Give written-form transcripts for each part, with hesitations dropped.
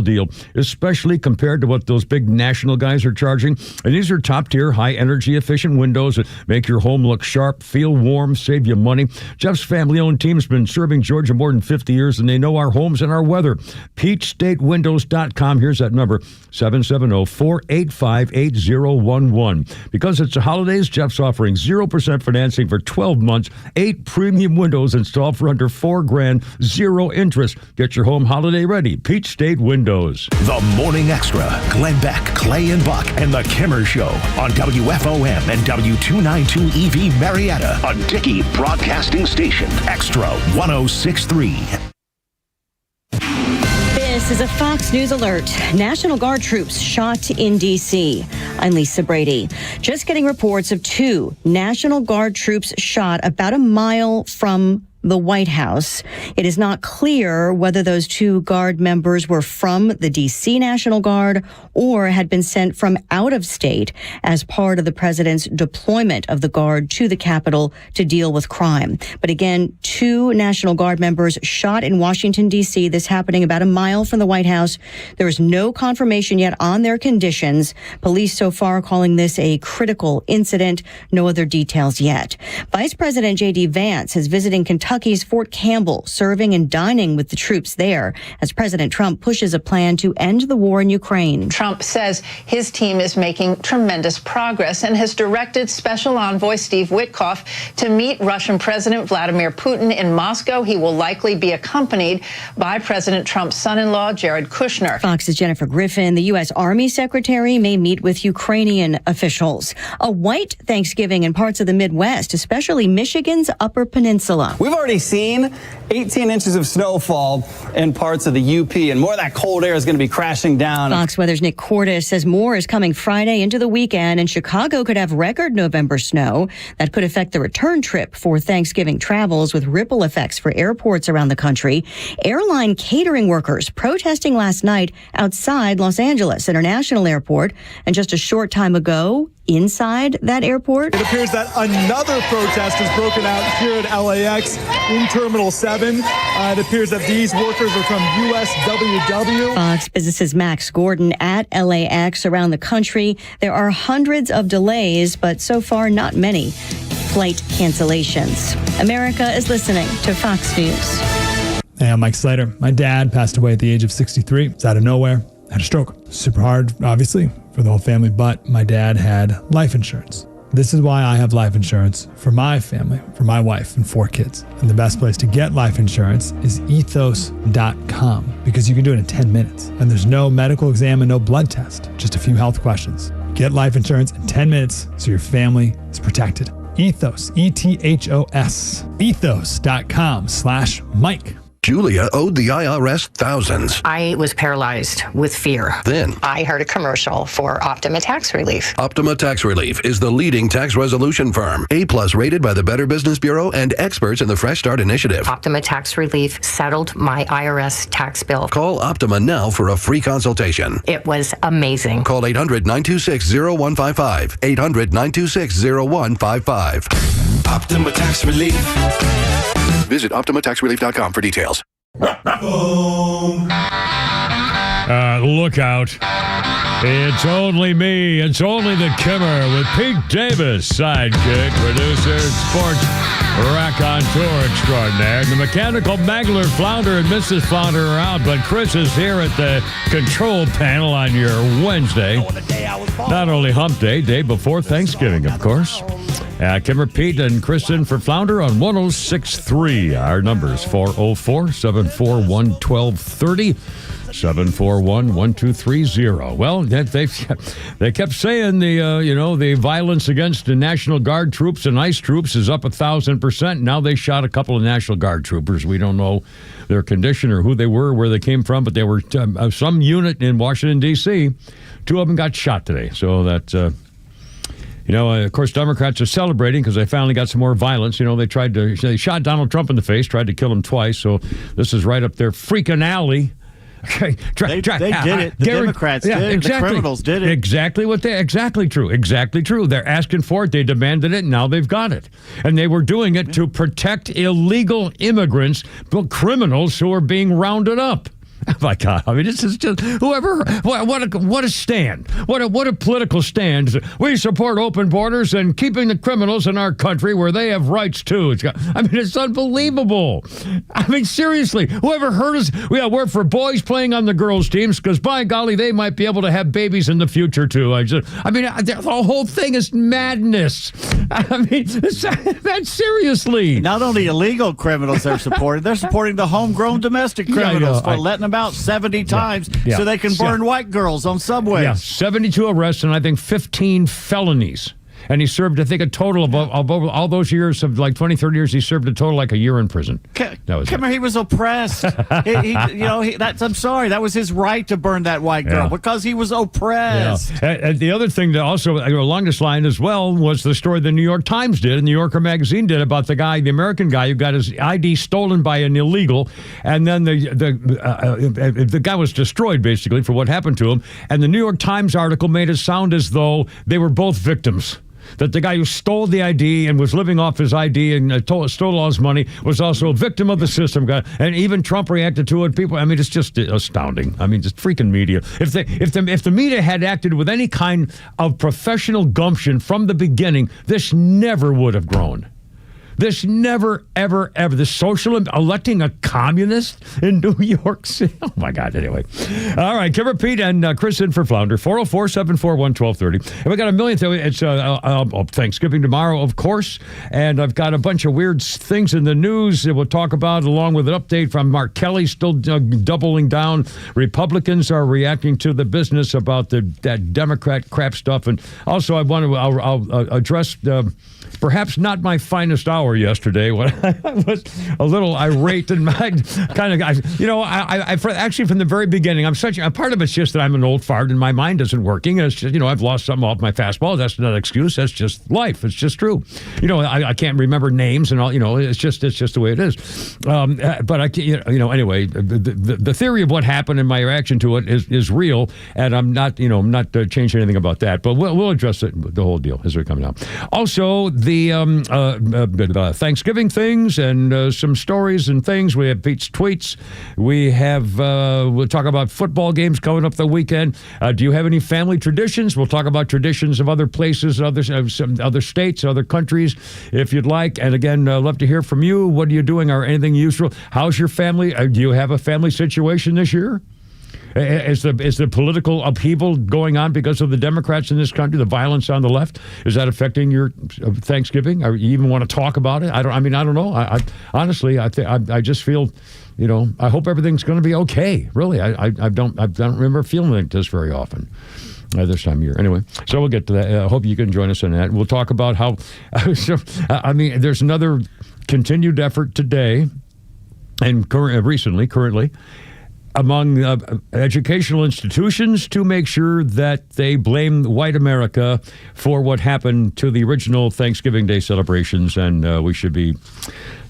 deal, especially compared to what those big national guys are charging. And these are top-tier, high-energy efficient windows that make your home look sharp, feel warm, save you money. Jeff's family-owned team's been serving Georgia more than 50 years, and they know our homes and our weather. PeachStateWindows.com. Here's that number, 770-485-8011. Because it's the holidays, Jeff's offering 0% financing for 12 months, 8 premium windows installed for under $4,000, 0 interest. Get your home holiday ready. Peach State Windows. The Morning Extra. Glenn Beck, Clay and Buck, and The Kimmer Show on WFOM and W292 EV Marietta, a Dickey Broadcasting Station. Extra 106.3. This is a Fox News alert. National Guard troops shot in D.C. I'm Lisa Brady. Just getting reports of 2 National Guard troops shot about a mile from the White House. It is not clear whether those 2 Guard members were from the D.C. National Guard or had been sent from out of state as part of the president's deployment of the Guard to the Capitol to deal with crime. But again, 2 National Guard members shot in Washington, D.C., this happening about a mile from the White House. There is no confirmation yet on their conditions. Police so far calling this a critical incident. No other details yet. Vice President J.D. Vance is visiting Kentucky's Fort Campbell, serving and dining with the troops there as President Trump pushes a plan to end the war in Ukraine. Trump says his team is making tremendous progress and has directed Special Envoy Steve Witkoff to meet Russian President Vladimir Putin in Moscow. He will likely be accompanied by President Trump's son-in-law, Jared Kushner. Fox's Jennifer Griffin, the U.S. Army Secretary, may meet with Ukrainian officials. A white Thanksgiving in parts of the Midwest, especially Michigan's Upper Peninsula. We've already seen 18 inches of snowfall in parts of the UP, and more of that cold air is going to be crashing down. Fox Weather's Nick Cordes says more is coming Friday into the weekend, and Chicago could have record November snow. That could affect the return trip for Thanksgiving travels with ripple effects for airports around the country. Airline catering workers protesting last night outside Los Angeles International Airport, and just a short time ago, inside that airport. It appears that another protest has broken out here at LAX in Terminal 7. It appears that these workers are from USWW. Fox Business's Max Gordon at LAX around the country. There are hundreds of delays, but so far not many flight cancellations. America is listening to Fox News. Hey, I'm Mike Slater. My dad passed away at the age of 63. It's out of nowhere. Had a stroke. Super hard, obviously, for the whole family, but my dad had life insurance. This is why I have life insurance for my family, for my wife and 4 kids. And the best place to get life insurance is ethos.com, because you can do it in 10 minutes. And there's no medical exam and no blood test, just a few health questions. Get life insurance in 10 minutes so your family is protected. Ethos, E-T-H-O-S, ethos.com/Mike. Julia owed the IRS thousands. I was paralyzed with fear. Then I heard a commercial for Optima Tax Relief. Optima Tax Relief is the leading tax resolution firm. A+ rated by the Better Business Bureau and experts in the Fresh Start Initiative. Optima Tax Relief settled my IRS tax bill. Call Optima now for a free consultation. It was amazing. Call 800-926-0155. 800-926-0155. Optima Tax Relief. Visit OptimaTaxRelief.com for details. Look out. It's only me. It's only the Kimmer with Pete Davis, sidekick, producer, sports raconteur extraordinaire. The mechanical Magler Flounder and Mrs. Flounder are out, but Chris is here at the control panel on your Wednesday. Not only hump day, day before Thanksgiving, of course. Kimmer, Pete, and Kristen for Flounder on 106.3. Our number is 404-741-1230. 741-1230. Well, they kept saying the violence against the National Guard troops and ICE troops is up 1,000%. Now they shot a couple of National Guard troopers. We don't know their condition or who they were, where they came from, but they were some unit in Washington, D.C. 2 of them got shot today. So that, of course, Democrats are celebrating because they finally got some more violence. They shot Donald Trump in the face, tried to kill him twice. So this is right up their freaking alley. Okay, they did it. The Democrats did it. Exactly. The criminals did it. Exactly true. They're asking for it. They demanded it. And now they've got it. And they were doing it to protect illegal immigrants, criminals who are being rounded up. Oh my God! I mean, this is just whoever. What a stand! What a political stand! We support open borders and keeping the criminals in our country where they have rights too. It's unbelievable. I mean, seriously, whoever heard us? We're for boys playing on the girls' teams because by golly, they might be able to have babies in the future too. The whole thing is madness. I mean, that's seriously. Not only illegal criminals they're supporting the homegrown domestic criminals for letting them out 70 times so they can burn white girls on subways. Yeah, 72 arrests and I think 15 felonies. And he served, I think, a total of all those years of like 20, 30 years, he served a total like a year in prison. He was oppressed. I'm sorry, that was his right to burn that white girl because he was oppressed. Yeah. And the other thing that also along this line as well was the story the New York Times did and New Yorker magazine did about the American guy who got his ID stolen by an illegal, and then the guy was destroyed basically for what happened to him. And the New York Times article made it sound as though they were both victims. That the guy who stole the ID and was living off his ID and stole all his money was also a victim of the system. And even Trump reacted to it. People, it's just astounding. Just freaking media. If the media had acted with any kind of professional gumption from the beginning, this never would have grown. This never, ever, ever. The social electing a communist in New York City. Oh, my God. Anyway. All right. Kimmer Pete and Chris in for Flounder. 404-741-1230. And we got a million. It's Thanksgiving tomorrow, of course. And I've got a bunch of weird things in the news that we'll talk about, along with an update from Mark Kelly, still doubling down. Republicans are reacting to the business about that Democrat crap stuff. And also, I'll address perhaps not my finest hour yesterday when I was a little irate and actually from the very beginning, I'm such a part of it's just that I'm an old fart and my mind isn't working. It's just, I've lost something off my fastball. That's not an excuse. That's just life. It's just true. I can't remember names and all, it's just the way it is. But I can't, anyway, the theory of what happened and my reaction to it is real. And I'm not, changing anything about that, but we'll address the whole deal as we're coming out. Also, the Thanksgiving things and some stories and things. We have Pete's tweets. We have, we'll talk about football games coming up the weekend. Do you have any family traditions? We'll talk about traditions of other places, some other states, other countries, if you'd like. And again, love to hear from you. What are you doing or anything useful? How's your family? Do you have a family situation this year? Is the political upheaval going on because of the Democrats in this country, the violence on the left? Is that affecting your Thanksgiving? Or you even want to talk about it? I don't know. I honestly, I just feel, I hope everything's going to be okay. Really, I don't remember feeling like this very often. This time of year. Anyway, so we'll get to that. I hope you can join us on that. We'll talk about how, there's another continued effort today and currently, among educational institutions to make sure that they blame white America for what happened to the original Thanksgiving Day celebrations. And we should be,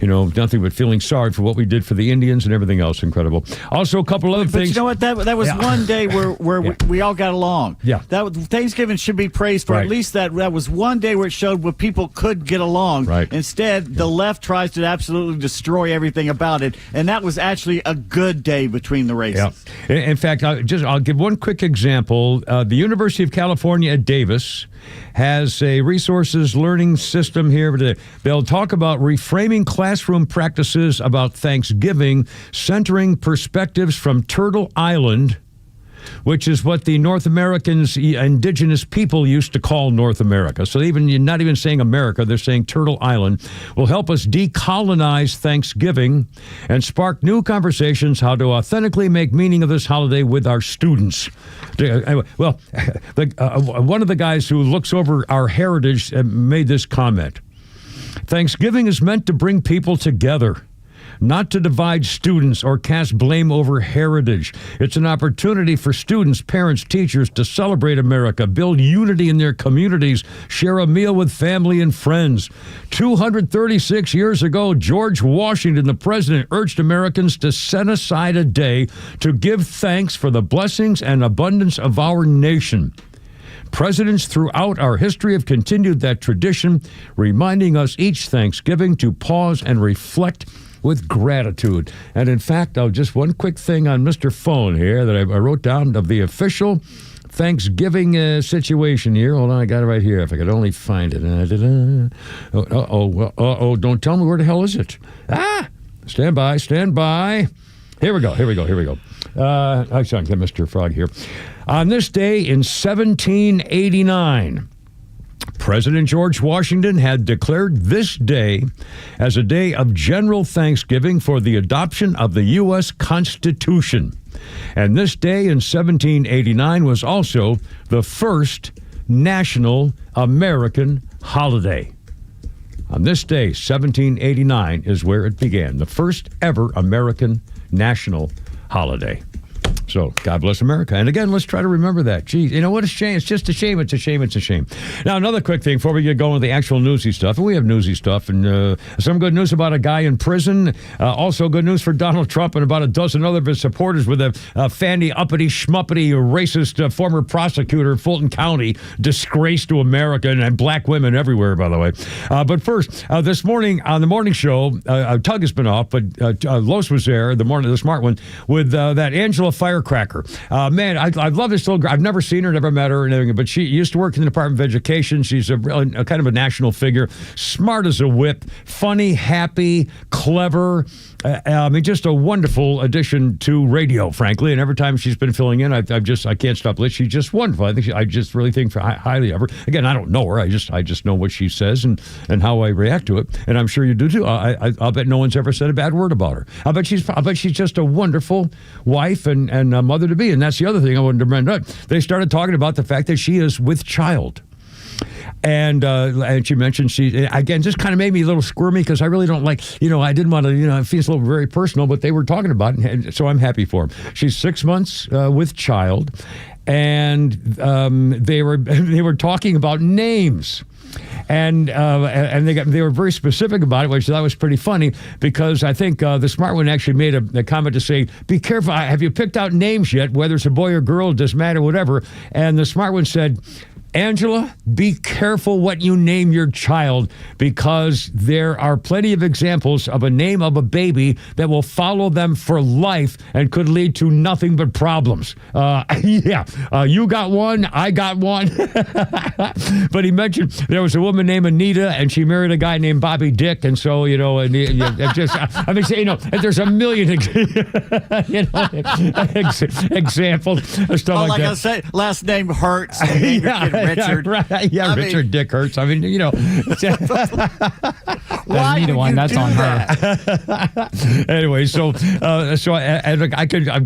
nothing but feeling sorry for what we did for the Indians and everything else. Incredible. Also, a couple other things. But you know what? That was one day where we all got along. Yeah. Thanksgiving should be praised for at least that. That was one day where it showed where people could get along. Right. Instead, the left tries to absolutely destroy everything about it. And that was actually a good day between the races. Yeah. In fact, I'll give one quick example. The University of California at Davis has a resources learning system here. They'll talk about reframing classroom practices about Thanksgiving, centering perspectives from Turtle Island, which is what the North Americans, indigenous people, used to call North America. So you're not even saying America, they're saying Turtle Island, will help us decolonize Thanksgiving and spark new conversations how to authentically make meaning of this holiday with our students. Well, one of the guys who looks over our heritage made this comment. Thanksgiving is meant to bring people together, not to divide students or cast blame over heritage. It's an opportunity for students, parents, teachers to celebrate America, build unity in their communities, share a meal with family and friends. 236 years ago, George Washington, the president, urged Americans to set aside a day to give thanks for the blessings and abundance of our nation. Presidents throughout our history have continued that tradition, reminding us each Thanksgiving to pause and reflect with gratitude. And in fact, just one quick thing on Mr. Phone here that I wrote down of the official Thanksgiving situation here. Hold on, I got it right here. If I could only find it. Don't tell me where the hell is it. Stand by. Here we go. I can't get Mr. Frog here. On this day in 1789, President George Washington had declared this day as a day of general thanksgiving for the adoption of the U.S. Constitution. And this day in 1789 was also the first national American holiday. On this day, 1789, is where it began, the first ever American national holiday. So, God bless America. And again, let's try to remember that. Geez, you know what a shame. It's just a shame. It's a shame. Now, another quick thing before we get going with the actual newsy stuff. And we have newsy stuff and some good news about a guy in prison. Also good news for Donald Trump and about a dozen other of his supporters with a fanny, uppity, schmuppity, racist former prosecutor in Fulton County, disgrace to America and black women everywhere, by the way. But first, this morning on the morning show, Tug has been off, but Los was there, the smart one, with that Angela Firecracker. Man, I love this little girl. I've never seen her, never met her or anything, but she used to work in the Department of Education. She's a kind of a national figure, smart as a whip, funny, happy, clever. Just a wonderful addition to radio, frankly. And every time she's been filling in, I can't stop listening. She's just wonderful. I just really think highly of her. Again, I don't know her. I just know what she says and how I react to it. And I'm sure you do too. I'll bet no one's ever said a bad word about her. I bet she's just a wonderful wife and a mother to be. And that's the other thing I wanted to bring up. They started talking about the fact that she is with child. And she mentioned she, again, just kind of made me a little squirmy because I really don't like, I didn't want to, it feels a little very personal, but they were talking about it, and so I'm happy for them. She's 6 months with child, and they were talking about names. And they were very specific about it, which I thought was pretty funny because I think the smart one actually made a comment to say, be careful, have you picked out names yet, whether it's a boy or girl, it doesn't matter, whatever. And the smart one said, Angela, be careful what you name your child because there are plenty of examples of a name of a baby that will follow them for life and could lead to nothing but problems. You got one, I got one. But he mentioned there was a woman named Anita and she married a guy named Bobby Dick. And so, there's a million examples of stuff like that. I say, last name Hurts. Richard. Richard Dick Hurts. I mean, Why Anita one, that's on her. Anyway, so I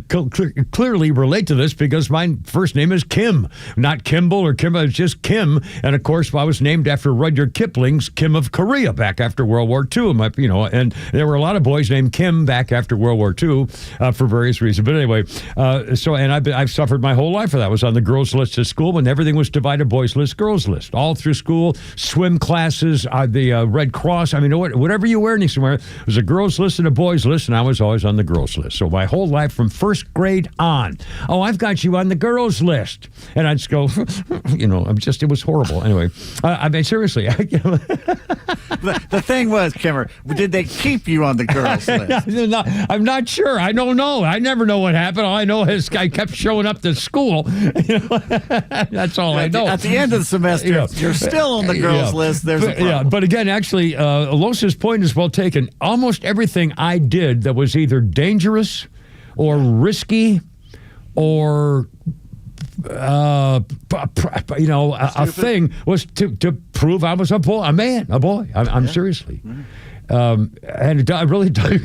could clearly relate to this because my first name is Kim, not Kimball or Kim. It's just Kim, and of course, I was named after Rudyard Kipling's Kim of Korea back after World War II. And there were a lot of boys named Kim back after World War II for various reasons. But anyway, I've suffered my whole life for that. I was on the girls' list at school when everything was divided. Boys list, girls list, all through school, swim classes, the Red Cross. I mean, whatever you wear somewhere, there's a girls list and a boys list, and I was always on the girls list. So my whole life from first grade on, I've got you on the girls list, and I'd just go, it was horrible. Anyway, seriously. The thing was, Kimmer, did they keep you on the girls list? I'm not sure. I don't know. I never know what happened. All I know is I kept showing up to school. That's all I know. At the end of the semester, you're still on the girls list. There's a problem. But again, actually, Los's point is well taken. Almost everything I did that was either dangerous or risky or a thing was to prove I was a boy. I'm seriously. And it really does.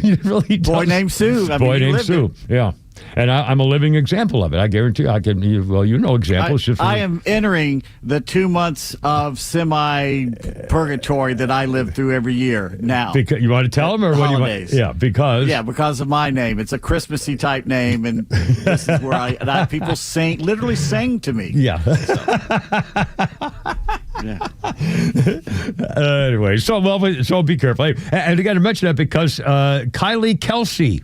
Boy named Sue. Boy named Sue. Yeah. And I'm a living example of it. I guarantee I can. Examples. I am entering the 2 months of semi-purgatory that I live through every year now. Because you want to tell them, or holidays. What? Yeah, because of my name. It's a Christmassy type name, and this is where people literally sing to me. Yeah. Anyway, so be careful. And again, I mention that because Kylie Kelsey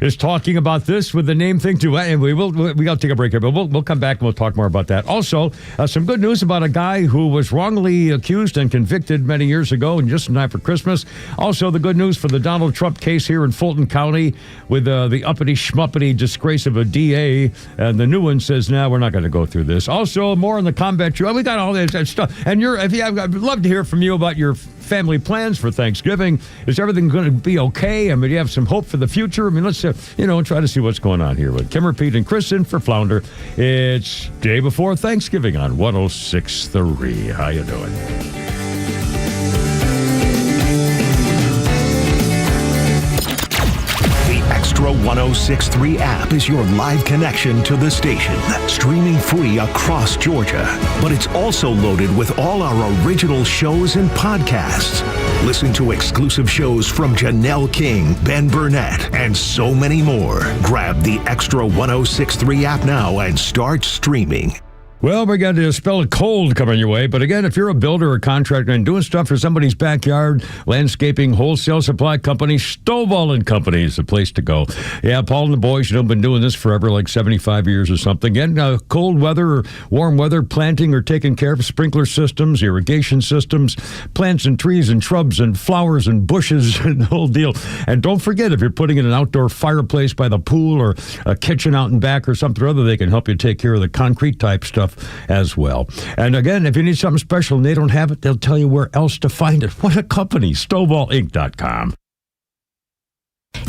is talking about this with the name thing too. And we got to take a break here, but we'll come back and we'll talk more about that. Also, some good news about a guy who was wrongly accused and convicted many years ago, and just in time for Christmas. Also, the good news for the Donald Trump case here in Fulton County with the uppity schmuppity disgrace of a DA, and the new one says, "No, we're not going to go through this." Also, more on the combat troops. We got all that stuff, and I'd love to hear from you about your family plans for Thanksgiving. Is everything going to be okay? I mean, do you have some hope for the future? I mean, let's try to see what's going on here with Kimmer, Pete, and Kristen for Flounder. It's day before Thanksgiving on 106.3. How you doing? Extra 106.3 app is your live connection to the station, streaming free across Georgia. But it's also loaded with all our original shows and podcasts. Listen to exclusive shows from Janelle King, Ben Burnett, and so many more. Grab the Extra 106.3 app now and start streaming. Well, we got a spell of cold coming your way. But again, if you're a builder or contractor and doing stuff for somebody's backyard, landscaping, wholesale supply company, Stovall & Company is the place to go. Yeah, Paul and the boys, have been doing this forever, like 75 years or something. And cold weather or warm weather, planting or taking care of sprinkler systems, irrigation systems, plants and trees and shrubs and flowers and bushes and the whole deal. And don't forget, if you're putting in an outdoor fireplace by the pool or a kitchen out and back or something or other, they can help you take care of the concrete type stuff as well. And again, if you need something special and they don't have it, they'll tell you where else to find it. What a company, StovallInc.com.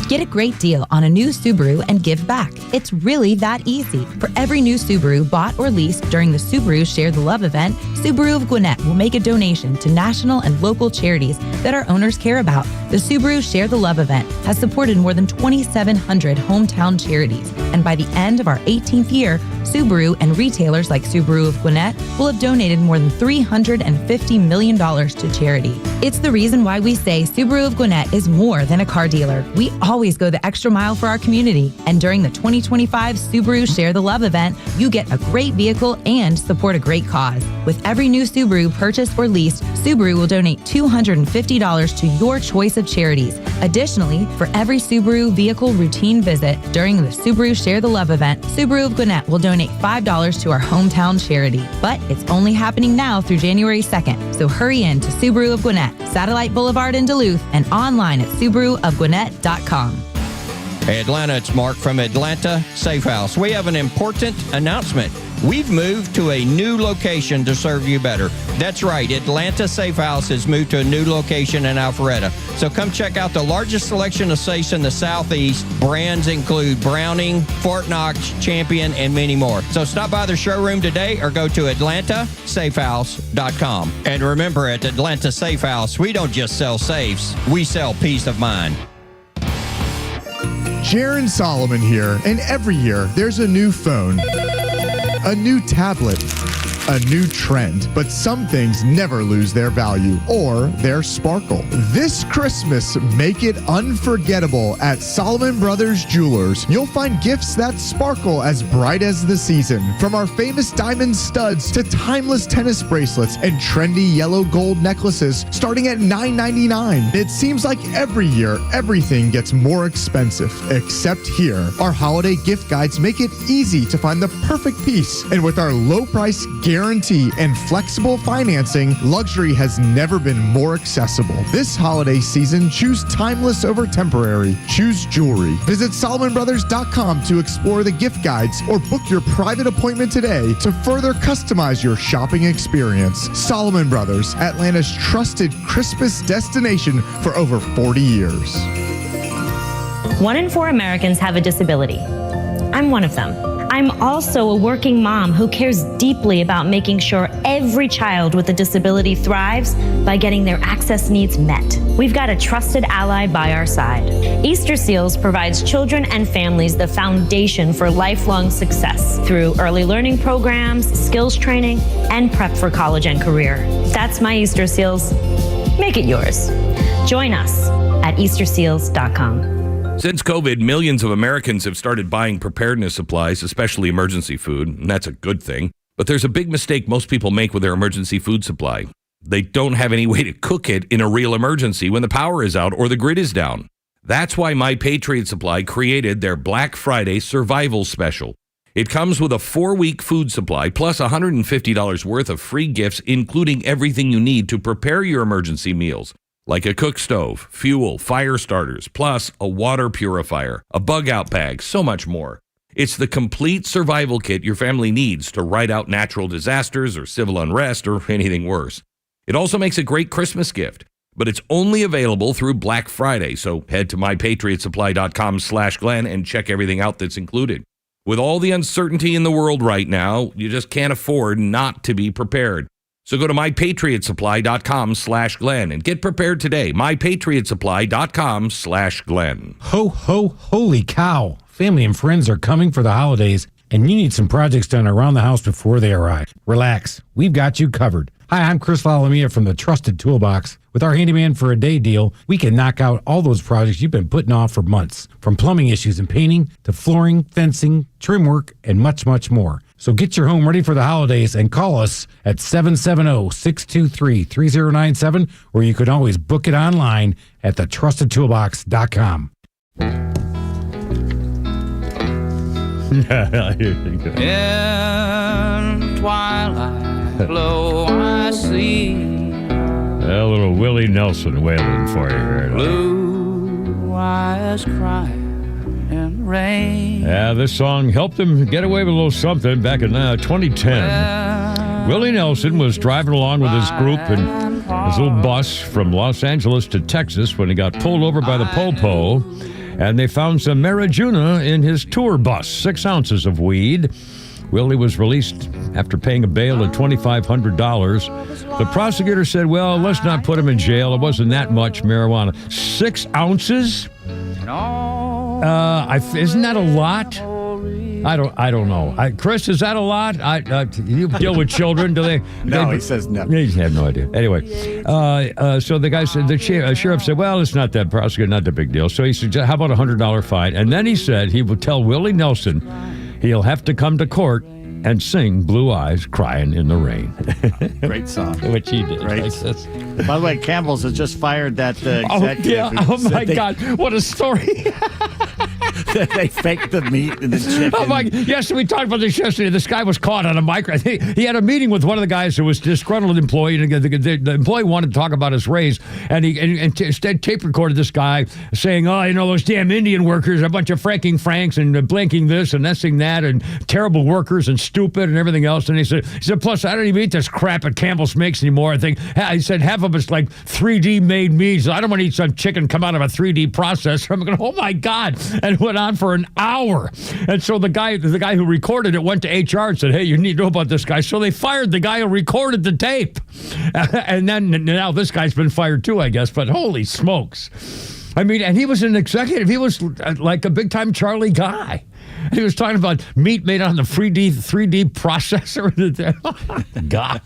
Get a great deal on a new Subaru and give back. It's really that easy. For every new Subaru bought or leased during the Subaru Share the Love event, Subaru of Gwinnett will make a donation to national and local charities that our owners care about. The Subaru Share the Love event has supported more than 2,700 hometown charities. And by the end of our 18th year, Subaru and retailers like Subaru of Gwinnett will have donated more than $350 million to charity. It's the reason why we say Subaru of Gwinnett is more than a car dealer. We always go the extra mile for our community. And during the 2025 Subaru Share the Love event, you get a great vehicle and support a great cause. With every new Subaru purchased or leased, Subaru will donate $250 to your choice of charities. Additionally, for every Subaru vehicle routine visit during the Subaru Share the Love event, Subaru of Gwinnett will donate $5 to our hometown charity. But it's only happening now through January 2nd. So hurry in to Subaru of Gwinnett, Satellite Boulevard in Duluth, and online at SubaruofGwinnett.com. Hey Atlanta, it's Mark from Atlanta Safe House. We have an important announcement. We've moved to a new location to serve you better. That's right, Atlanta Safe House has moved to a new location in Alpharetta. So come check out the largest selection of safes in the Southeast. Brands include Browning, Fort Knox, Champion, and many more. So stop by the showroom today or go to AtlantaSafeHouse.com. And remember, at Atlanta Safe House, we don't just sell safes, we sell peace of mind. Jaron Solomon here, and every year there's a new phone, a new tablet, a new trend, but some things never lose their value or their sparkle. This Christmas, make it unforgettable at Solomon Brothers Jewelers. You'll find gifts that sparkle as bright as the season, from our famous diamond studs to timeless tennis bracelets and trendy yellow gold necklaces starting at $9.99. It seems like every year everything gets more expensive, except here. Our holiday gift guides make it easy to find the perfect piece, and with our low price guarantee and flexible financing, luxury has never been more accessible. This holiday season, choose timeless over temporary. Choose jewelry. Visit SolomonBrothers.com to explore the gift guides or book your private appointment today to further customize your shopping experience. Solomon Brothers, Atlanta's trusted Christmas destination for over 40 years. 1 in 4 Americans have a disability. I'm one of them. I'm also a working mom who cares deeply about making sure every child with a disability thrives by getting their access needs met. We've got a trusted ally by our side. Easter Seals provides children and families the foundation for lifelong success through early learning programs, skills training, and prep for college and career. That's my Easter Seals. Make it yours. Join us at EasterSeals.com. Since COVID, millions of Americans have started buying preparedness supplies, especially emergency food, and that's a good thing. But there's a big mistake most people make with their emergency food supply. They don't have any way to cook it in a real emergency when the power is out or the grid is down. That's why My Patriot Supply created their Black Friday Survival Special. It comes with a 4-week food supply plus $150 worth of free gifts, including everything you need to prepare your emergency meals, like a cook stove, fuel, fire starters, plus a water purifier, a bug-out bag, so much more. It's the complete survival kit your family needs to ride out natural disasters or civil unrest or anything worse. It also makes a great Christmas gift, but it's only available through Black Friday, so head to mypatriotsupply.com/Glenn and check everything out that's included. With all the uncertainty in the world right now, you just can't afford not to be prepared. So go to mypatriotsupply.com/Glenn and get prepared today. mypatriotsupply.com/Glenn. Ho, ho, holy cow. Family and friends are coming for the holidays, and you need some projects done around the house before they arrive. Relax. We've got you covered. Hi, I'm Chris Valamia from the Trusted Toolbox. With our handyman for a day deal, we can knock out all those projects you've been putting off for months. From plumbing issues and painting to flooring, fencing, trim work, and much, much more. So get your home ready for the holidays and call us at 770-623-3097, or you can always book it online at thetrustedtoolbox.com. In twilight glow I see A little Willie Nelson wailing for you here. blue eyes crying in the rain. Yeah, this song helped him get away with a little something back in 2010. Willie Nelson was driving along with his group in his little bus from Los Angeles to Texas when he got pulled over by the Popo, and they found some marijuana in his tour bus, 6 ounces of weed. Willie was released after paying a bail of $2,500. The prosecutor said, well, let's not put him in jail. It wasn't that much marijuana. 6 ounces? Isn't that a lot? I don't know. Chris, is that a lot? You deal with children, do they? No, he says no. He had no idea. Anyway, so the guy said, the sheriff said, well, it's not that, prosecutor, not that big deal. So he said, how about a $100 fine? And then he said he would tell Willie Nelson he'll have to come to court and sing Blue Eyes Crying in the Rain. Great song. Which he did. Great. By the way, Campbell's has just fired that executive. Oh my God. What a story. They faked the meat and the chicken. Oh my! Yes, we talked about this yesterday. This guy was caught on a micro. He had a meeting with one of the guys who was a disgruntled employee, and the employee wanted to talk about his raise, and he instead tape recorded this guy saying, "Oh, you know those damn Indian workers, a bunch of franking Franks and blinking this and nesting that, and terrible workers and stupid and everything else." And he said, plus I don't even eat this crap at Campbell's makes anymore. I think he said half of it's like 3D made meat. So I don't want to eat some chicken come out of a 3D processor. I'm going, oh my God, and went on for an hour. And so the guy who recorded it went to HR and said, hey, you need to know about this guy. So they fired the guy who recorded the tape. And then now this guy's been fired too, I guess. But holy smokes. I mean, and he was an executive. He was like a big-time Charlie guy. He was talking about meat made on the 3D processor. God.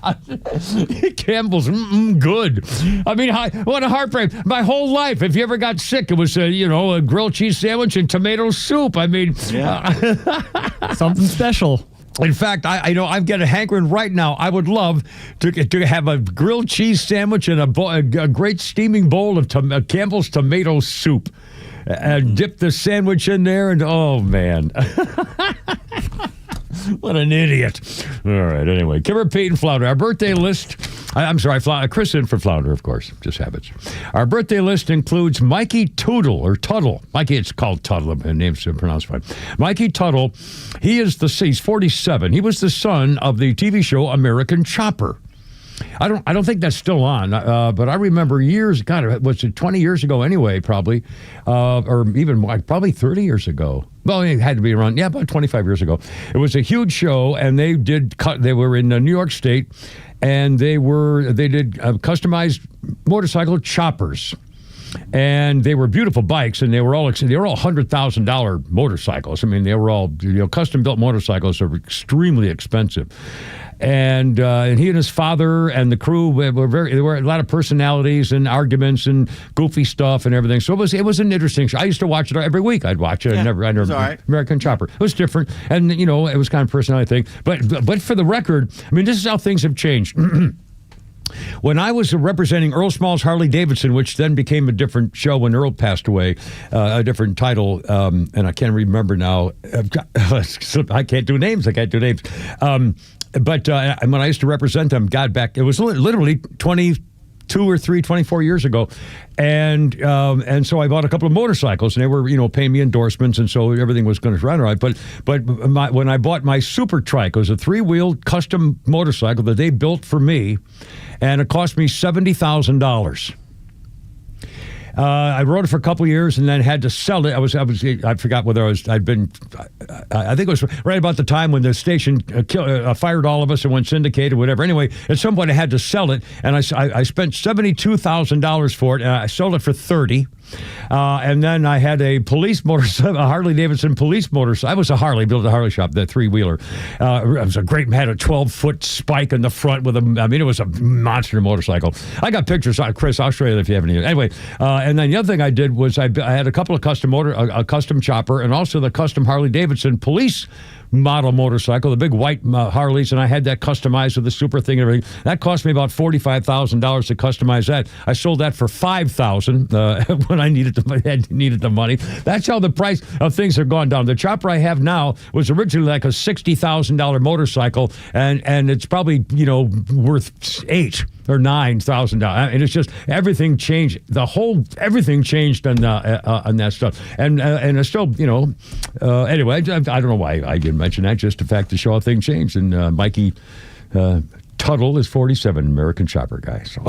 Campbell's good. I mean, what a heartbreak. My whole life, if you ever got sick, it was, a grilled cheese sandwich and tomato soup. I mean, something special. In fact, I'm getting hankering right now. I would love to have a grilled cheese sandwich and a great steaming bowl of Campbell's tomato soup. And dip the sandwich in there, and oh, man. What an idiot. All right, anyway. Kimmer, Pete, and Flounder. Our birthday list, Chris in for Flounder, of course, just habits. Our birthday list includes Mikey Tuttle, or Tuttle. Mikey, it's called Tuttle, the name's pronounced fine. Mikey Tuttle, he's 47. He was the son of the TV show American Chopper. I don't think that's still on, but I remember years, God, was it 20 years ago anyway, probably, or even probably 30 years ago. Well, it had to be around, about 25 years ago. It was a huge show, and they were in New York State, and they did customized motorcycle choppers. And they were beautiful bikes, and they were all $100,000 motorcycles. I mean, they were all custom built motorcycles are extremely expensive. And he and his father and the crew there were a lot of personalities and arguments and goofy stuff and everything. So it was an interesting show. I used to watch it every week. I'd watch it. Yeah, I never right. American Chopper. It was different, and it was kind of a personality thing. But for the record, I mean, this is how things have changed. When I was representing Earl Small's Harley Davidson, which then became a different show when Earl passed away, a different title, and I can't remember now. I can't do names. But when I used to represent them, God, back, it was literally 24 years ago. And so I bought a couple of motorcycles, and they were, paying me endorsements, and so everything was going to run all right. But when I bought my Super Trike, it was a 3-wheel custom motorcycle that they built for me, and it cost me $70,000. I rode it for a couple of years and then had to sell it. I forgot whether I think it was right about the time when the station fired all of us and went syndicated, whatever. Anyway, at some point I had to sell it, and I spent $72,000 for it, and I sold it for $30,000. And then I had a police motorcycle, a Harley Davidson police motorcycle. I was a Harley, built a Harley shop, that 3-wheeler. It was a great, had a 12-foot spike in the front with it was a monster motorcycle. I got pictures, Chris, I'll show you if you have any. Anyway, and then the other thing I did was I had a couple of a custom chopper, and also the custom Harley Davidson police model motorcycle, the big white Harleys, and I had that customized with the super thing and everything. That cost me about $45,000 to customize that. I sold that for $5,000 when I needed the money. That's how the price of things have gone down. The chopper I have now was originally like a $60,000 motorcycle, and it's probably worth $8,000 or $9,000. And it's just everything changed. Everything changed on that stuff, and it's still anyway. I don't know why I didn't mention that. Just the fact to show how things changed. And Mikey Tuttle is 47, American chopper guy. So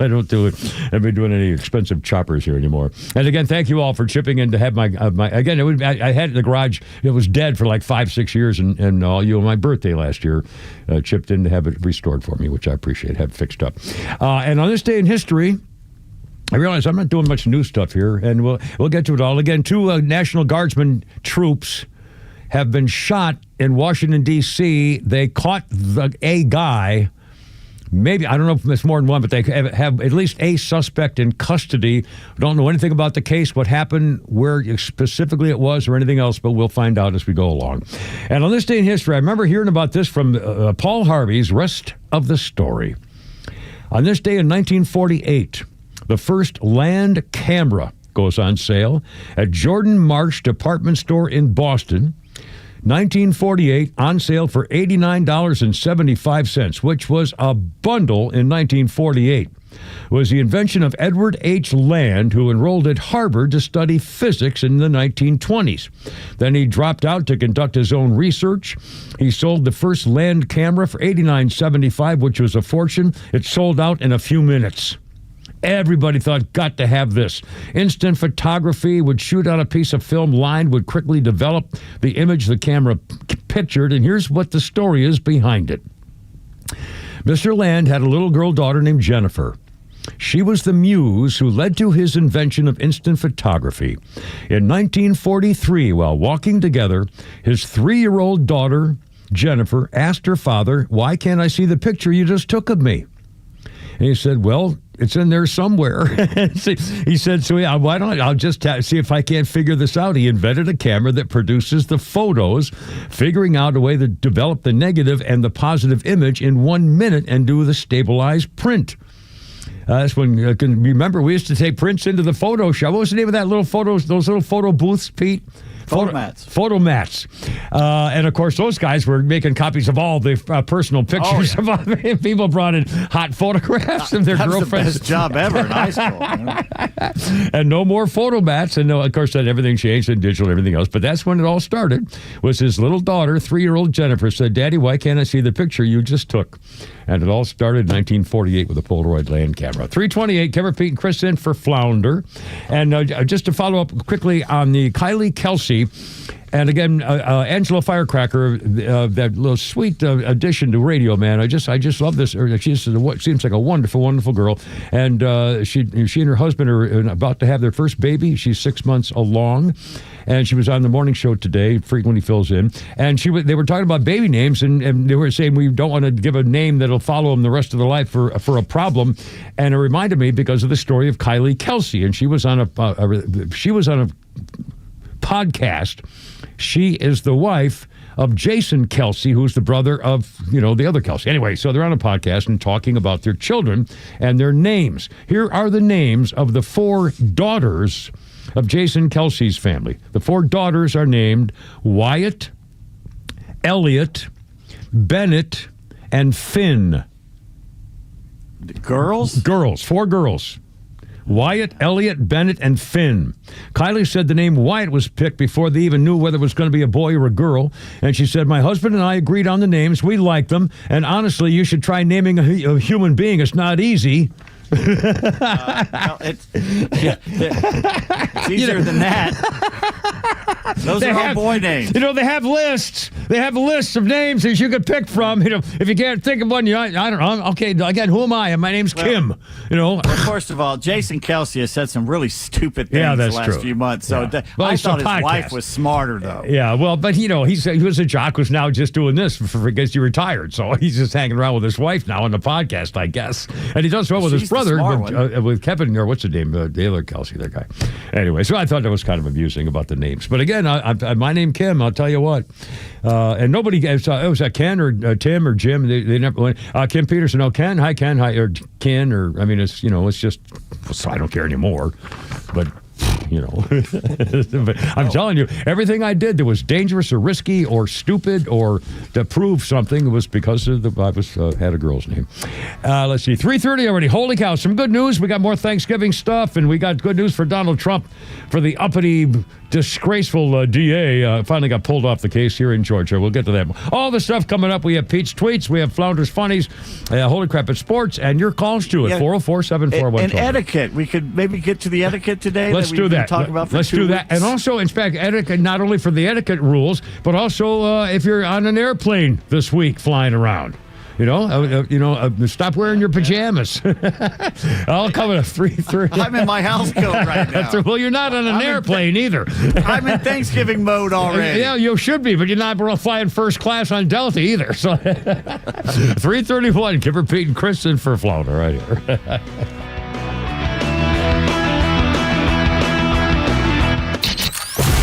I don't do it. I haven't been doing any expensive choppers here anymore. And again, thank you all for chipping in to have my again. I had it in the garage. It was dead for like 5-6 years, and all you on my birthday last year chipped in to have it restored for me, which I appreciate. Have fixed up. And on this day in history, I realize I'm not doing much new stuff here, and we'll get to it all. Again, 2 National Guardsmen troops have been shot in Washington, D.C. They caught a guy. Maybe, I don't know if it's more than one, but they have at least a suspect in custody. Don't know anything about the case, what happened, where specifically it was, or anything else, but we'll find out as we go along. And on this day in history, I remember hearing about this from Paul Harvey's Rest of the Story. On this day in 1948, the first land camera goes on sale at Jordan Marsh Department Store in Boston. 1948, on sale for $89.75, which was a bundle in 1948. Was the invention of Edward H. Land, who enrolled at Harvard to study physics in the 1920s. Then he dropped out to conduct his own research. He sold the first Land camera for $89.75, which was a fortune. It sold out in a few minutes. Everybody thought, got to have this. Instant photography, would shoot out a piece of film, line would quickly develop the image the camera pictured, and here's what the story is behind it. Mr. Land had a little girl daughter named Jennifer. She was the muse who led to his invention of instant photography. In 1943, while walking together, his 3-year-old daughter, Jennifer, asked her father, "Why can't I see the picture you just took of me?" And he said, "Well, it's in there somewhere." He said, "So yeah, why don't I'll just see if I can't figure this out." He invented a camera that produces the photos, figuring out a way to develop the negative and the positive image in 1 minute and do the stabilized print. That's when you can remember we used to take prints into the photo shop. What was the name of that little photos? Those little photo booths, Pete? Photomats. And of course, those guys were making copies of all the personal pictures of people. Brought in hot photographs of their girlfriends. The best job ever in high school. And no more photomats. And of course, then everything changed in digital and everything else. But that's when it all started. Was his little daughter, 3-year-old Jennifer, said, "Daddy, why can't I see the picture you just took?" And it all started in 1948 with a Polaroid Land camera. 328, Kevin, Pete, and Chris in for Flounder. And just to follow up quickly on the Kylie Kelsey, and again, Angela Firecracker, that little sweet addition to radio, man. I just love this. She seems like a wonderful, wonderful girl. And she and her husband are about to have their first baby. She's 6 months along. And she was on the morning show today, frequently fills in. And they were talking about baby names, and they were saying we don't want to give a name that'll follow them the rest of their life for a problem. And it reminded me because of the story of Kylie Kelsey. And she was on a podcast. She is the wife of Jason Kelsey, who's the brother of, the other Kelsey. Anyway, so they're on a podcast and talking about their children and their names. Here are the names of the 4 daughters of Jason Kelsey's family. The 4 daughters are named Wyatt, Elliot, Bennett, and Finn. Girls? Girls. 4 girls. Wyatt, Elliot, Bennett, and Finn. Kylie said the name Wyatt was picked before they even knew whether it was going to be a boy or a girl. And she said, my husband and I agreed on the names. We like them. And honestly, you should try naming a human being. It's not easy. It's easier than that. Those are all boy names. They have lists. They have lists of names that you could pick from. If you can't think of one, I don't know. Okay, again, who am I? My name's Kim. Well, first of all, Jason Kelsey has said some really stupid things the last few months. So I thought his wife was smarter, though. Yeah, well, but he was a jock who's now just doing this because he retired. So he's just hanging around with his wife now on the podcast, I guess. And he does well with his brother, with Kevin, or what's the name? The other Kelsey, that guy. Anyway, so I thought that was kind of amusing about the names. But again, my name Kim, I'll tell you what. And nobody, it was Ken or Tim or Jim. They never went. Kim Peterson, Ken, hi, Ken, hi, or Ken, or, I mean, it's just, I don't care anymore. But, but I'm telling you, everything I did that was dangerous or risky or stupid or to prove something was because of I had a girl's name. Let's see, 3:30 already. Holy cow! Some good news. We got more Thanksgiving stuff, and we got good news for Donald Trump for the uppity, disgraceful DA. Finally got pulled off the case here in Georgia. We'll get to that. All the stuff coming up. We have Pete's Tweets. We have Flounders Funnies. Holy crap! It's sports, and your calls to it. 404-741. And etiquette. We could maybe get to the etiquette today. Let's do that. Let's do that. And also, in fact, etiquette, not only for the etiquette rules, but also if you're on an airplane this week flying around. Stop wearing your pajamas. I'll come at 3:30. I'm in my house coat right now. Well, you're not on an airplane either. I'm in Thanksgiving mode already. Yeah, you should be, but you're not flying first class on Delta either. So 3:31. Give her Pete and Kristen for Flounder right here.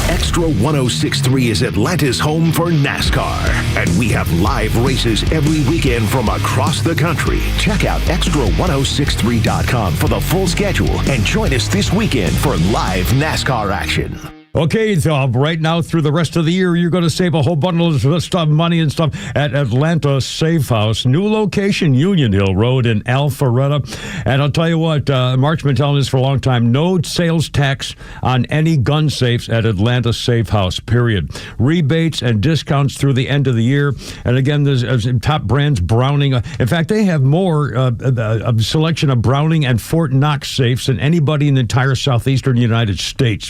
Extra 106.3 is Atlanta's home for NASCAR, and we have live races every weekend from across the country. Check out extra1063.com for the full schedule and join us this weekend for live NASCAR action. Okay, so right now through the rest of the year, you're going to save a whole bundle of stuff, money and stuff at Atlanta Safe House. New location, Union Hill Road in Alpharetta. And I'll tell you what, Mark's been telling us for a long time, no sales tax on any gun safes at Atlanta Safe House, period. Rebates and discounts through the end of the year. And again, there's top brands, Browning. In fact, they have more a selection of Browning and Fort Knox safes than anybody in the entire southeastern United States.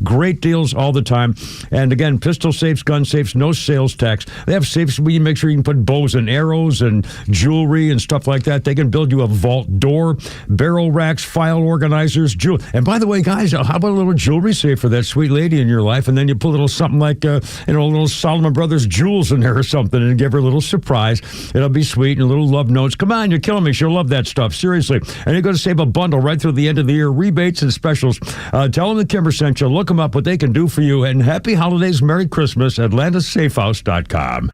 Great deals all the time. And again, pistol safes, gun safes, no sales tax. They have safes where you make sure you can put bows and arrows and jewelry and stuff like that. They can build you a vault door, barrel racks, file organizers, jewelry. And by the way, guys, how about a little jewelry safe for that sweet lady in your life? And then you put a little something like, a little Solomon Brothers jewels in there or something and give her a little surprise. It'll be sweet and little love notes. Come on, you're killing me. She'll love that stuff. Seriously. And you're going to save a bundle right through the end of the year. Rebates and specials. Tell them the Kimber sent you. Look them up, what they can do for you. And happy holidays, Merry Christmas, AtlantaSafeHouse.com.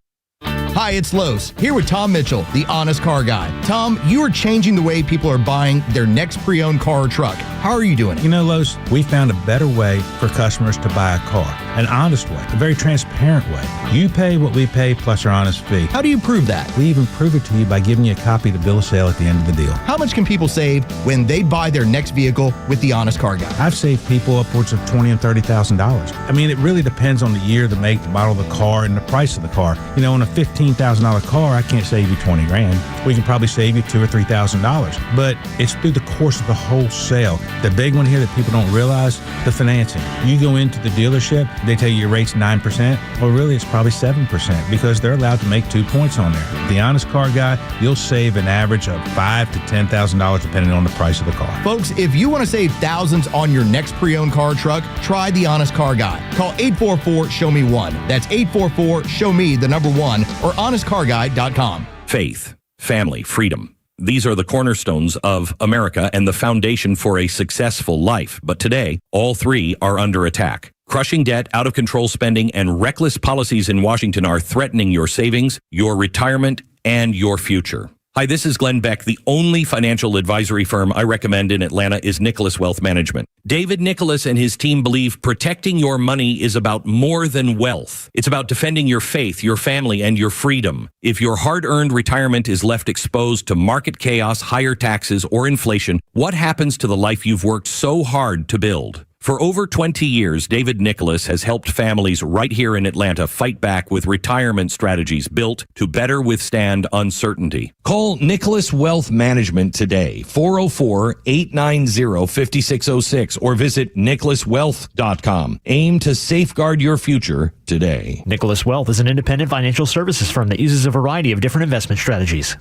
Hi, it's Los, here with Tom Mitchell, the Honest Car Guy. Tom, you are changing the way people are buying their next pre-owned car or truck. How are you doing it? You know, Los, we found a better way for customers to buy a car. An honest way, a very transparent way. You pay what we pay plus our honest fee. How do you prove that? We even prove it to you by giving you a copy of the bill of sale at the end of the deal. How much can people save when they buy their next vehicle with the Honest Car Guy? I've saved people upwards of $20,000 and $30,000. I mean, it really depends on the year, the make, the model of the car, and the price of the car. You know, on a $15,000 car, I can't save you $20,000. We can probably save you $2,000 or $3,000. But it's through the course of the whole sale. The big one here that people don't realize, the financing. You go into the dealership, they tell you your rate's 9%. Well, really, it's probably 7% because they're allowed to make 2 points on there. The Honest Car Guy, you'll save an average of $5,000 to $10,000 depending on the price of the car. Folks, if you want to save thousands on your next pre-owned car or truck, try the Honest Car Guy. Call 844-SHOW-ME-1. That's 844-SHOW-ME, the number 1, or honestcarguy.com. Faith, family, freedom. These are the cornerstones of America and the foundation for a successful life. But today, all three are under attack. Crushing debt, out-of-control spending, and reckless policies in Washington are threatening your savings, your retirement, and your future. Hi, this is Glenn Beck. The only financial advisory firm I recommend in Atlanta is Nicholas Wealth Management. David Nicholas and his team believe protecting your money is about more than wealth. It's about defending your faith, your family, and your freedom. If your hard-earned retirement is left exposed to market chaos, higher taxes, or inflation, what happens to the life you've worked so hard to build? For over 20 years, David Nicholas has helped families right here in Atlanta fight back with retirement strategies built to better withstand uncertainty. Call Nicholas Wealth Management today, 404-890-5606, or visit nicholaswealth.com. Aim to safeguard your future today. Nicholas Wealth is an independent financial services firm that uses a variety of different investment strategies.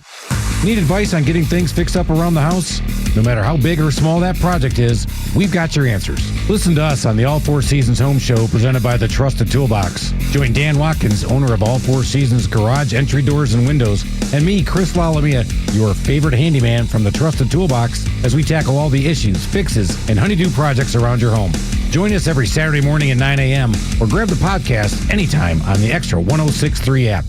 Need advice on getting things fixed up around the house? No matter how big or small that project is, we've got your answers. Listen to us on the All Four Seasons Home Show presented by the Trusted Toolbox. Join Dan Watkins, owner of All Four Seasons Garage Entry Doors and Windows, and me, Chris Lalamia, your favorite handyman from the Trusted Toolbox, as we tackle all the issues, fixes, and honeydew projects around your home. Join us every Saturday morning at 9 a.m. or grab the podcast anytime on the Extra 106.3 app.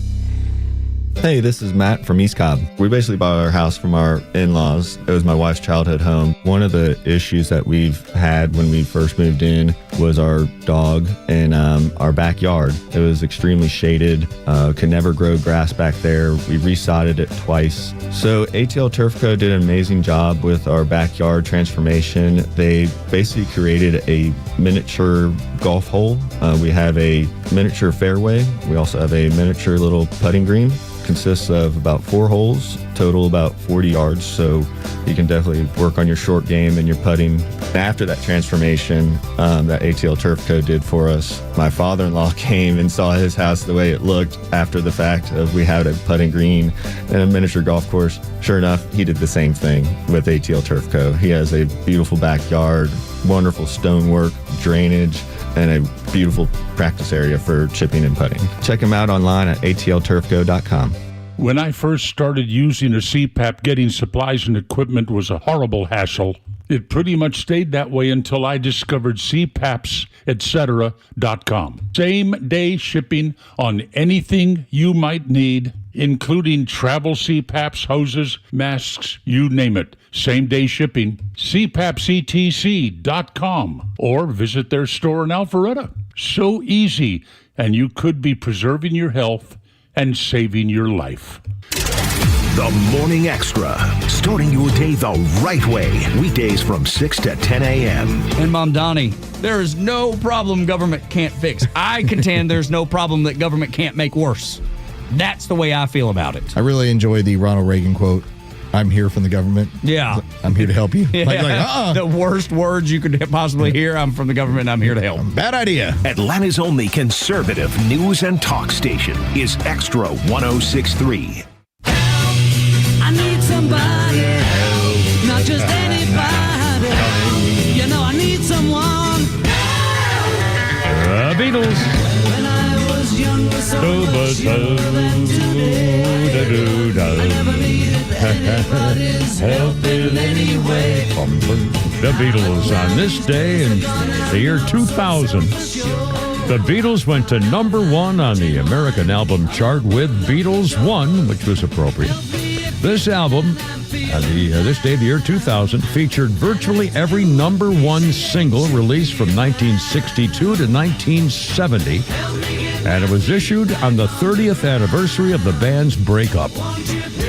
Hey, this is Matt from East Cobb. We basically bought our house from our in-laws. It was my wife's childhood home. One of the issues that we've had when we first moved in was our dog in our backyard. It was extremely shaded, could never grow grass back there. We resodded it twice. So ATL Turf Co. did an amazing job with our backyard transformation. They basically created a miniature golf hole. We have a miniature fairway. We also have a miniature little putting green. Consists of about 4 holes, total about 40 yards, so you can definitely work on your short game and your putting. After that transformation that ATL Turf Co. did for us, my father-in-law came and saw his house the way it looked after the fact of we had a putting green and a miniature golf course. Sure enough, he did the same thing with ATL Turf Co. He has a beautiful backyard, wonderful stonework, drainage, and a beautiful practice area for chipping and putting. Check him out online at atlturfco.com. When I first started using a CPAP, getting supplies and equipment was a horrible hassle. It pretty much stayed that way until I discovered CPAPsetcetera.com. Same-day shipping on anything you might need, including travel CPAPs, hoses, masks, you name it. Same-day shipping. CPAPsetc.com or visit their store in Alpharetta. So easy, and you could be preserving your health and saving your life. The Morning Extra, starting your day the right way. Weekdays from 6 to 10 a.m. And Mom Donnie, there is no problem government can't fix. I contend there's no problem that government can't make worse. That's the way I feel about it. I really enjoy the Ronald Reagan quote, "I'm here from the government." Yeah. I'm here to help you. Yeah. The worst words you could possibly hear, "I'm from the government, I'm here to help." Bad idea. Atlanta's only conservative news and talk station is Extra 106.3. I need somebody help, not just anybody. You know, I need someone. The Beatles. When I was younger, so much younger than today. I never needed anybody's help in any way. The Beatles on this day in the year 2000. The Beatles went to #1 on the American album chart with Beatles 1, which was appropriate. This album, this day of the year 2000, featured virtually every #1 single released from 1962 to 1970, and it was issued on the 30th anniversary of the band's breakup.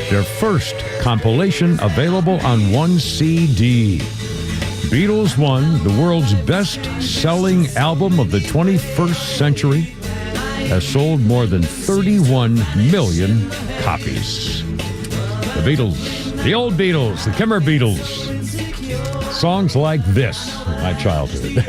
Their first compilation available on 1 CD. Beatles 1, the world's best-selling album of the 21st century, has sold more than 31 million copies. The Beatles, the old Beatles, the Kimmer Beatles. Songs like this, my childhood.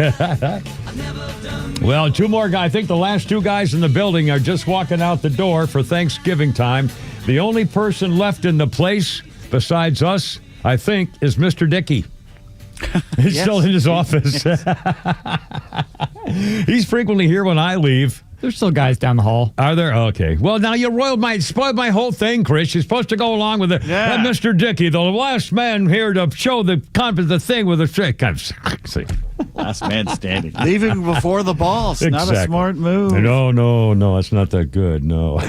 Well, 2 more guys. I think the last 2 guys in the building are just walking out the door for Thanksgiving time. The only person left in the place besides us, I think, is Mr. Dickey. He's still in his office. He's frequently here when I leave. There's still guys down the hall. Are there? Okay. Well, now you spoiled my whole thing, Chris. You're supposed to go along with it. Yeah. Mr. Dickey, the last man here to show the thing with the trick. See. Last man standing. Leaving before the boss. Not a smart move. No, it's not that good. No.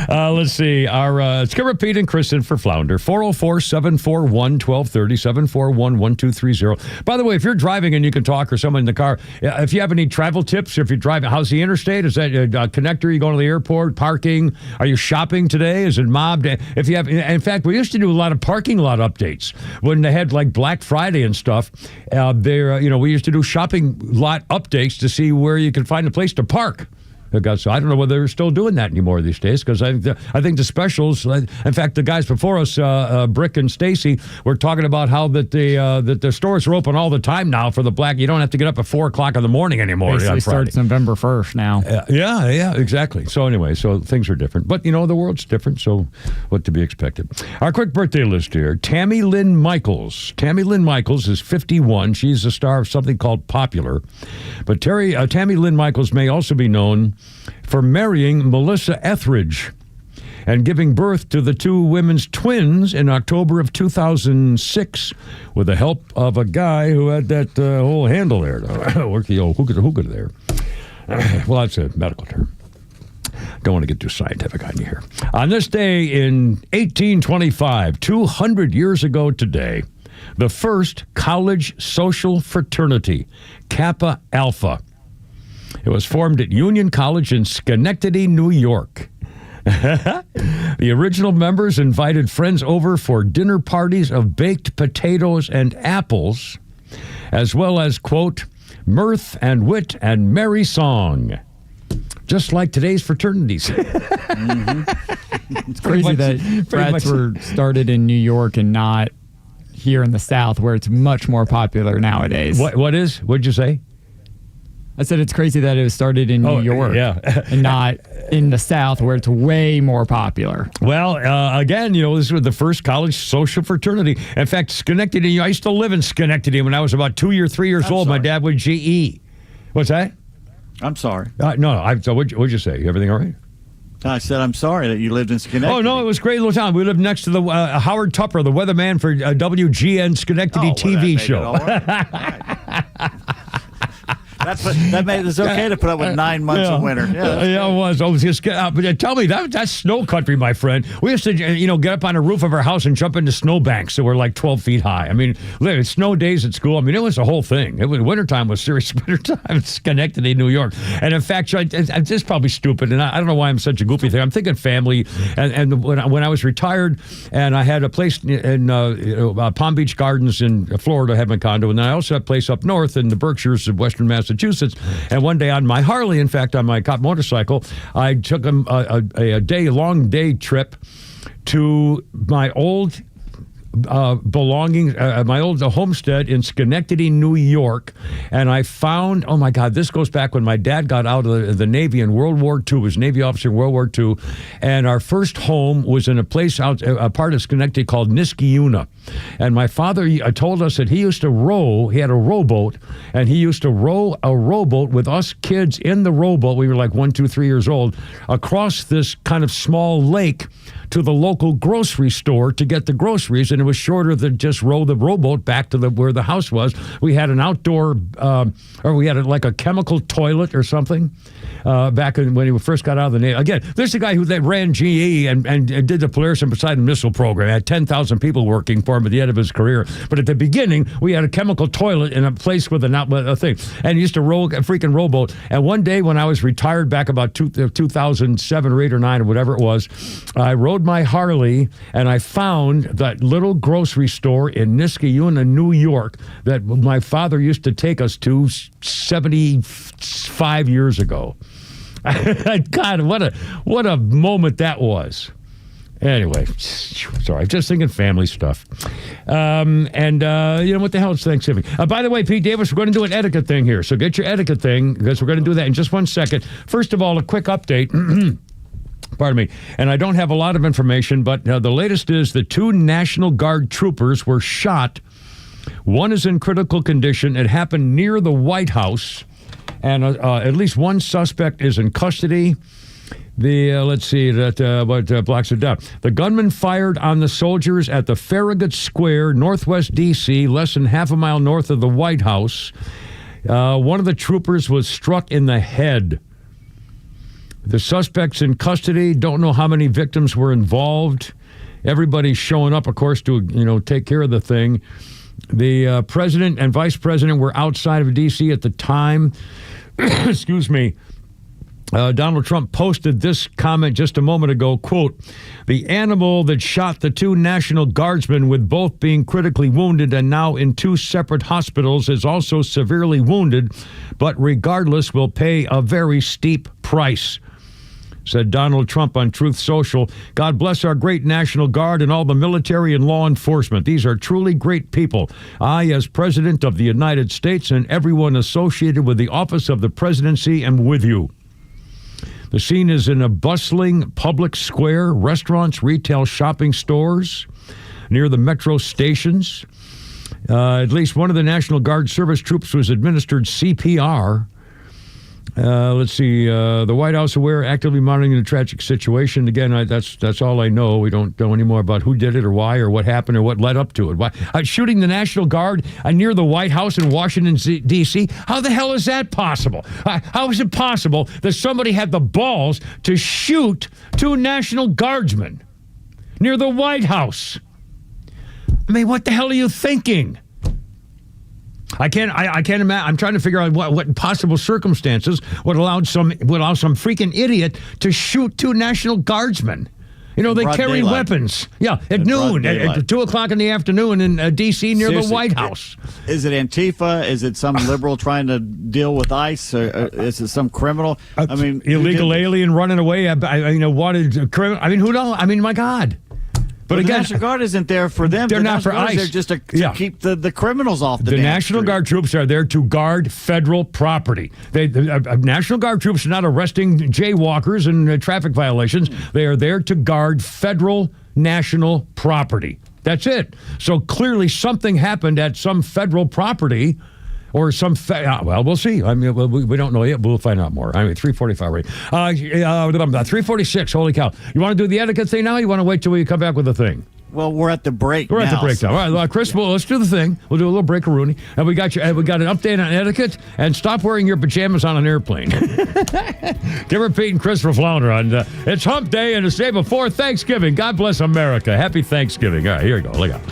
Let's see. Our Skipper Pete and Kristen for Flounder. 404-741-1230, 741-1230. By the way, if you're driving and you can talk or someone in the car, if you have any travel tips, if you're driving, how's the interstate? Is that a connector? You going to the airport? Parking? Are you shopping today? Is it mob day? If you have, in fact, we used to do a lot of parking lot updates when they had like Black Friday and stuff. We used to do shopping lot updates to see where you can find a place to park. So I don't know whether they're still doing that anymore these days, because I think the specials. In fact, the guys before us, Brick and Stacy, were talking about how that the stores are open all the time now for the Black. You don't have to get up at 4:00 in the morning anymore. Basically starts November 1st now. Yeah, exactly. So anyway, so things are different, but the world's different. So what to be expected? Our quick birthday list here: Tammy Lynn Michaels. Tammy Lynn Michaels is 51. She's the star of something called Popular, but Tammy Lynn Michaels may also be known for marrying Melissa Etheridge and giving birth to the two women's twins in October of 2006 with the help of a guy who had that whole handle there. Work the old hookah there. Well, that's a medical term. Don't want to get too scientific on you here. On this day in 1825, 200 years ago today, the first college social fraternity, Kappa Alpha. It was formed at Union College in Schenectady, New York. The original members invited friends over for dinner parties of baked potatoes and apples, as well as, quote, mirth and wit and merry song. Just like today's fraternities. It's crazy that frats were started in New York and not here in the South, where it's much more popular nowadays. What'd you say? I said it's crazy that it was started in New York and not in the South, where it's way more popular. Well, again, this was the first college social fraternity. In fact, Schenectady, I used to live in Schenectady when I was about 2 or 3 years old. Sorry. My dad was GE. What's that? I'm sorry. So what'd you say? Everything all right? I said I'm sorry that you lived in Schenectady. Oh, no, it was a great little town. We lived next to the Howard Tupper, the weatherman for WGN Schenectady TV show. That made it okay to put up with 9 months of winter. Yeah, it was. But tell me, that's snow country, my friend. We used to, get up on the roof of our house and jump into snowbanks that were like 12 feet high. I mean, snow days at school. I mean, it was a whole thing. Wintertime was serious wintertime in Schenectady, New York. And in fact, it's just probably stupid, and I don't know why I'm such a goofy thing. I'm thinking family. And when I was retired, and I had a place in Palm Beach Gardens in Florida, I had my condo, and then I also had a place up north in the Berkshires of Western Massachusetts. And one day on my Harley, in fact, on my cop motorcycle, I took a long day trip to my old belongings, my old homestead in Schenectady, New York, and I found, oh my God, this goes back when my dad got out of the Navy in World War II, was Navy officer in World War II, and our first home was in a place out, a part of Schenectady called Niskayuna. And my father told us that he used to row, he had a rowboat, and he used to row a rowboat with us kids in the rowboat, we were like 1, 2, 3 years old, across this kind of small lake to the local grocery store to get the groceries, and it was shorter than just row the rowboat back to where the house was. We had an outdoor, or we had like a chemical toilet or something back when he first got out of the Navy. Again, there's a guy who ran GE and did the Polaris and Poseidon missile program. Had 10,000 people working for him at the end of his career. But at the beginning, we had a chemical toilet in a place with a thing. And he used to row a freaking rowboat. And one day when I was retired back about 2007 or 8 or 9 or whatever it was, I rode my Harley and I found that little grocery store in Niskayuna, New York that my father used to take us to 75 years ago. God, what a moment that was. Anyway, sorry, just thinking family stuff. What the hell is Thanksgiving? By the way, Pete Davis, we're going to do an etiquette thing here. So get your etiquette thing, because we're going to do that in just 1 second. First of all, a quick update. Pardon me. And I don't have a lot of information, but the latest is the 2 National Guard troopers were shot. One is in critical condition. It happened near the White House, and at least one suspect is in custody. Let's see, what blocks it down. The gunman fired on the soldiers at the Farragut Square, northwest D.C., less than half a mile north of the White House. One of the troopers was struck in the head. The suspect's in custody. Don't know how many victims were involved. Everybody's showing up, of course, to take care of the thing. The president and vice president were outside of D.C. at the time. Excuse me. Donald Trump posted this comment just a moment ago, quote, "The animal that shot the two National Guardsmen, with both being critically wounded and now in two separate hospitals, is also severely wounded, but regardless will pay a very steep price," said Donald Trump on Truth Social. "God bless our great National Guard and all the military and law enforcement. These are truly great people. I, as President of the United States, and everyone associated with the office of the presidency, am with you." The scene is in a bustling public square, restaurants, retail shopping stores near the metro stations. At least one of the National Guard service troops was administered CPR. Let's see. The White House aware, actively monitoring the tragic situation. Again, that's all I know. We don't know any more about who did it or why or what happened or what led up to it. Why shooting the National Guard near the White House in Washington, D.C.? How the hell is that possible? How is it possible that somebody had the balls to shoot two National Guardsmen near the White House? I mean, what the hell are you thinking? I can't imagine. I'm trying to figure out what possible circumstances would allow some freaking idiot to shoot two National Guardsmen. They carry weapons. Yeah, at noon, at 2 o'clock in the afternoon in D.C. near the White House. Is it Antifa? Is it some liberal trying to deal with ICE? Or is it some criminal? I mean, illegal alien running away. Wanted criminal. I mean, who knows? I mean, my God. But again, the National Guard isn't there for them. They're not for ICE. They're just to keep the criminals off the National Guard troops are there to guard federal property. National Guard troops are not arresting jaywalkers and traffic violations. They are there to guard federal national property. That's it. So clearly something happened at some federal property. Or some, we'll see. I mean, we don't know yet. We'll find out more. I mean, 3:45 right. 3:46. Holy cow! You want to do the etiquette thing now? Or you want to wait till we come back with the thing? Well, we're at the break. We're at the break now. All right, Chris. Well, let's do the thing. We'll do a little break, Rooney, and we got an update on etiquette. And stop wearing your pajamas on an airplane. Give Pete and Chris for Flounder on. It's Hump Day and it's day before Thanksgiving. God bless America. Happy Thanksgiving. All right, here we go. Look out.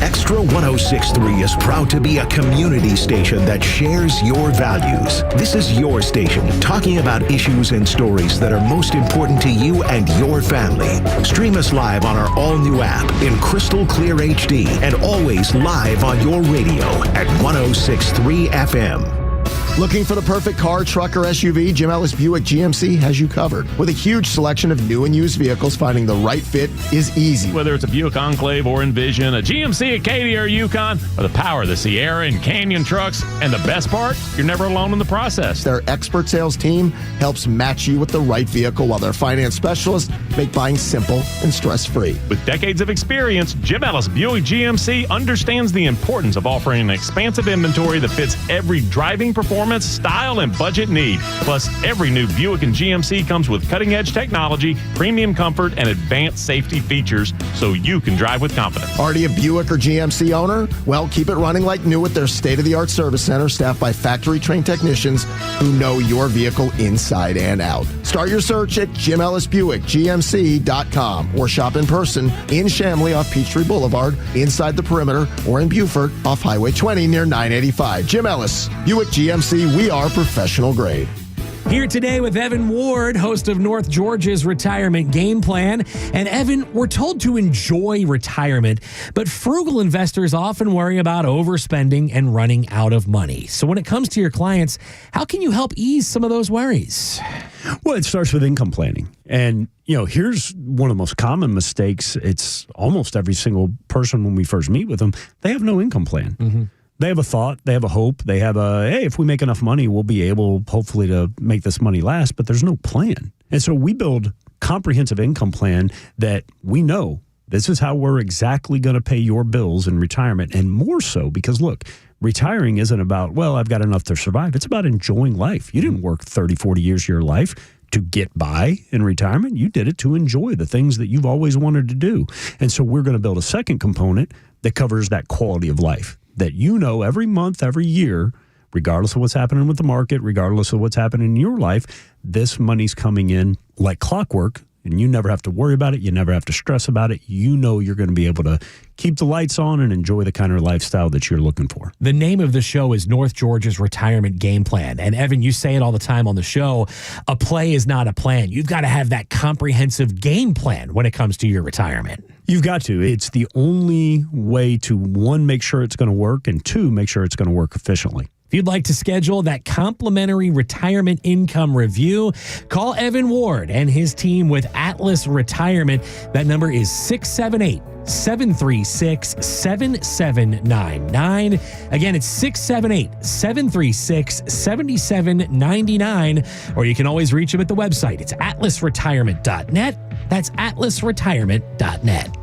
Extra 106.3 is proud to be a community station that shares your values. This is your station, talking about issues and stories that are most important to you and your family. Stream us live on our all-new app in crystal clear HD and always live on your radio at 106.3 FM. Looking for the perfect car, truck, or SUV? Jim Ellis Buick GMC has you covered. With a huge selection of new and used vehicles, finding the right fit is easy. Whether it's a Buick Enclave or Envision, a GMC Acadia or Yukon, or the power of the Sierra and Canyon trucks, and the best part, you're never alone in the process. Their expert sales team helps match you with the right vehicle, while their finance specialists make buying simple and stress-free. With decades of experience, Jim Ellis Buick GMC understands the importance of offering an expansive inventory that fits every driving performance, style, and budget need. Plus, every new Buick and GMC comes with cutting-edge technology, premium comfort, and advanced safety features so you can drive with confidence. Already a Buick or GMC owner? Well, keep it running like new with their state-of-the-art service center staffed by factory-trained technicians who know your vehicle inside and out. Start your search at JimEllisBuickGMC.com or shop in person in Chamblee off Peachtree Boulevard, inside the Perimeter, or in Beaufort off Highway 20 near 985. Jim Ellis, Buick GMC, we are professional grade. Here today with Evan Ward, host of North Georgia's Retirement Game Plan. And Evan, we're told to enjoy retirement, but frugal investors often worry about overspending and running out of money. So when it comes to your clients, how can you help ease some of those worries? Well, it starts with income planning. And, here's one of the most common mistakes. It's almost every single person when we first meet with them, they have no income plan. Mm-hmm. They have a thought, they have a hope, they have hey, if we make enough money, we'll be able, hopefully, to make this money last, but there's no plan. And so we build comprehensive income plan that we know This is how we're exactly going to pay your bills in retirement, and more so because, look, retiring isn't about, well, I've got enough to survive. It's about enjoying life. You didn't work 30, 40 years of your life to get by in retirement. You did it to enjoy the things that you've always wanted to do. And so we're going to build a second component that covers that quality of life that every month, every year, regardless of what's happening with the market, regardless of what's happening in your life, this money's coming in like clockwork. And you never have to worry about it. You never have to stress about it. You're going to be able to keep the lights on and enjoy the kind of lifestyle that you're looking for. The name of the show is North Georgia's Retirement Game Plan. And Evan, you say it all the time on the show, a play is not a plan. You've got to have that comprehensive game plan when it comes to your retirement. You've got to. It's the only way to, one, make sure it's going to work, and two, make sure it's going to work efficiently. If you'd like to schedule that complimentary retirement income review, call Evan Ward and his team with Atlas Retirement. That number is 678-736-7799. Again, it's 678-736-7799. Or you can always reach them at the website. It's atlasretirement.net. That's atlasretirement.net.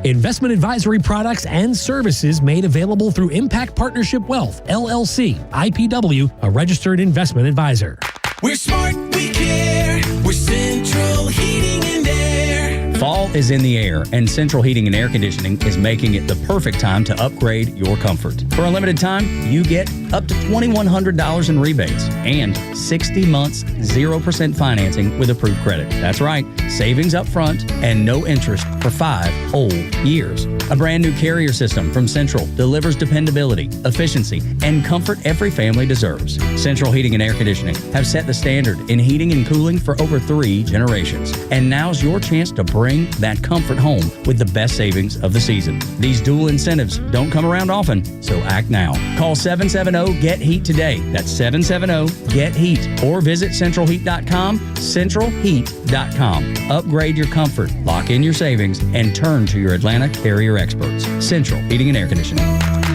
Investment advisory products and services made available through Impact Partnership Wealth, LLC, IPW, a registered investment advisor. We're smart, we care. We're Central Heating and Air. Fall is in the air, and Central Heating and Air Conditioning is making it the perfect time to upgrade your comfort. For a limited time, you get up to $2,100 in rebates and 60 months, 0% financing with approved credit. That's right, savings up front and no interest for 5 whole years. A brand new Carrier system from Central delivers dependability, efficiency, and comfort every family deserves. Central Heating and Air Conditioning have set the standard in heating and cooling for over 3 generations. And now's your chance to bring that comfort home with the best savings of the season. These dual incentives don't come around often, so act now. Call 770-GET-HEAT today. That's 770-GET-HEAT. Or visit centralheat.com, centralheat.com. Upgrade your comfort, lock in your savings, and turn to your Atlanta Carrier experts. Central Heating and Air Conditioning.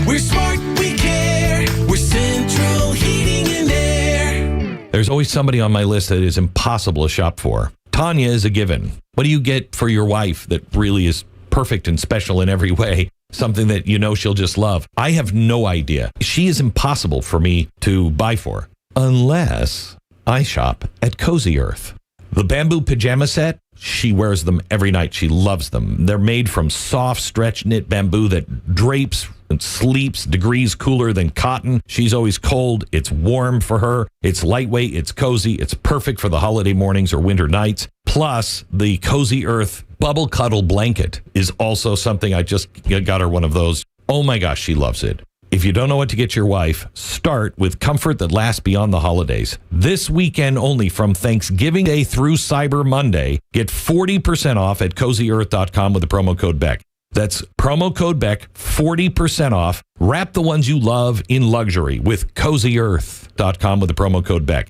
We're smart, we care. We're Central Heating and Air. There's always somebody on my list that is impossible to shop for. Tanya is a given. What do you get for your wife that really is perfect and special in every way? Something that you know she'll just love. I have no idea. She is impossible for me to buy for, unless I shop at Cozy Earth. The bamboo pajama set, she wears them every night. She loves them. They're made from soft stretch knit bamboo that drapes and sleeps degrees cooler than cotton. She's always cold. It's warm for her. It's lightweight. It's cozy. It's perfect for the holiday mornings or winter nights. Plus, the Cozy Earth Bubble Cuddle Blanket is also something. I just got her one of those. Oh my gosh, she loves it. If you don't know what to get your wife, start with comfort that lasts beyond the holidays. This weekend only, from Thanksgiving Day through Cyber Monday, get 40% off at CozyEarth.com with the promo code Beck. That's promo code Beck, 40% off. Wrap the ones you love in luxury with CozyEarth.com with the promo code Beck.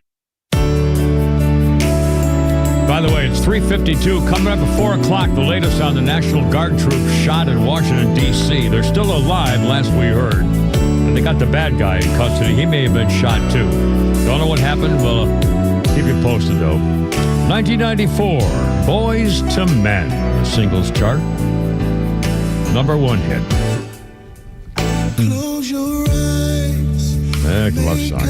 By the way, it's 3:52. Coming up at 4 o'clock, the latest on the National Guard troops shot in Washington, D.C. They're still alive, last we heard. And they got the bad guy in custody. He may have been shot, too. Don't know what happened? Well, keep you posted, though. 1994, Boys to Men, the singles chart. #1 hit. Close your eyes. Heck, love song.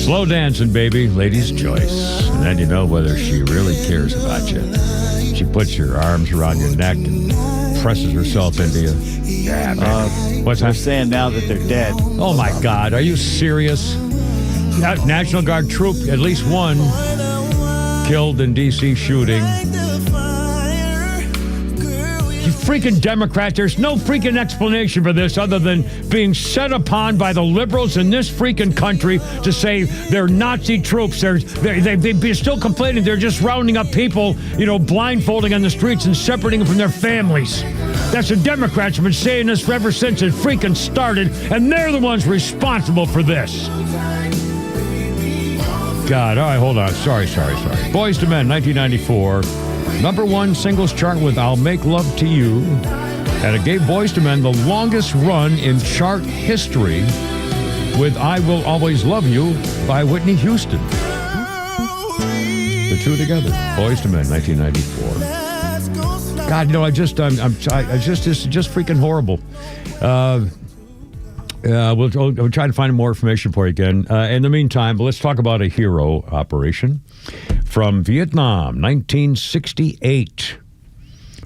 Slow dancing, baby, lady's choice. And then you know whether she really cares about you. She puts her arms around your neck and presses herself into you. Yeah, man. What's They're that? saying now that they're dead. Oh, my God. Are you serious? National Guard troop, at least one, killed in D.C. shooting. You freaking Democrat, there's no freaking explanation for this other than being set upon by the liberals in this freaking country to say they're Nazi troops. They're still complaining they're just rounding up people, blindfolding on the streets and separating them from their families. That's the Democrats have been saying this ever since it freaking started, and they're the ones responsible for this. God, all right, hold on. Sorry. Boys to Men, 1994. #1 singles chart with I'll Make Love to You. And it gave Boys to Men the longest run in chart history with I Will Always Love You by Whitney Houston. The two together. Boys to Men, 1994. God, no, it's just freaking horrible. We'll try to find more information for you again. In the meantime, let's talk about a hero operation from Vietnam, 1968.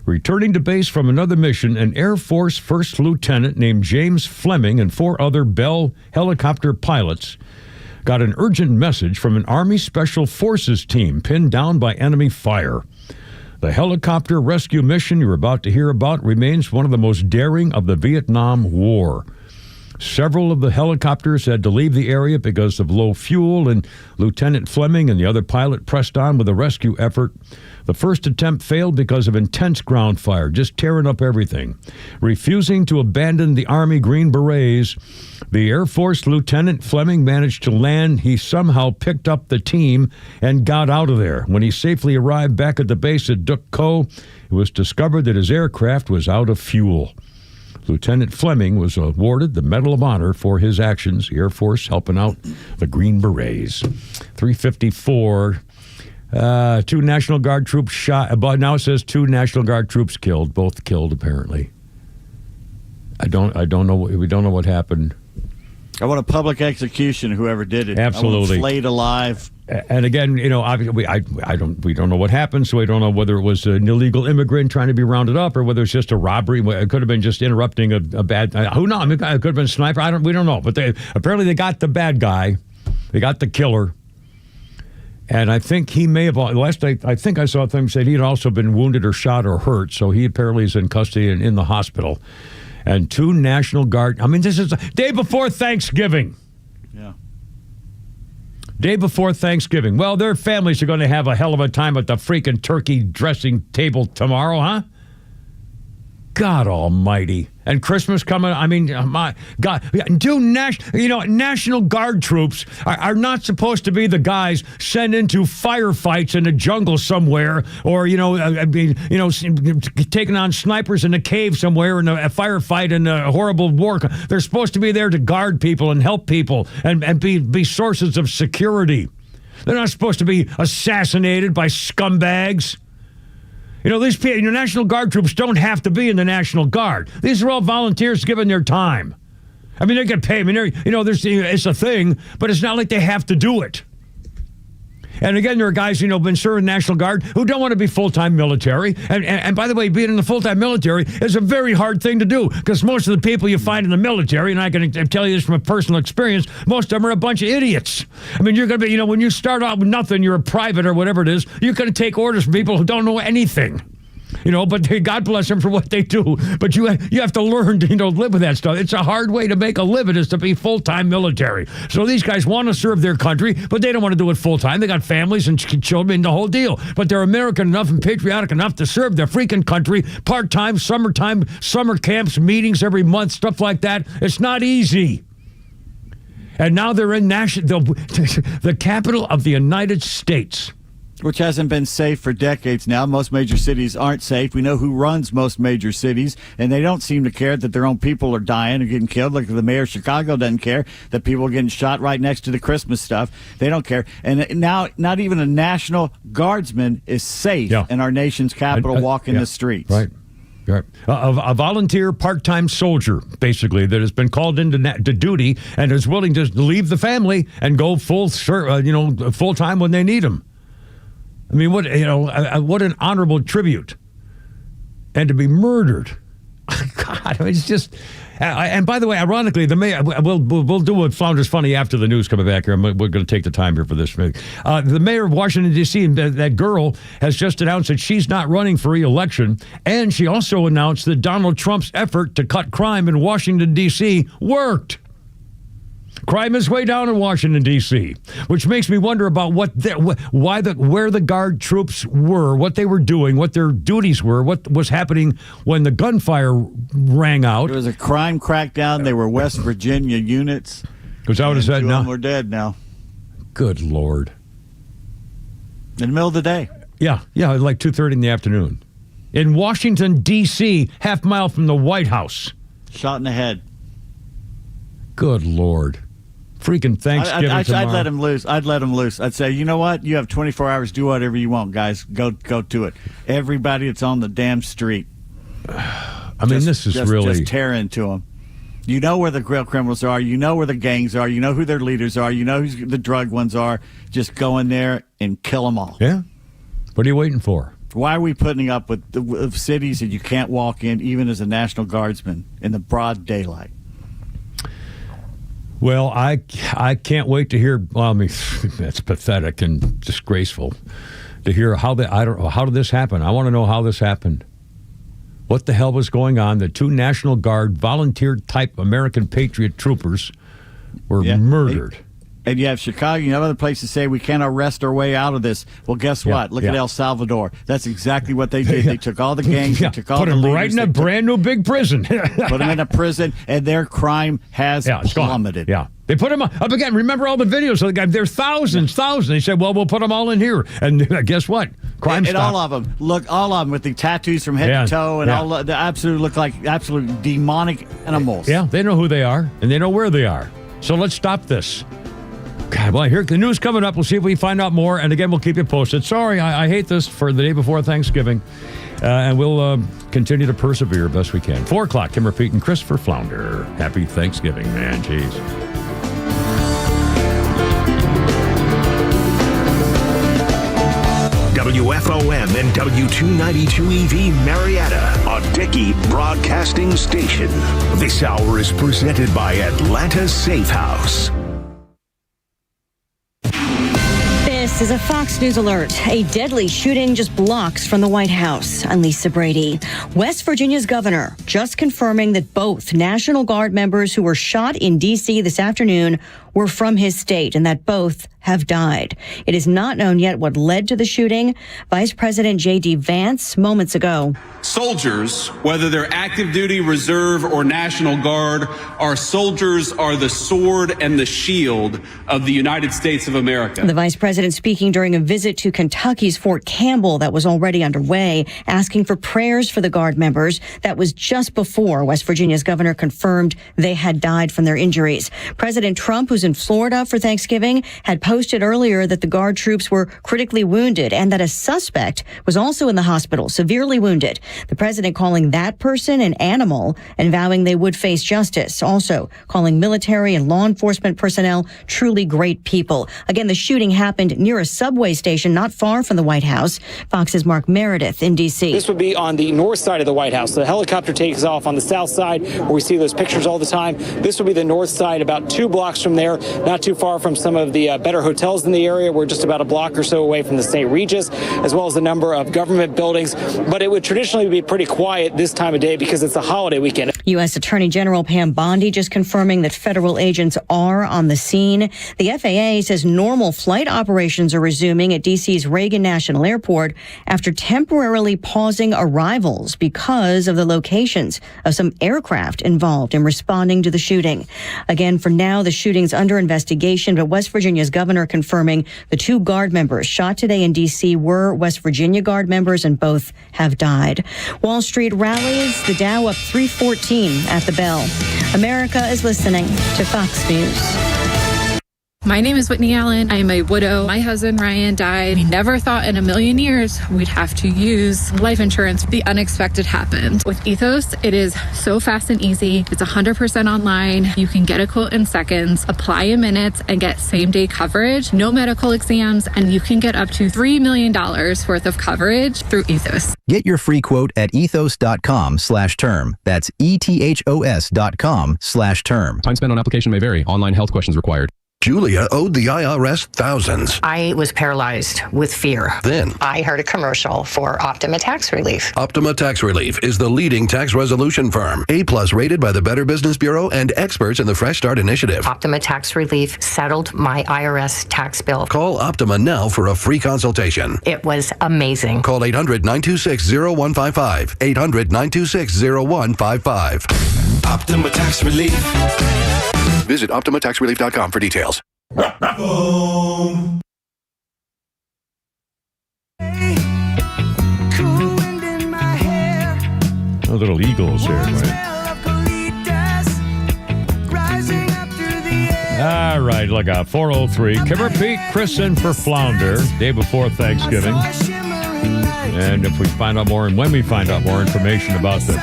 Returning to base from another mission, an Air Force first lieutenant named James Fleming and 4 other Bell helicopter pilots got an urgent message from an Army Special Forces team pinned down by enemy fire. The helicopter rescue mission you're about to hear about remains one of the most daring of the Vietnam War. Several of the helicopters had to leave the area because of low fuel, and Lieutenant Fleming and the other pilot pressed on with the rescue effort. The first attempt failed because of intense ground fire, just tearing up everything. Refusing to abandon the Army Green Berets, the Air Force Lieutenant Fleming managed to land. He somehow picked up the team and got out of there. When he safely arrived back at the base at Duc Co, it was discovered that his aircraft was out of fuel. Lieutenant Fleming was awarded the Medal of Honor for his actions, the Air Force helping out the Green Berets. 354. 2 National Guard troops shot. But now it says 2 National Guard troops killed. Both killed, apparently. I don't know. We don't know what happened. I want a public execution. Whoever did it, absolutely, I want flayed alive. And again, obviously, we don't know what happened, so we don't know whether it was an illegal immigrant trying to be rounded up or whether it's just a robbery. It could have been just interrupting a bad. Who knows? I mean, it could have been a sniper. We don't know. But apparently they got the bad guy. They got the killer. And I think he may have. I think I saw them say he'd also been wounded or shot or hurt. So he apparently is in custody and in the hospital. And 2 National Guard. I mean, this is the day before Thanksgiving. Yeah. Day before Thanksgiving. Well, their families are going to have a hell of a time at the freaking turkey dressing table tomorrow, huh? God almighty. And Christmas coming, I mean, my God. National Guard troops are not supposed to be the guys sent into firefights in the jungle somewhere or, taking on snipers in a cave somewhere in a firefight in a horrible war. They're supposed to be there to guard people and help people and be sources of security. They're not supposed to be assassinated by scumbags. These people, National Guard troops don't have to be in the National Guard. These are all volunteers given their time. I mean, they get paid. I mean, it's a thing, but it's not like they have to do it. And again, there are guys, been serving National Guard who don't want to be full-time military. And by the way, being in the full-time military is a very hard thing to do because most of the people you find in the military, and I can tell you this from a personal experience, most of them are a bunch of idiots. I mean, you're going to be, when you start out with nothing, you're a private or whatever it is, you're going to take orders from people who don't know anything. But God bless them for what they do. But you have to learn to, live with that stuff. It's a hard way to make a living is to be full-time military. So these guys want to serve their country, but they don't want to do it full-time. They got families and children and the whole deal. But they're American enough and patriotic enough to serve their freaking country part-time, summertime, summer camps, meetings every month, stuff like that. It's not easy. And now they're in the capital of the United States. Which hasn't been safe for decades now. Most major cities aren't safe. We know who runs most major cities, and they don't seem to care that their own people are dying or getting killed. Like the mayor of Chicago doesn't care that people are getting shot right next to the Christmas stuff. They don't care. And now not even a National Guardsman is safe in our nation's capital walking the streets. Right. A volunteer part-time soldier, basically, that has been called into duty and is willing to leave the family and go full-time when they need him. I mean, what an honorable tribute. And to be murdered. God, I mean, it's just... and by the way, ironically, the mayor... We'll do a Flounders Funny after the news coming back here. We're going to take the time here for this. The mayor of Washington, D.C., that girl has just announced that she's not running for re-election. And she also announced that Donald Trump's effort to cut crime in Washington, D.C. worked. Crime is way down in Washington, D.C., which makes me wonder about where the Guard troops were, what they were doing, what their duties were, what was happening when the gunfire rang out. It was a crime crackdown. They were West Virginia units. Was that what it said? No, we're dead now. Good Lord. In the middle of the day. Yeah, like 2:30 in the afternoon. In Washington, D.C., half mile from the White House. Shot in the head. Good Lord. freaking Thanksgiving I'd tomorrow. let him loose. I'd say, you know what? You have 24 hours. Do whatever you want, guys. Go to it. Everybody that's on the damn street. I mean, this is really... Just tear into them. You know where the real criminals are. You know where the gangs are. You know who their leaders are. You know who the drug ones are. Just go in there and kill them all. Yeah. What are you waiting for? Why are we putting up with cities that you can't walk in, even as a National Guardsman, in the broad daylight? Well, I can't wait to hear. Well, I mean, that's pathetic and disgraceful to hear how did this happen? I want to know how this happened. What the hell was going on? The 2 National Guard volunteer-type American Patriot troopers were murdered. And you have Chicago, you have other places say we can't arrest our way out of this. Well, guess what? Look at El Salvador. That's exactly what they did. They took all the gangs, they took all put the them leaders, right in a brand new big prison. Put them in a prison, and their crime has plummeted. Yeah. They put them up again. Remember all the videos of the guy? There are thousands. They said, well, we'll put them all in here. And guess what? Crime and all of them. Look, all of them with the tattoos from head to toe, and all they absolutely look like absolute demonic animals. Yeah, they know who they are, and they know where they are. So let's stop this. God, well, here the news coming up. We'll see if we find out more. And again, we'll keep you posted. Sorry, I hate this for the day before Thanksgiving. And we'll continue to persevere best we can. 4 o'clock, Kimmer Pete and Christopher Flounder. Happy Thanksgiving, man. Jeez. WFOM and W292 EV Marietta, a Dickey Broadcasting Station. This hour is presented by Atlanta Safe House. This is a Fox News alert. A deadly shooting just blocks from the White House. I'm Lisa Brady. West Virginia's governor just confirming that both National Guard members who were shot in D.C. this afternoon were from his state and that both have died. It is not known yet what led to the shooting. Vice President J.D. Vance moments ago. Soldiers, whether they're active duty, reserve, or National Guard, our soldiers are the sword and the shield of the United States of America. The vice president speaking during a visit to Kentucky's Fort Campbell that was already underway, asking for prayers for the Guard members. That was just before West Virginia's governor confirmed they had died from their injuries. President Trump, who's in Florida for Thanksgiving, had posted earlier that the Guard troops were critically wounded and that a suspect was also in the hospital, severely wounded. The president calling that person an animal and vowing they would face justice. Also calling military and law enforcement personnel truly great people. Again, the shooting happened near a subway station not far from the White House. Fox's Mark Meredith in D.C. This would be on the north side of the White House. The helicopter takes off on the south side where we see those pictures all the time. This would be the north side, about 2 blocks from there, not too far from some of the better hotels in the area. We're just about a block or so away from the St. Regis, as well as a number of government buildings. But it would traditionally be pretty quiet this time of day because it's a holiday weekend. U.S. Attorney General Pam Bondi just confirming that federal agents are on the scene. The FAA says normal flight operations are resuming at D.C.'s Reagan National Airport after temporarily pausing arrivals because of the locations of some aircraft involved in responding to the shooting. Again, for now, the shooting's under investigation, but West Virginia's governor confirming the 2 Guard members shot today in D.C. were West Virginia Guard members and both have died. Wall Street rallies, the Dow up 314 at the bell. America is listening to Fox News. My name is Whitney Allen. I am a widow. My husband, Ryan, died. We never thought in a million years we'd have to use life insurance. The unexpected happened. With Ethos, it is so fast and easy. It's 100% online. You can get a quote in seconds, apply in minutes, and get same-day coverage, no medical exams, and you can get up to $3 million worth of coverage through Ethos. Get your free quote at ethos.com/term. That's ethos.com/term. Time spent on application may vary. Online health questions required. Julia owed the IRS thousands. I was paralyzed with fear. Then I heard a commercial for Optima Tax Relief. Optima Tax Relief is the leading tax resolution firm, A+ rated by the Better Business Bureau and experts in the Fresh Start Initiative. Optima Tax Relief settled my IRS tax bill. Call Optima now for a free consultation. It was amazing. Call 800-926-0155. 800-926-0155. Optima Tax Relief. Visit OptimaTaxRelief.com for details. A little Eagles here, right? All All right, look out. 403. Kimmer Pete, Kristen for Flounder, day before Thanksgiving. And if we find out more, and when we find out more information about the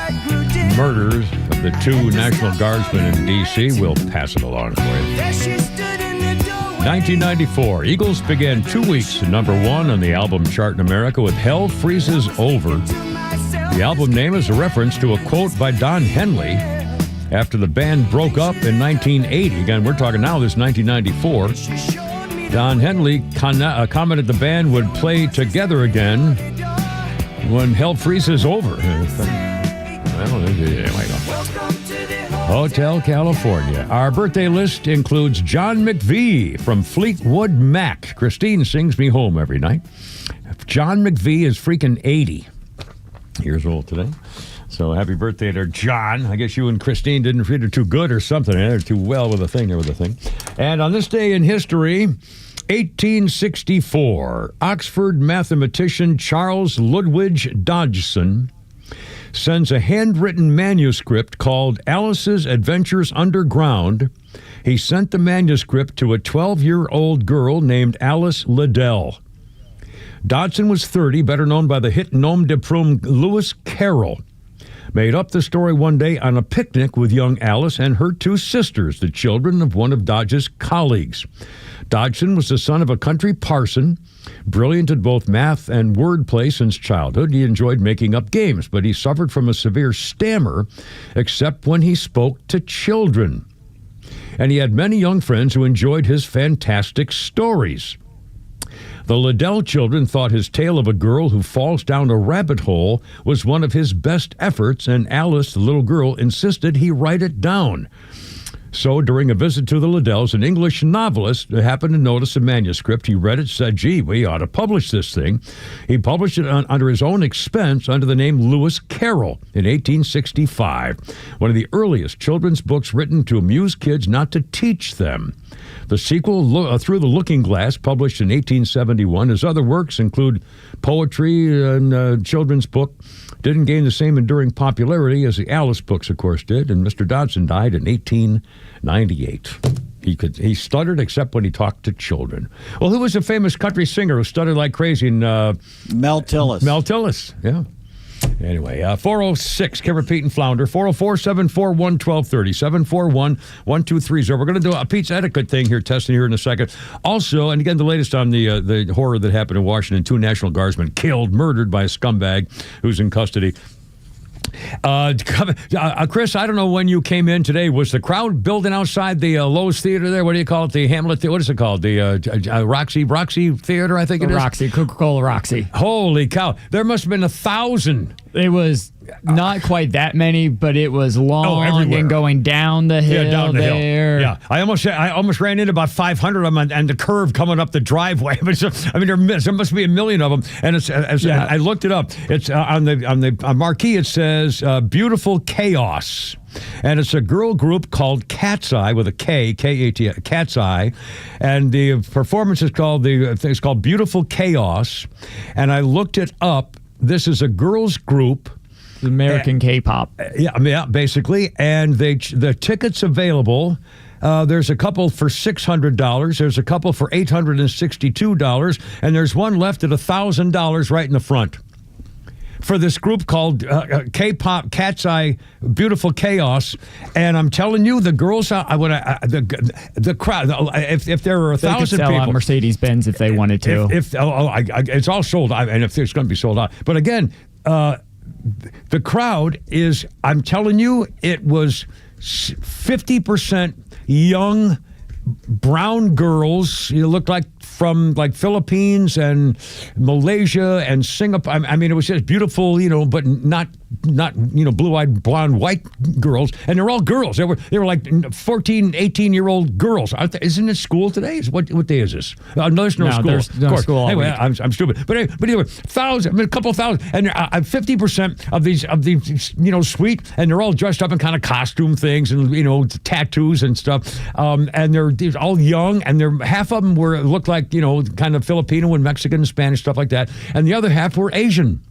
murders of the 2 National Guardsmen in D.C., we'll pass it along for you. 1994, Eagles began 2 weeks at number 1 on the album chart in America with Hell Freezes Over. The album name is a reference to a quote by Don Henley after the band broke up in 1980. Again, we're talking now, this is 1994. Don Henley commented the band would play together again when Hell Freezes Over. Hotel California. Our birthday list includes John McVie from Fleetwood Mac. Christine sings me home every night. John McVie is freaking 80 years old today. So happy birthday to John. I guess you and Christine didn't treat her too good or something. They're too well with a thing. And on this day in history, 1864, Oxford mathematician Charles Ludwig Dodgson sends a handwritten manuscript called Alice's Adventures Underground. He sent the manuscript to a 12-year-old girl named Alice Liddell. Dodson was 30, better known by the hit nom de plume Lewis Carroll. Made up the story one day on a picnic with young Alice and her 2 sisters, the children of one of Dodge's colleagues. Dodgson was the son of a country parson, brilliant at both math and wordplay since childhood. He enjoyed making up games, but he suffered from a severe stammer, except when he spoke to children. And he had many young friends who enjoyed his fantastic stories. The Liddell children thought his tale of a girl who falls down a rabbit hole was one of his best efforts, and Alice, the little girl, insisted he write it down. So during a visit to the Liddells, an English novelist happened to notice a manuscript. He read it, said, gee, we ought to publish this thing. He published it under his own expense under the name Lewis Carroll in 1865, one of the earliest children's books written to amuse kids, not to teach them. The sequel, Through the Looking Glass, published in 1871. His other works include poetry and children's book. Didn't gain the same enduring popularity as the Alice books, of course, did. And Mr. Dodson died in 1898. He stuttered except when he talked to children. Well, who was a famous country singer who stuttered like crazy? Mel Tillis. Mel Tillis, yeah. Anyway, 406, Kimmer Pete and Flounder, 404-741-1230, 741-1230. We're going to do a Pete's etiquette thing here, testing here in a second. Also, and again, the latest on the horror that happened in Washington, 2 National Guardsmen killed, murdered by a scumbag who's in custody. Chris, I don't know when you came in today. Was the crowd building outside the Lowe's Theater there? What do you call it? The Hamlet Theater? What is it called? The Roxy Theater, I think it is? Roxy, Coca-Cola Roxy. Holy cow. There must have been 1,000. It was not quite that many, but it was long and going down the hill there. Yeah, I almost ran into about 500 of them and the curve coming up the driveway. There must be a million of them. And I looked it up. It's on the marquee. It says "Beautiful Chaos." And it's a girl group called Cat's Eye with a K, K-A-T, Cat's Eye. And the performance is called Beautiful Chaos. And I looked it up. This is a girls group. American K-pop. Yeah, basically. And the tickets available, there's a couple for $600. There's a couple for $862. And there's one left at $1,000 right in the front. For this group called K-pop Cat's Eye Beautiful Chaos, and I'm telling you, the girls, the crowd, if there were 1,000 people, they could sell out Mercedes-Benz if they wanted to. It's all sold out, and if it's going to be sold out, but again, the crowd is, I'm telling you, it was 50% young brown girls. You looked like from like Philippines and Malaysia and Singapore. I mean, it was just beautiful, but not blue-eyed blonde white girls. And they're all girls. They were like 14, 18-year-old girls. Isn't it school today? What day is this? No, there's no school. There's no school. Anyway, I'm stupid. But anyway, a couple thousand, and 50% of these sweet, and they're all dressed up in kind of costume things and tattoos and stuff. And they're all young, and half of them looked like kind of Filipino and Mexican and Spanish, stuff like that, and the other half were Asian.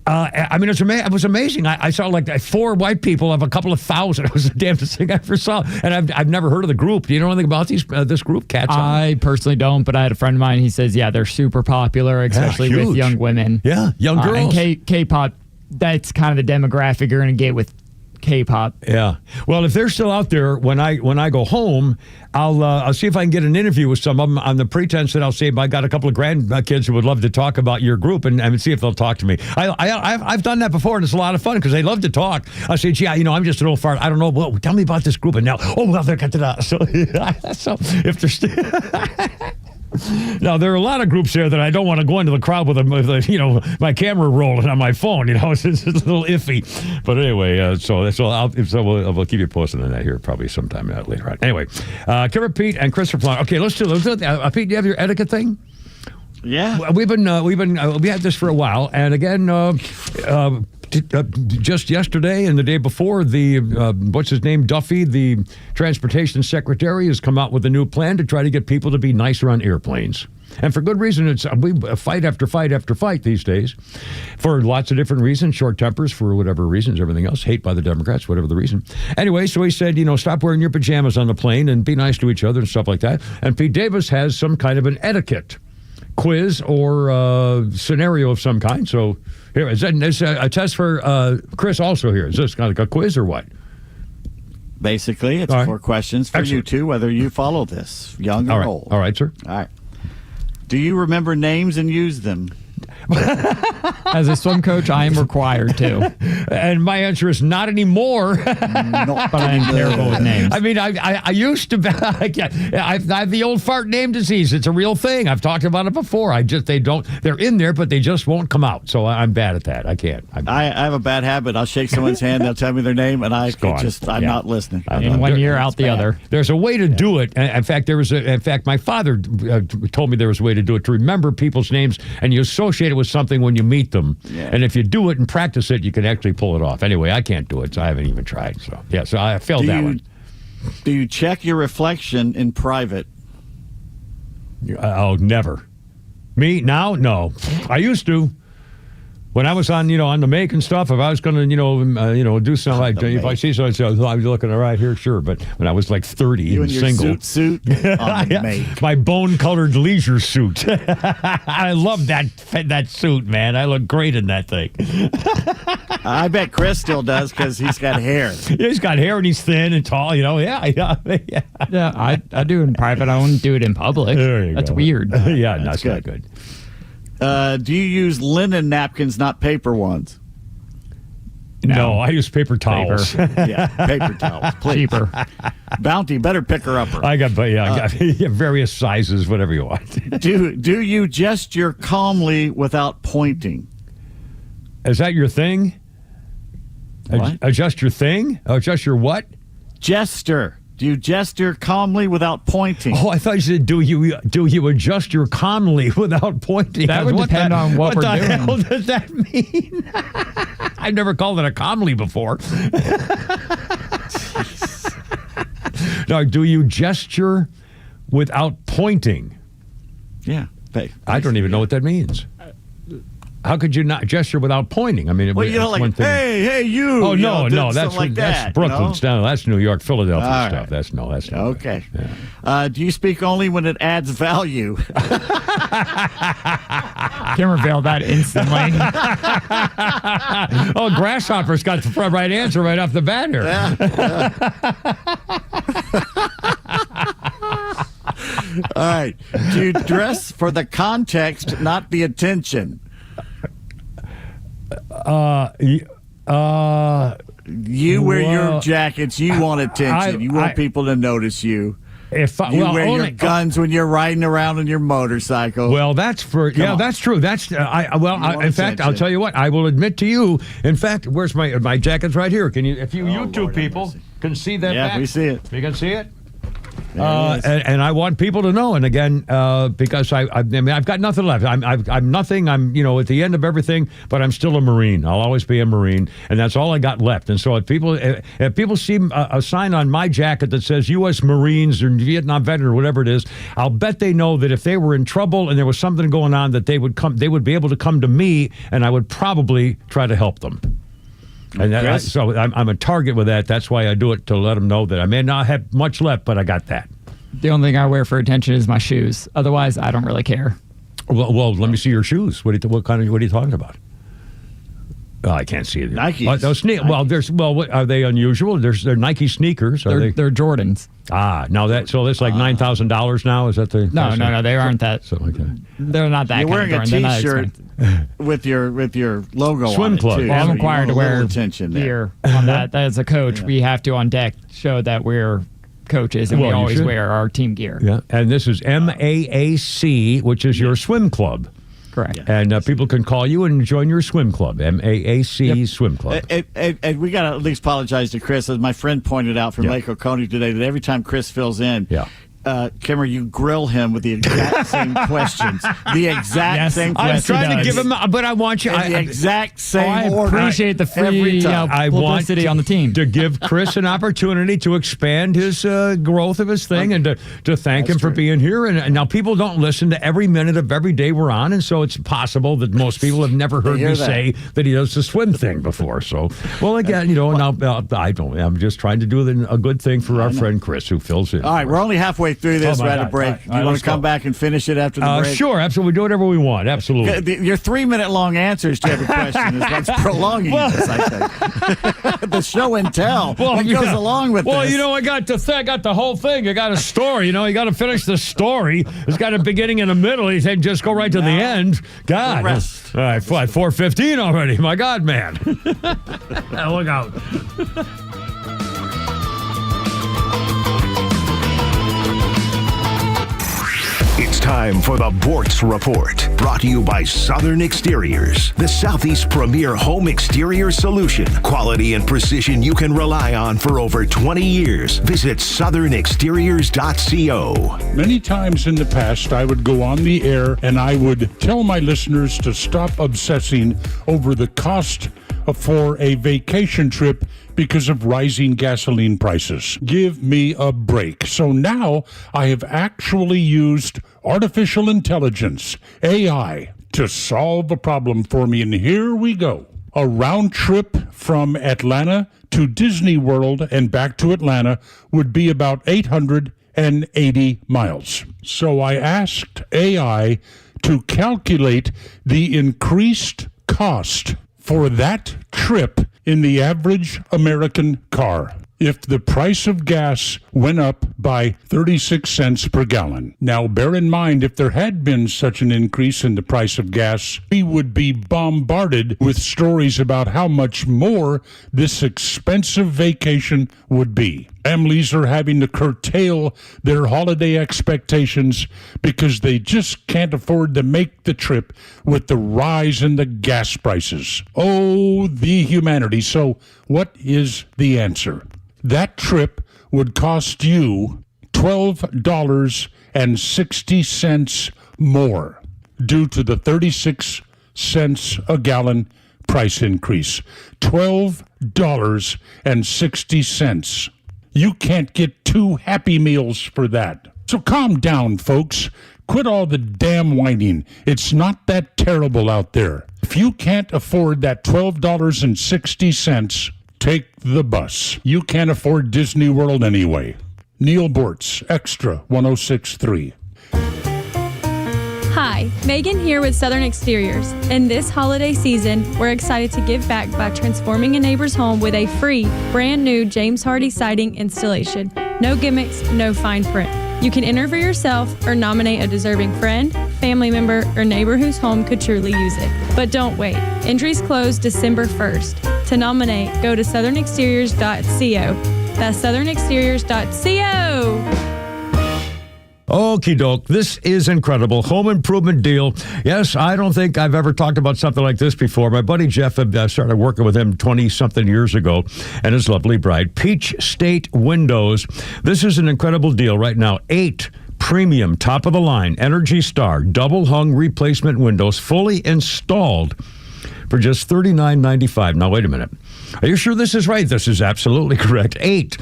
I mean, it was amazing. I saw like 4 white people of a couple of thousand. It was the damnest thing I ever saw. And I've never heard of the group. Do you know anything about this group, Cats On? I personally don't, but I had a friend of mine. He says, yeah, they're super popular, especially with young women. Yeah, young girls. And K-pop, that's kind of the demographic you're going to get with K-pop. Yeah. Well, if they're still out there when I go home, I'll see if I can get an interview with some of them on the pretense that I'll say I got a couple of grandkids who would love to talk about your group and see if they'll talk to me. I've done that before and it's a lot of fun because they love to talk. I say, gee, I'm just an old fart. I don't know. Well, tell me about this group. And now, they're got to that. So if they're still. Now, there are a lot of groups there that I don't want to go into the crowd with my camera rolling on my phone. It's a little iffy. But anyway, we'll keep you posted on that here probably sometime later on. Anyway, Kimmer Pete and Christopher Plum. Okay, let's do it. Pete, do you have your etiquette thing? Yeah. We had this for a while. And again, just yesterday and the day before, the what's his name, Duffy, the transportation secretary, has come out with a new plan to try to get people to be nicer on airplanes. And for good reason. It's we fight after fight after fight these days for lots of different reasons, short tempers for whatever reasons, everything else, hate by the Democrats, whatever the reason. Anyway, so he said, stop wearing your pajamas on the plane and be nice to each other and stuff like that. And Pete Davis has some kind of an etiquette quiz or scenario of some kind. So here, is a test for Chris also here. Is this kind of like a quiz or what? Basically, it's 4 questions for you two, whether you follow this, young or old. All right, sir. All right. Do you remember names and use them? As a swim coach, I am required to. And my answer is not anymore. But I am terrible with names. I mean, I used to. I have the old fart name disease. It's a real thing. I've talked about it before. They're in there, but they just won't come out. So I'm bad at that. I can't. I have a bad habit. I'll shake someone's hand. They'll tell me their name, and I'm not listening. In 1 year, out the other. There's a way to do it. In fact, my father told me there was a way to do it, to remember people's names, and you associate it with something when you meet them. Yeah. And if you do it and practice it, you can actually pull it off. Anyway, I can't do it, so I haven't even tried. So I failed that one. Do you check your reflection in private? Never. Me? Now? No. I used to. When I was on the make and stuff, if I was going to, do something, if I see something, I'd say, I'm looking right here, sure. But when I was like 30 you and your single. suit on the make. My bone-colored leisure suit. I love that suit, man. I look great in that thing. I bet Chris still does because he's got hair. Yeah, he's got hair and he's thin and tall, Yeah, I do it in private. I won't do it in public. That's weird. Yeah, that's not good. Do you use linen napkins, not paper ones? No, I use paper towels. Yeah, paper towels, please. Cheaper. Bounty, better picker upper. I got various sizes, whatever you want. Do you gesture calmly without pointing? Is that your thing? What? Adjust your thing? Adjust your what? Gesture. Do you gesture calmly without pointing? Oh, I thought you said, do you adjust your calmly without pointing? That would depend on what we're doing. What the hell does that mean? I've never called it a calmly before. Now, do you gesture without pointing? Yeah. I don't even know what that means. How could you not gesture without pointing? I mean, hey, you. Oh, no, that's Brooklyn style. That's New York, Philadelphia stuff. That's no. Okay. Yeah. Do you speak only when it adds value? Can reveal that instantly. Grasshopper's got the right answer right off the bat here. All right. Do you dress for the context, not the attention? You wear your jackets. You want attention. You want people to notice you. You wear your guns when you're riding around on your motorcycle. Well, that's true. That's in fact, I'll tell you what. I will admit to you. In fact, where's my jacket's right here? Can you, if you YouTube people can see that? Yeah, back? We see it. You can see it. And I want people to know. And again, because I mean, I've got nothing left. I'm nothing. I'm at the end of everything, but I'm still a Marine. I'll always be a Marine, and that's all I got left. And so if people see a sign on my jacket that says U.S. Marines or Vietnam veteran or whatever it is, I'll bet they know that if they were in trouble and there was something going on, that they would be able to come to me, and I would probably try to help them. And so I'm a target with that. That's why I do it, to let them know that I may not have much left, but I got that. The only thing I wear for attention is my shoes. Otherwise, I don't really care. Well, let me see your shoes. What are you talking about? Oh, I can't see it. Nikes. Those what, are they unusual? They're Nike sneakers. They're Jordans. Now that's like $9,000 now. Is that the? No. They aren't that. So, okay. They're not that. You're wearing a T-shirt with your logo Swim on it, club. too. Well, I'm required to wear attention gear on that. As a coach, we have to on deck show that we're coaches, and we always wear our team gear. Yeah, and this is MAAC, which is your swim club. Correct. And people can call you and join your swim club, MAAC Swim Club. And we got to at least apologize to Chris. As my friend pointed out from Lake Oconee today, that every time Chris fills in, Kimmer, you grill him with the exact same questions. The exact same questions. I'm trying to give him, but I want you. the exact same order. I appreciate the free publicity on the team. To give Chris an opportunity to expand his growth of his thing, and to thank him for being here. And now people don't listen to every minute of every day we're on, and so it's possible that most people have never heard me say that he does the swim thing before. So, well, again, now I don't. I'm just trying to do a good thing for our friend Chris, who fills in. All right, we're only halfway through this. We're at a break. Do you want to come back and finish it after the break? Sure, absolutely. We do whatever we want. Absolutely. Your 3-minute long answers to every question is what's prolonging this, I think. The show and tell that goes along with this. Well, I got the whole thing. I got a story. You got to finish the story. It's got a beginning and a middle. He said just go right to the end. God. The rest. All right, 4:15 already. My God, man. Look out. It's time for the Bortz Report, brought to you by Southern Exteriors, the Southeast premier home exterior solution. Quality and precision you can rely on for over 20 years. Visit southernexteriors.co. Many times in the past, I would go on the air and I would tell my listeners to stop obsessing over the cost for a vacation trip because of rising gasoline prices. Give me a break. So now I have actually used artificial intelligence, AI, to solve a problem for me. And here we go. A round trip from Atlanta to Disney World and back to Atlanta would be about 880 miles. So I asked AI to calculate the increased cost for that trip in the average American car if the price of gas went up by 36 cents per gallon. Now, bear in mind, if there had been such an increase in the price of gas, we would be bombarded with stories about how much more this expensive vacation would be. Families are having to curtail their holiday expectations because they just can't afford to make the trip with the rise in the gas prices. Oh, the humanity. So what is the answer? That trip would cost you $12.60 more due to the 36 cents a gallon price increase. $12.60. You can't get 2 Happy Meals for that. So calm down, folks. Quit all the damn whining. It's not that terrible out there. If you can't afford that $12.60, take the bus. You can't afford Disney World anyway. Neil Bortz, Extra 106.3. Hi, Megan here with Southern Exteriors. In this holiday season, we're excited to give back by transforming a neighbor's home with a free, brand new James Hardy siding installation. No gimmicks, no fine print. You can enter for yourself or nominate a deserving friend, family member, or neighbor whose home could truly use it. But don't wait. Entries close December 1st. To nominate, go to southernexteriors.co. That's southernexteriors.co. Okie doke. This is incredible. Home improvement deal. Yes, I don't think I've ever talked about something like this before. My buddy Jeff started working with him 20-something years ago and his lovely bride. Peach State Windows. This is an incredible deal right now. 8 premium, top-of-the-line, Energy Star, double-hung replacement windows, fully installed for just $39.95. Now, wait a minute. Are you sure this is right? This is absolutely correct. 8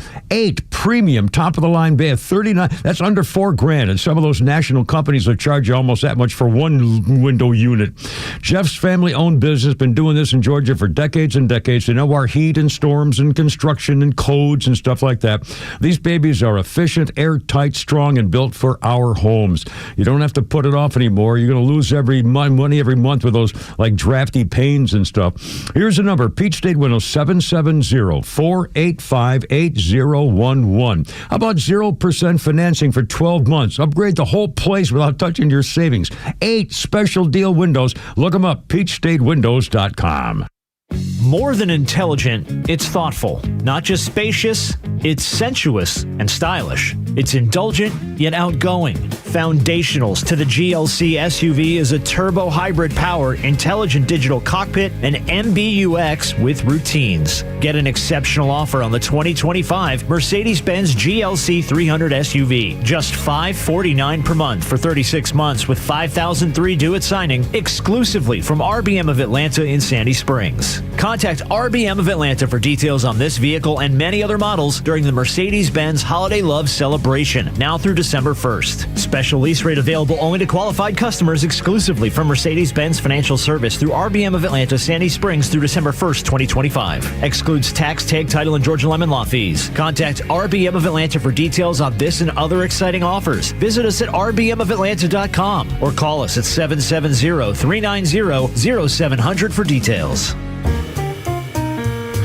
premium, top-of-the-line bay at $39. That's under $4,000, and some of those national companies will charge you almost that much for one window unit. Jeff's family-owned business, been doing this in Georgia for decades and decades. They know our heat and storms and construction and codes and stuff like that. These babies are efficient, airtight, strong, and built for our homes. You don't have to put it off anymore. You're going to lose money every month with those like drafty panes and stuff. Here's the number. Peach State Windows, 770-485-8011. How about 0% financing for 12 months? Upgrade the whole place without touching your savings. 8 special deal windows. Look them up, peachstatewindows.com. More than intelligent, it's thoughtful. Not just spacious, it's sensuous and stylish. It's indulgent, yet outgoing. Foundationals to the GLC SUV is a turbo hybrid power, intelligent digital cockpit, and MBUX with routines. Get an exceptional offer on the 2025 Mercedes-Benz GLC 300 SUV. Just $549 per month for 36 months with $5,003 due at signing, exclusively from RBM of Atlanta in Sandy Springs. Contact RBM of Atlanta for details on this vehicle and many other models during the Mercedes-Benz Holiday Love Celebration, now through December 1st. Special lease rate available only to qualified customers exclusively from Mercedes-Benz Financial Service through RBM of Atlanta, Sandy Springs through December 1st, 2025. Excludes tax, tag, title, and Georgia Lemon Law fees. Contact RBM of Atlanta for details on this and other exciting offers. Visit us at rbmofatlanta.com or call us at 770-390-0700 for details.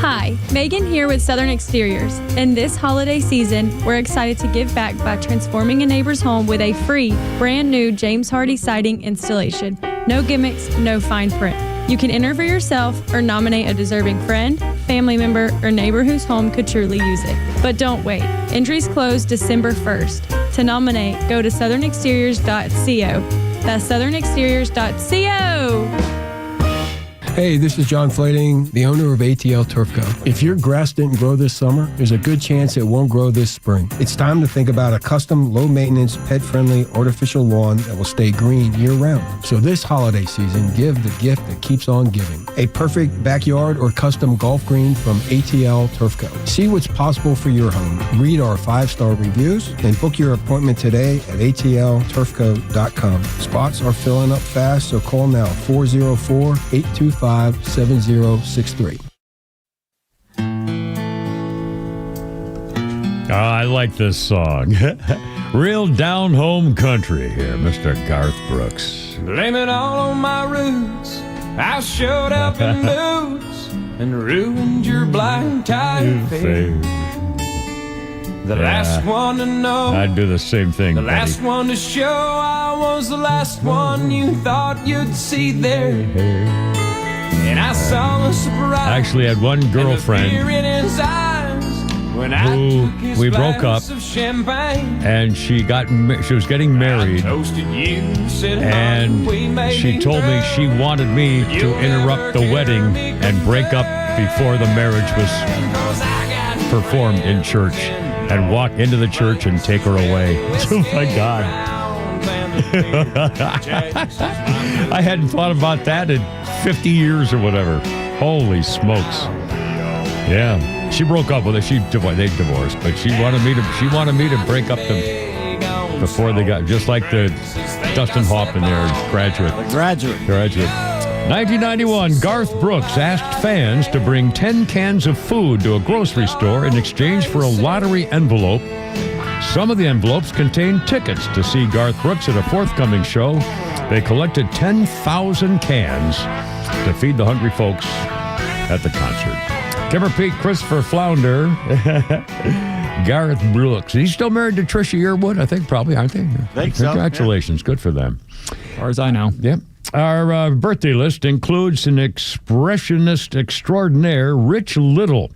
Hi, Megan here with Southern Exteriors. In this holiday season, we're excited to give back by transforming a neighbor's home with a free, brand new James Hardie siding installation. No gimmicks, no fine print. You can enter for yourself or nominate a deserving friend, family member, or neighbor whose home could truly use it. But don't wait. Entries close December 1st. To nominate, go to southernexteriors.co. That's southernexteriors.co. Hey, this is John Flading, the owner of ATL Turfco. If your grass didn't grow this summer, there's a good chance it won't grow this spring. It's time to think about a custom, low-maintenance, pet-friendly, artificial lawn that will stay green year-round. So this holiday season, give the gift that keeps on giving. A perfect backyard or custom golf green from ATL Turfco. See what's possible for your home. Read our 5-star reviews and book your appointment today at atlturfco.com. Spots are filling up fast, so call now, 404-825-7063. I like this song. Real down home country here, Mr. Garth Brooks. Blame it all on my roots. I showed up in boots and ruined your black tie affair. The last one to know. I'd do the same thing. The last one to show. I was the last one you thought you'd see there. And I saw the surprise. I actually had one girlfriend who we broke up, and she was getting married, and she told me she wanted me to interrupt the wedding and break up before the marriage was performed in church, and walk into the church and take her away. Oh my God. I hadn't thought about that in 50 years or whatever. Holy smokes. Yeah. She broke up with it. They divorced, but she wanted me to break up before they got, just like the Dustin Hoffman there, Graduate. 1991, Garth Brooks asked fans to bring 10 cans of food to a grocery store in exchange for a lottery envelope. Some of the envelopes contained tickets to see Garth Brooks at a forthcoming show. They collected 10,000 cans to feed the hungry folks at the concert. Kimmer Pete, Christopher Flounder, Garth Brooks. He's still married to Trisha Yearwood, I think, probably, aren't they? Think so. Congratulations. Yeah. Good for them. As far as I know. Yep. Our birthday list includes an expressionist extraordinaire, Rich Little.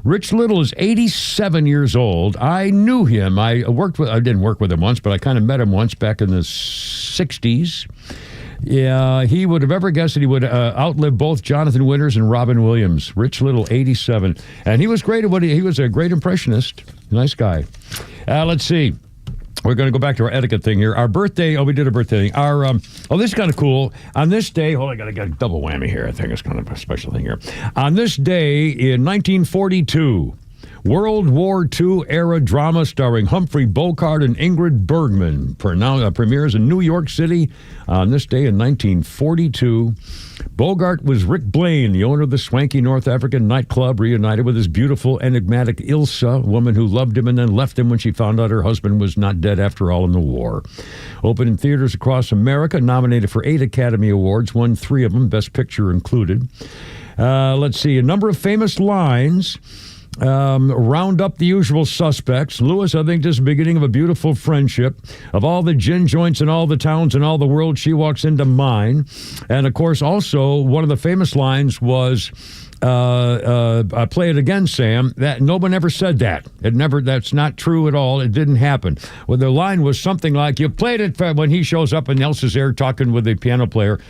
Rich Little is 87 years old. I knew him. I didn't work with him once, but I kind of met him once back in the 60s. Yeah, he would have ever guessed that he would outlive both Jonathan Winters and Robin Williams. Rich Little, 87. And he was great at he was a great impressionist. Nice guy. Let's see. We're going to go back to our etiquette thing here. Our birthday, we did a birthday thing. This is kind of cool. On this day, I got a double whammy here. I think it's kind of a special thing here. On this day in 1942, World War II era drama starring Humphrey Bogart and Ingrid Bergman premieres in New York City on this day in 1942. Bogart was Rick Blaine, the owner of the swanky North African nightclub, reunited with his beautiful, enigmatic Ilsa, a woman who loved him and then left him when she found out her husband was not dead after all in the war. Opened in theaters across America, nominated for 8 Academy Awards, won 3 of them, Best Picture included. Let's see, a number of famous lines. Round up the usual suspects. Lewis, I think this is the beginning of a beautiful friendship. Of all the gin joints in all the towns in all the world, she walks into mine. And, of course, also one of the famous lines was, play it again, Sam. That no one ever said that. That's not true at all. It didn't happen. Well, the line was something like, you played it when he shows up and Nelson's there talking with the piano player.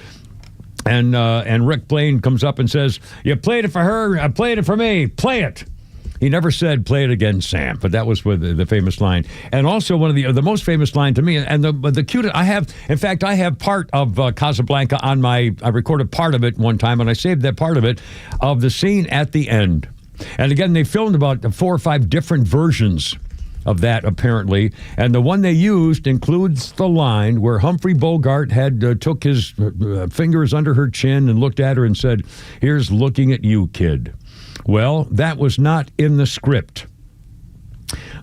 And Rick Blaine comes up and says, you played it for her, I played it for me. Play it. He never said, play it again, Sam, but that was with the famous line. And also one of the most famous line to me, and the cutest, I have part of Casablanca on I recorded part of it one time, and I saved that part of it, of the scene at the end. And again, they filmed about 4 or 5 different versions of that, apparently. And the one they used includes the line where Humphrey Bogart had took his fingers under her chin and looked at her and said, here's looking at you, kid. Well, that was not in the script.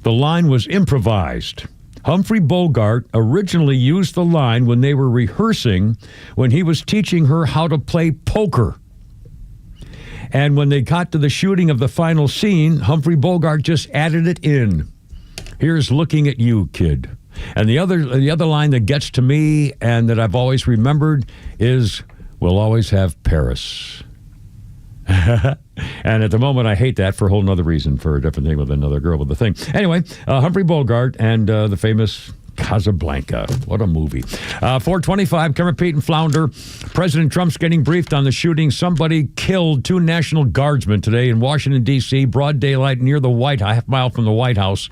The line was improvised. Humphrey Bogart originally used the line when they were rehearsing, when he was teaching her how to play poker. And when they got to the shooting of the final scene, Humphrey Bogart just added it in. Here's looking at you, kid. And the other line that gets to me and that I've always remembered is, we'll always have Paris. And at the moment, I hate that for a whole nother reason, for a different thing with another girl with a thing. Anyway, Humphrey Bogart and the famous Casablanca. What a movie. 425, Cameron Pete and Flounder. President Trump's getting briefed on the shooting. Somebody killed 2 National Guardsmen today in Washington, D.C., broad daylight near the half mile from the White House.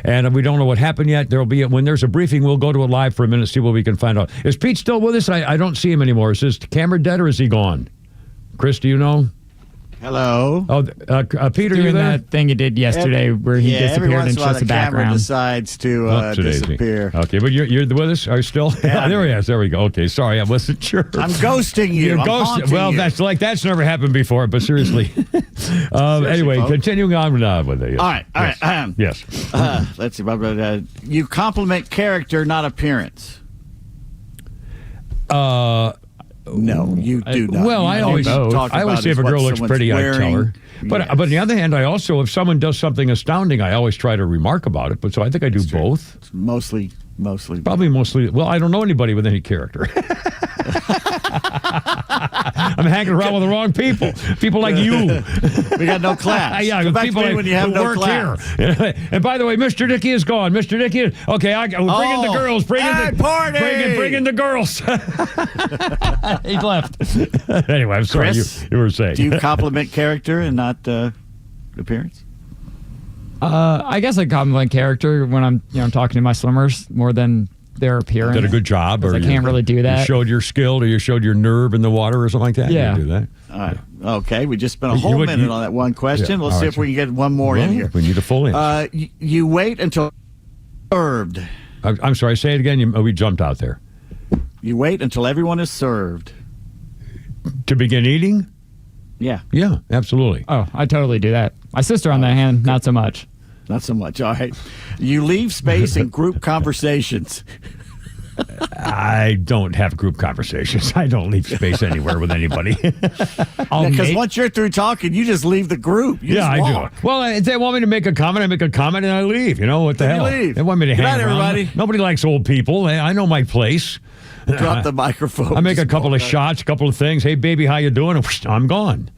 And we don't know what happened yet. When there's a briefing, we'll go to it live for a minute, see what we can find out. Is Pete still with us? I don't see him anymore. Is his camera dead or is he gone? Chris, do you know? Hello. Oh, Peter, you there? That thing he did yesterday where he disappeared into just the background. Camera decides to disappear. Okay, but you're with us? Are you still? Yeah. There he is. There we go. Okay, sorry, I wasn't sure. I'm ghosting you. You're ghosting. Well, you. that's never happened before. But seriously. Anyway, folks. Continuing on with it. Yes. All right. Yes. Let's see. You compliment character, not appearance. No, you do not. Well, I always say if a girl looks pretty, I tell her. But on the other hand, I also, if someone does something astounding, I always try to remark about it. But so I think I do both. It's mostly. Probably mostly. Well, I don't know anybody with any character. I'm hanging around with the wrong people. People like you. We got no class. Yeah, Come back people to me like, when you have no class. Here. And by the way, Mr. Dickey is gone. Mr. Dickey, okay, bring in the girls. Bring in the girls. He left. Anyway, I'm sorry. Chris, you were saying. Do you compliment character and not appearance? I guess I compliment character when I'm talking to my swimmers more than their appearance. Did a good job, or I can't really do that. You showed your skill, or you showed your nerve in the water, or something like that. Yeah, you do that. All right. Okay, we just spent a whole minute on that one question. Yeah. Let's see if we can get one more in here. We need a full answer. You wait until served. I'm sorry. Say it again. We jumped out there. You wait until everyone is served to begin eating. Yeah. Yeah. Absolutely. Oh, I totally do that. My sister, on the other hand, not so much. Not so much. All right. You leave space in group conversations. I don't have group conversations. I don't leave space anywhere with anybody. Because once you're through talking, you just leave the group. I do. Well, if they want me to make a comment, I make a comment and I leave. What the hell? Leave. They want me to hang around. Everybody. Nobody likes old people. I know my place. Drop the microphone. I make a couple of shots, a couple of things. Hey, baby, how you doing? I'm gone.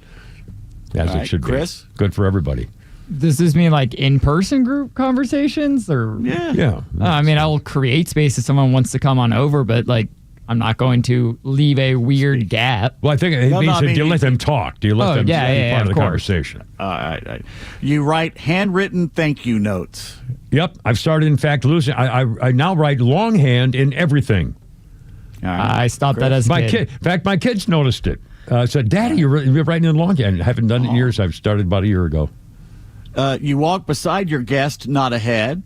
As it should be. Chris? Good for everybody. Does this mean like in-person group conversations or? Yeah. I mean, I'll create space if someone wants to come on over, but like, I'm not going to leave a weird gap. Well, I think it means do you let them talk? Do you let them be part of the conversation? All right. You write handwritten thank you notes. Yep. I've started, in fact, losing. I now write longhand in everything. I stopped that as a kid. In fact, my kids noticed it. Said, Daddy, you're writing in longhand. I haven't done it in years. I've started about a year ago. You walk beside your guest, not ahead.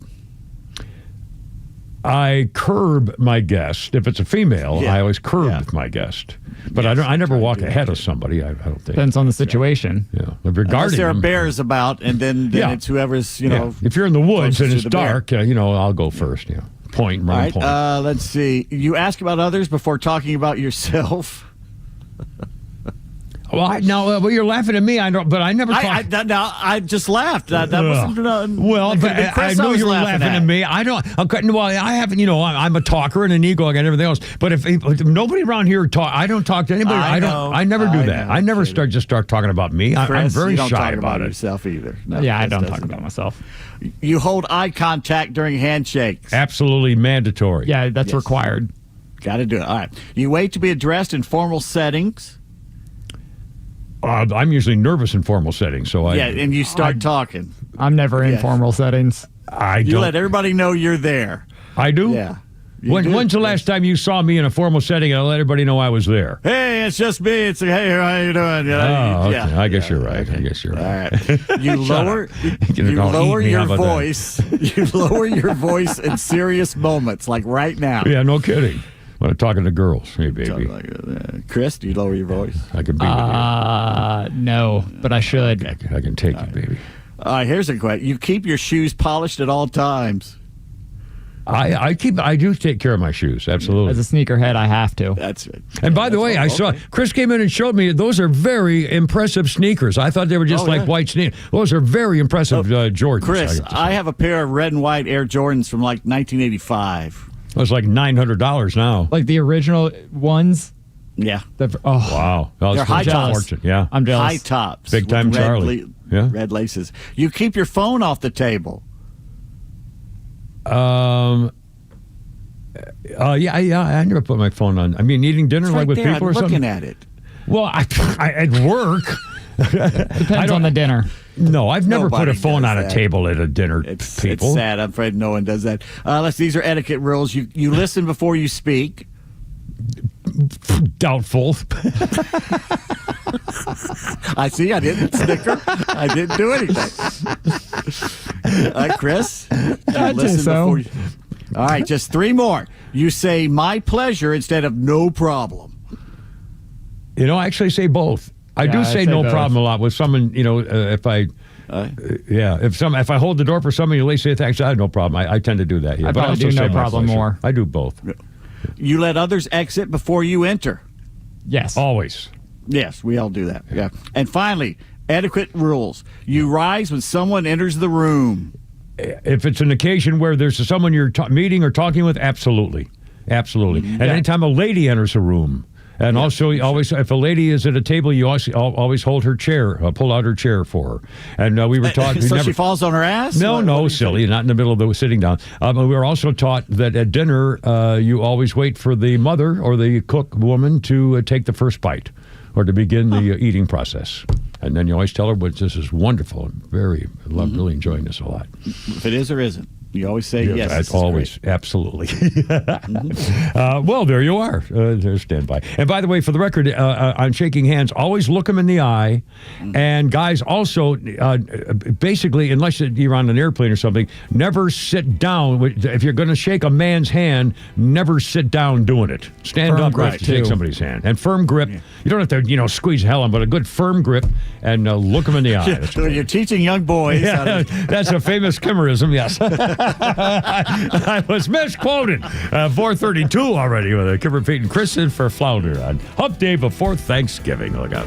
I curb my guest. If it's a female, I always curb my guest. But I never walk ahead of somebody, I don't think. Depends on the situation. Yeah. Unless there are bears about, and then it's whoever's, If you're in the woods and it's to the bear. dark, I'll go first. Yeah. Point. All right. Let's see. You ask about others before talking about yourself. Well, you're laughing at me. I don't, but I never. I just laughed. That wasn't. Well, but I know you were laughing at me. I don't. Okay, well, I haven't. I'm a talker and an ego and everything else. But if nobody around here talk, I don't talk to anybody. I never do that. I never start talking about me. I'm very shy about it. Yourself either. No, I don't talk about myself. You hold eye contact during handshakes. Absolutely mandatory. Yeah, that's required. Got to do it. All right. You wait to be addressed in formal settings. I'm usually nervous in formal settings, so and you start talking. I'm never in formal settings. You let everybody know you're there. I do? Yeah. When's the last time you saw me in a formal setting and I let everybody know I was there? Hey, it's just me. It's hey, how you doing? Okay. I guess you're right. Okay. I guess you're right. All right. You lower your voice. You lower your voice in serious moments, like right now. Yeah, no kidding. When I'm talking to girls, hey baby. Chris, do you lower your voice? I can be with you. No, but I should. I can take it, baby. All right, here's a question. You keep your shoes polished at all times. I do take care of my shoes, absolutely. As a sneakerhead, I have to. That's it. And by the way, I saw Chris came in and showed me those are very impressive sneakers. I thought they were just white sneakers. Those are very impressive Jordans. Chris, I have a pair of red and white Air Jordans from like 1985. It was like $900 now. Like the original ones? Yeah. Wow. They're high tops. Yeah. I'm jealous. High tops. Big time Charlie. Red laces. You keep your phone off the table. I never put my phone on. I mean, eating dinner with people or something. Looking at it. Well, I at work. Depends on the dinner. No, I've never put a phone on a table at a dinner. It's people. sad. I'm afraid no one does that. These are etiquette rules. You listen before you speak. Doubtful. I see. I didn't snicker. I didn't do anything. Chris, I'd say so. All right, just 3 more. You say "my pleasure" instead of "no problem." I actually say both. I do say no problem a lot with someone. If I. If I hold the door for somebody, you say thanks. I have no problem. I tend to do that. Yeah, I probably do no problem more. I do both. You let others exit before you enter. Yes, always. Yes, we all do that. Yeah. And finally, etiquette rules. You rise when someone enters the room. If it's an occasion where there's someone you're meeting or talking with, absolutely. And anytime a lady enters a room. And also, if a lady is at a table, you always hold her chair, pull out her chair for her. And we were taught... she falls on her ass? No, silly, not in the middle of the sitting down. We were also taught that at dinner, you always wait for the mother or the cook woman to take the first bite or to begin the eating process. And then you always tell her, this is wonderful. I love really enjoying this a lot. If it is or isn't. You always say yes. That's always, absolutely. Well, there you are. There's standby. And by the way, for the record, on shaking hands, always look them in the eye. And guys, also, basically, unless you're on an airplane or something, never sit down. If you're going to shake a man's hand, never sit down doing it. Stand up to shake somebody's hand. And firm grip. Yeah. You don't have to, squeeze hell on, but a good firm grip and look them in the eye. So you're teaching young boys. Yeah, that's a famous Kimmerism, yes. I was misquoted. 4:32 already with Kimmer Pete and Chris in for Flounder on Hump Day before Thanksgiving. Look out.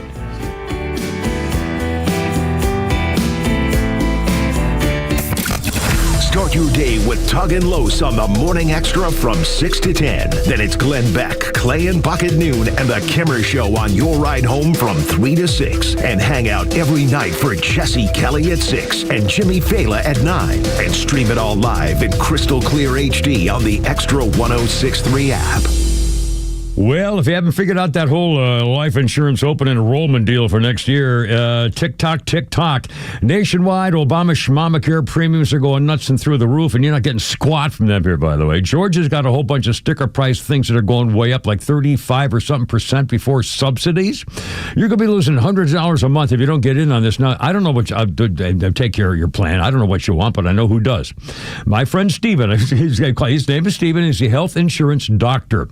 Start your day with Tug and Los on the Morning Extra from 6 to 10. Then it's Glenn Beck, Clay and Buck at noon, and the Kimmer Show on your ride home from 3 to 6. And hang out every night for Jesse Kelly at 6 and Jimmy Fela at 9. And stream it all live in crystal clear HD on the Extra 106.3 app. Well, if you haven't figured out that whole life insurance open enrollment deal for next year, tick-tock. Nationwide, Obamacare premiums are going nuts and through the roof, and you're not getting squat from them here, by the way. Georgia's got a whole bunch of sticker price things that are going way up, like 35 or something percent before subsidies. You're going to be losing hundreds of dollars a month if you don't get in on this. Now, I don't know what I'll take care of your plan. I don't know what you want, but I know who does. My friend Steven, his name is Steven. He's a health insurance doctor.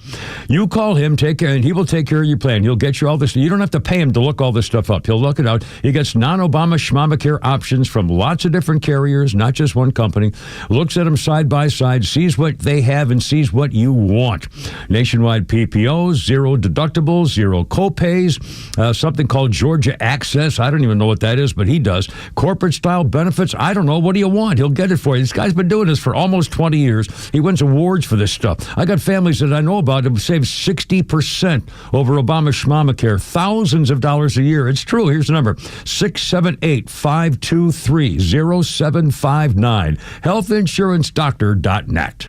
You call him, take care, and he will take care of your plan. He'll get you all this. You don't have to pay him to look all this stuff up. He'll look it out. He gets non-Obamacare options from lots of different carriers, not just one company. Looks at them side by side, sees what they have, and sees what you want. Nationwide PPOs, zero deductibles, zero copays, something called Georgia Access. I don't even know what that is, but he does. Corporate style benefits. I don't know. What do you want? He'll get it for you. This guy's been doing this for almost 20 years. He wins awards for this stuff. I got families that I know about that save 60% over Obamacare, thousands of dollars a year. It's true. Here's the number, 678-523-0759, healthinsurancedoctor.net.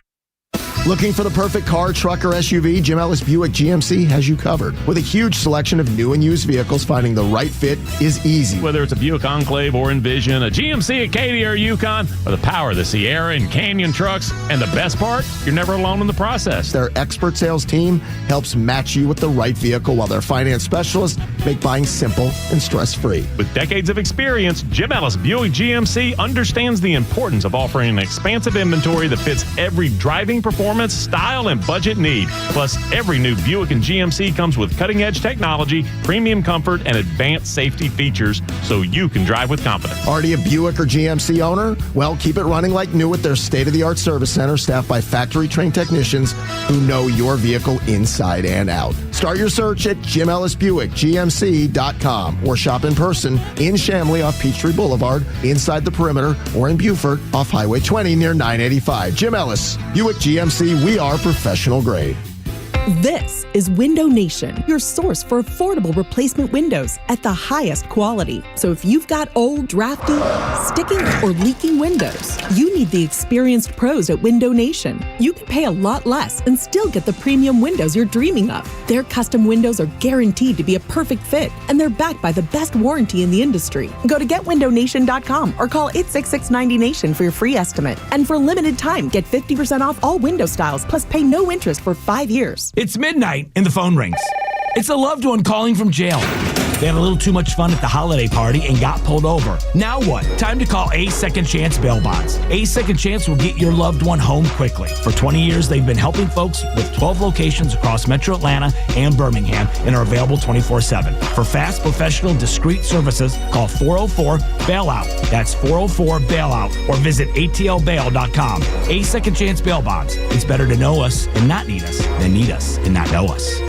Looking for the perfect car, truck, or SUV? Jim Ellis Buick GMC has you covered. With a huge selection of new and used vehicles, finding the right fit is easy. Whether it's a Buick Enclave or Envision, a GMC Acadia or Yukon, or the power of the Sierra and Canyon trucks, and the best part, you're never alone in the process. Their expert sales team helps match you with the right vehicle, while their finance specialists make buying simple and stress-free. With decades of experience, Jim Ellis Buick GMC understands the importance of offering an expansive inventory that fits every driving performance, style, and budget need. Plus, every new Buick and GMC comes with cutting-edge technology, premium comfort, and advanced safety features, so you can drive with confidence. Already a Buick or GMC owner? Well, keep it running like new with their state-of-the-art service center staffed by factory-trained technicians who know your vehicle inside and out. Start your search at JimEllisBuickGMC.com or shop in person in Chamblee off Peachtree Boulevard, inside the Perimeter, or in Beaufort off Highway 20 near 985. Jim Ellis, Buick GMC, we are professional grade. This is Window Nation, your source for affordable replacement windows at the highest quality. So if you've got old, drafty, sticking, or leaking windows, you need the experienced pros at Window Nation. You can pay a lot less and still get the premium windows you're dreaming of. Their custom windows are guaranteed to be a perfect fit, and they're backed by the best warranty in the industry. Go to GetWindowNation.com or call 866-90Nation for your free estimate. And for a limited time, get 50% off all window styles, plus pay no interest for 5 years. It's midnight and the phone rings. It's a loved one calling from jail. They had a little too much fun at the holiday party and got pulled over. Now what? Time to call A Second Chance Bail Bonds. A Second Chance will get your loved one home quickly. For 20 years, they've been helping folks with 12 locations across Metro Atlanta and Birmingham and are available 24/7. For fast, professional, discreet services, call 404-BAILOUT. That's 404-BAILOUT or visit atlbail.com. A Second Chance Bail Bonds. It's better to know us and not need us than need us and not know us.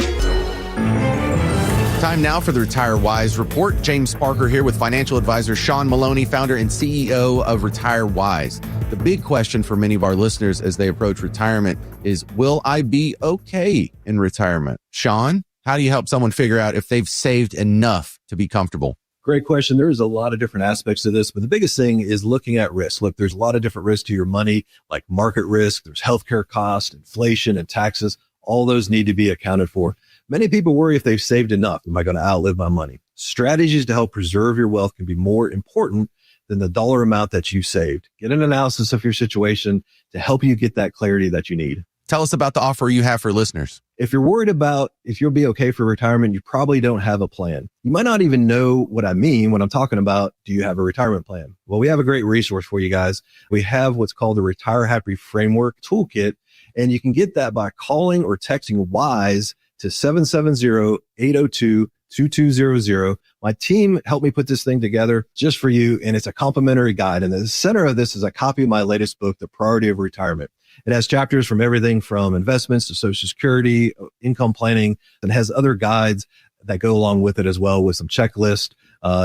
Time now for the Retire Wise Report. James Parker here with financial advisor Sean Maloney, founder and CEO of Retire Wise. The big question for many of our listeners as they approach retirement is, will I be okay in retirement? Sean, how do you help someone figure out if they've saved enough to be comfortable? Great question. There's a lot of different aspects to this, but the biggest thing is looking at risk. Look, there's a lot of different risks to your money, like market risk. There's healthcare costs, inflation, and taxes. All those need to be accounted for. Many people worry if they've saved enough. Am I going to outlive my money? Strategies to help preserve your wealth can be more important than the dollar amount that you saved. Get an analysis of your situation to help you get that clarity that you need. Tell us about the offer you have for listeners. If you're worried about if you'll be okay for retirement, you probably don't have a plan. You might not even know what I mean when I'm talking about, do you have a retirement plan? Well, we have a great resource for you guys. We have what's called the Retire Happy Framework Toolkit, and you can get that by calling or texting WISE to 770-802-2200. My team helped me put this thing together just for you, and it's a complimentary guide. And the center of this is a copy of my latest book, The Priority of Retirement. It has chapters from everything from investments to Social Security, income planning, and has other guides that go along with it as well, with some checklists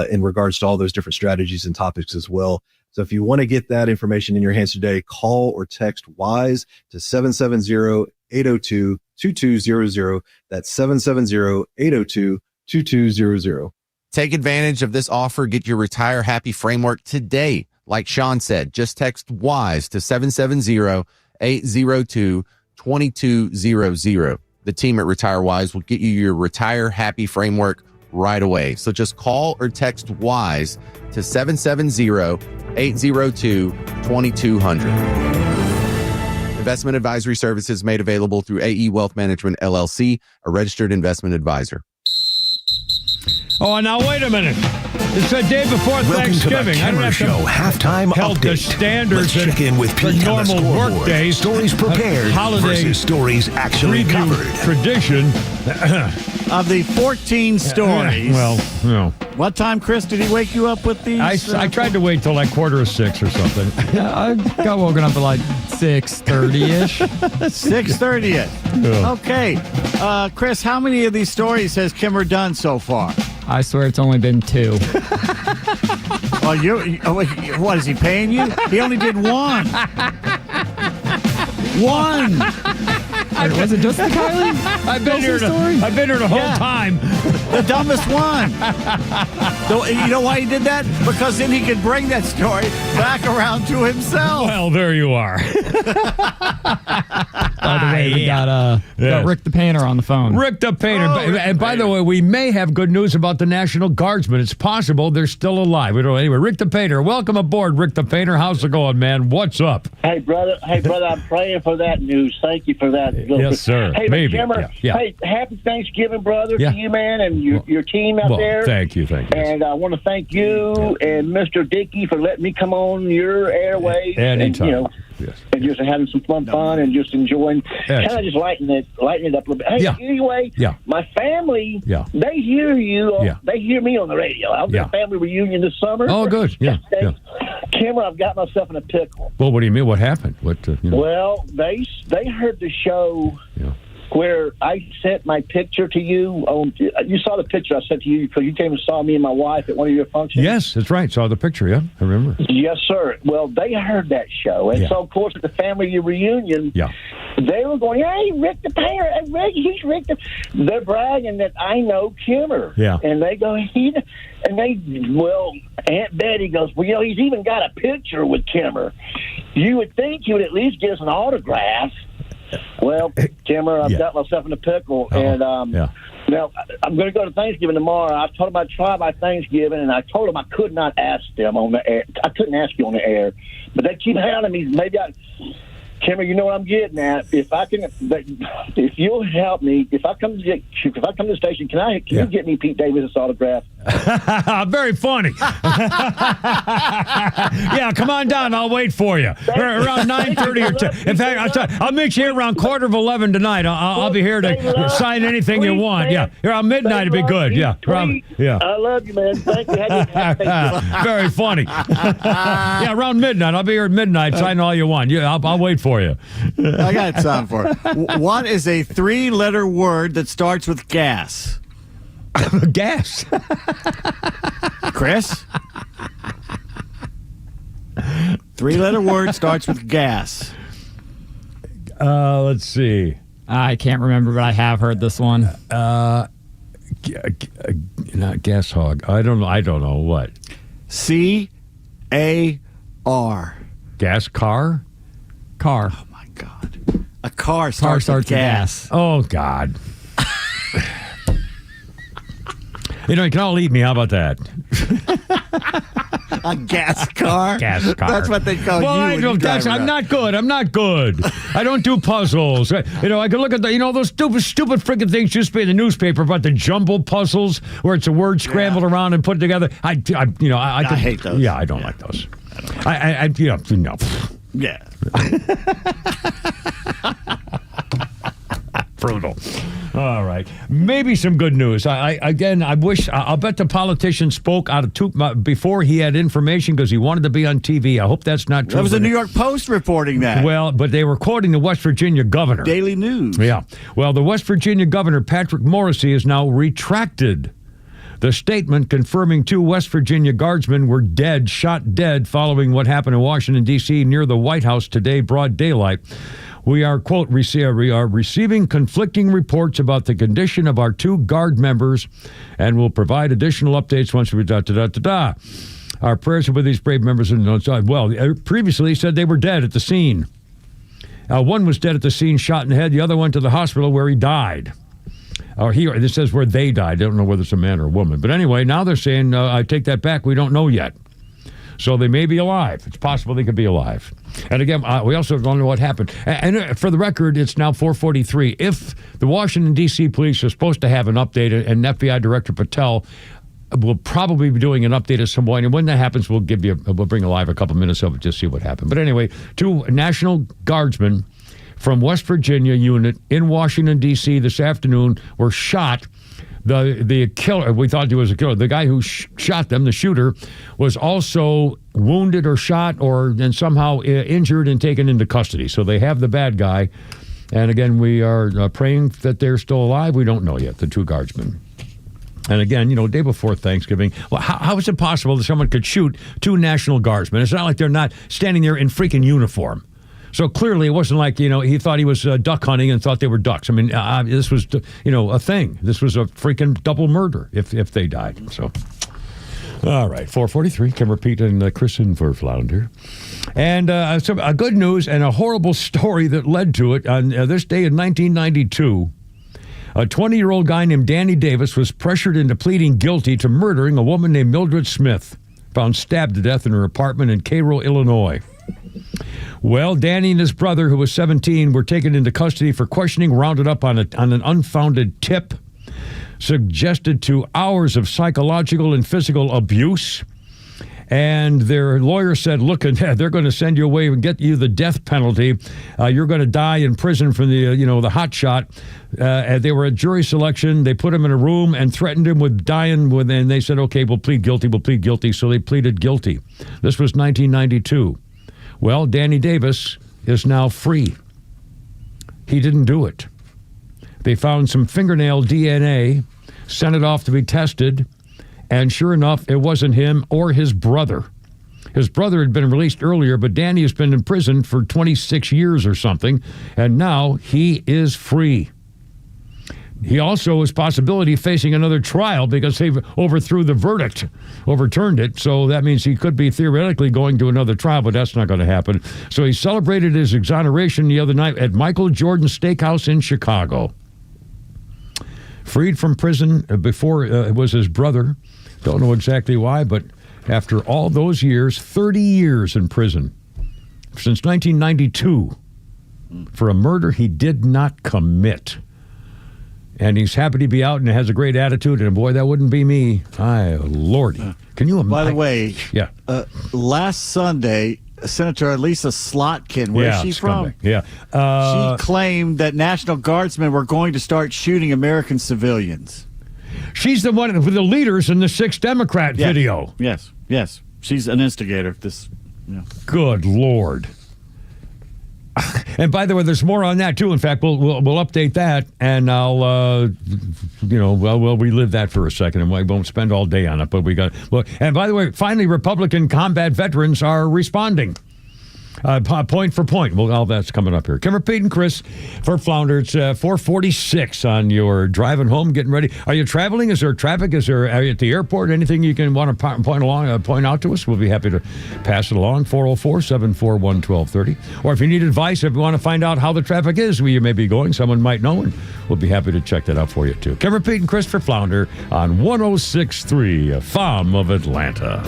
in regards to all those different strategies and topics as well. So if you want to get that information in your hands today, call or text WISE to 770-802-2200. That's 770-802-2200. Take advantage of this offer. Get your Retire Happy framework today. Like Sean said, just text WISE to 770-802-2200. The team at Retire Wise will get you your Retire Happy framework right away. So just call or text WISE to 770-802-2200. Investment advisory services made available through AE Wealth Management, LLC, a registered investment advisor. Oh, now wait a minute. It's the day before Welcome Thanksgiving. to the I don't Kimmer have Show to halftime held update. the standards Let's check in with for Pete on the normal work scoreboard. days. Stories prepared holiday versus stories actually preview covered. Tradition. Of the 14 stories. Well, no. What time, Chris, did he wake you up with these? I tried to wait till like 5:45 or something. Yeah, I got woken up at like 6:30-ish. 6:30. Okay. Chris, how many of these stories has Kimmer done so far? I swear it's only been 2. What, is he paying you? He only did one. One. Was it just the Kylie? I've been here the whole time. The dumbest one. You know why he did that? Because then he could bring that story back around to himself. Well, there you are. By the way, we got Rick the Painter on the phone. Rick the Painter. And by the way, we may have good news about the National Guardsmen. It's possible they're still alive. We don't know. Anyway, Rick the Painter, welcome aboard, Rick the Painter. How's it going, man? What's up? Hey, brother, I'm praying for that news. Thank you for that. Yes, sir. Hey, Maybe. Kimmer, Yeah. hey, happy Thanksgiving, brother, Yeah. to you, man, and your team out there. Thank you. And I want to thank you and Mr. Dickey for letting me come on your airwaves. Anytime. And just having some fun and just enjoying, kind of just lighten it up a little bit. Hey, anyway, my family, they hear you. They hear me on the radio. I'll do a family reunion this summer. Oh, good. Yeah. Kimmer, I've got myself in a pickle. Well, what do you mean? What happened? Well, they heard the show where I sent my picture to you. You saw the picture I sent to you because you came and saw me and my wife at one of your functions. Yes, that's right. Saw the picture. Yeah, I remember. Yes, sir. Well, they heard that show. And so, of course, at the family reunion, they were going, hey, Rick the Painter. He's Rick the... They're bragging that I know Kimmer. Yeah. And they go, Aunt Betty goes, well, he's even got a picture with Kimmer. You would think he would at least give us an autograph. Well, Kimmer, I've got myself in a pickle, and now I'm going to go to Thanksgiving tomorrow. I told him I'd try by Thanksgiving, and I told him I could not ask them on the air. I couldn't ask you on the air, but they keep hounding me. Kimmer, you know what I'm getting at. If you'll help me, if I come to the station, can you get me Pete Davis' autograph? Very funny. Yeah, come on down. I'll wait for you around 9:30 or 10. In fact, I'll meet you here around 11:15 tonight. I'll be here to sign anything you want. Yeah, around midnight would be good. Yeah, I love you, man. Thank you. Very funny. Yeah, around midnight. I'll be here at midnight. Sign all you want. Yeah, I'll wait for you. I got something for it. What is a 3-letter word that starts with gas? Gas. Chris? 3-letter word starts with gas. Let's see. I can't remember, but I have heard this one. Not gas hog. I don't know what. C-A-R. Gas car? Car. Oh my God. A car starts with gas. Oh God. You can all eat me. How about that? A gas car? Gas car. That's what they call you. I'm not good. I don't do puzzles. I can look at those stupid freaking things used to be in the newspaper about the jumble puzzles where it's a word scrambled around and put together. I hate those. Yeah, I don't like those. No. Yeah. Brutal. All right. Maybe some good news. I'll bet the politician spoke out of before he had information because he wanted to be on TV. I hope that's not true. That was the New York Post reporting that. Well, but they were quoting the West Virginia governor. Daily News. Yeah. Well, the West Virginia governor, Patrick Morrisey, has now retracted The statement confirming 2 West Virginia guardsmen were shot dead following what happened in Washington, D.C. near the White House today, broad daylight. We are, quote, we are receiving conflicting reports about the condition of our 2 guard members and will provide additional updates once we Our prayers are with these brave members. Well, previously said they were dead at the scene. One was dead at the scene, shot in the head. The other went to the hospital where he died. This says where they died. I don't know whether it's a man or a woman. But anyway, now they're saying, I take that back. We don't know yet. So they may be alive. It's possible they could be alive. And again, we also don't know what happened. And for the record, it's now 4:43. If the Washington, D.C. police are supposed to have an update, and FBI Director Patel will probably be doing an update at some point. And when that happens, we'll bring alive a couple minutes of it, just see what happened. But anyway, 2 National Guardsmen from West Virginia unit in Washington, D.C. this afternoon were shot. The killer, we thought he was a killer. The guy who shot them, the shooter, was also wounded or shot and somehow injured and taken into custody. So they have the bad guy. And again, we are praying that they're still alive. We don't know yet, the 2 guardsmen. And again, day before Thanksgiving, well, how is it possible that someone could shoot 2 National Guardsmen? It's not like they're not standing there in freaking uniform. So clearly it wasn't like, he thought he was duck hunting and thought they were ducks. I mean, this was, a thing. This was a freaking double murder if they died. So, all right, 4:43, Kim Repeat and Chris in for Flounder. And a good news and a horrible story that led to it. On this day in 1992, a 20-year-old guy named Danny Davis was pressured into pleading guilty to murdering a woman named Mildred Smith, found stabbed to death in her apartment in Cairo, Illinois. Well, Danny and his brother, who was 17, were taken into custody for questioning, rounded up on an unfounded tip, suggested to hours of psychological and physical abuse. And their lawyer said, look, they're going to send you away and get you the death penalty. You're going to die in prison from the hot shot. They were at jury selection. They put him in a room and threatened him with dying. And they said, okay, we'll plead guilty. So they pleaded guilty. This was 1992. Well, Danny Davis is now free. He didn't do it. They found some fingernail DNA, sent it off to be tested, and sure enough, it wasn't him or his brother. His brother had been released earlier, but Danny has been in prison for 26 years or something, and now he is free. He also is possibility facing another trial because they overthrew the verdict, overturned it. So that means he could be theoretically going to another trial, but that's not going to happen. So he celebrated his exoneration the other night at Michael Jordan Steakhouse in Chicago. Freed from prison before it was his brother. Don't know exactly why, but after all those years, 30 years in prison, since 1992, for a murder he did not commit. And he's happy to be out and has a great attitude. And boy, that wouldn't be me. Lordy. Can you imagine? By the way, yeah. Last Sunday, Senator Lisa Slotkin, where is she from? Yeah. She claimed that National Guardsmen were going to start shooting American civilians. She's the one with the leaders in the 6 Democrat video. Yes. She's an instigator. Good Lord. And by the way, there's more on that too. In fact, we'll update that, and I'll we'll relive that for a second, and we won't spend all day on it. But we got and by the way, finally, Republican combat veterans are responding. Point for point. Well, all that's coming up here. Kim Repeat and Chris for Flounder. It's 4:46 on your driving home, getting ready. Are you traveling? Is there traffic? Are you at the airport? Anything you can want to point out to us? We'll be happy to pass it along. 404-741-1230. Or if you need advice, if you want to find out how the traffic is where you may be going, someone might know, and we'll be happy to check that out for you too. Kim Repeat and Chris for Flounder on 106.3 FOM of Atlanta.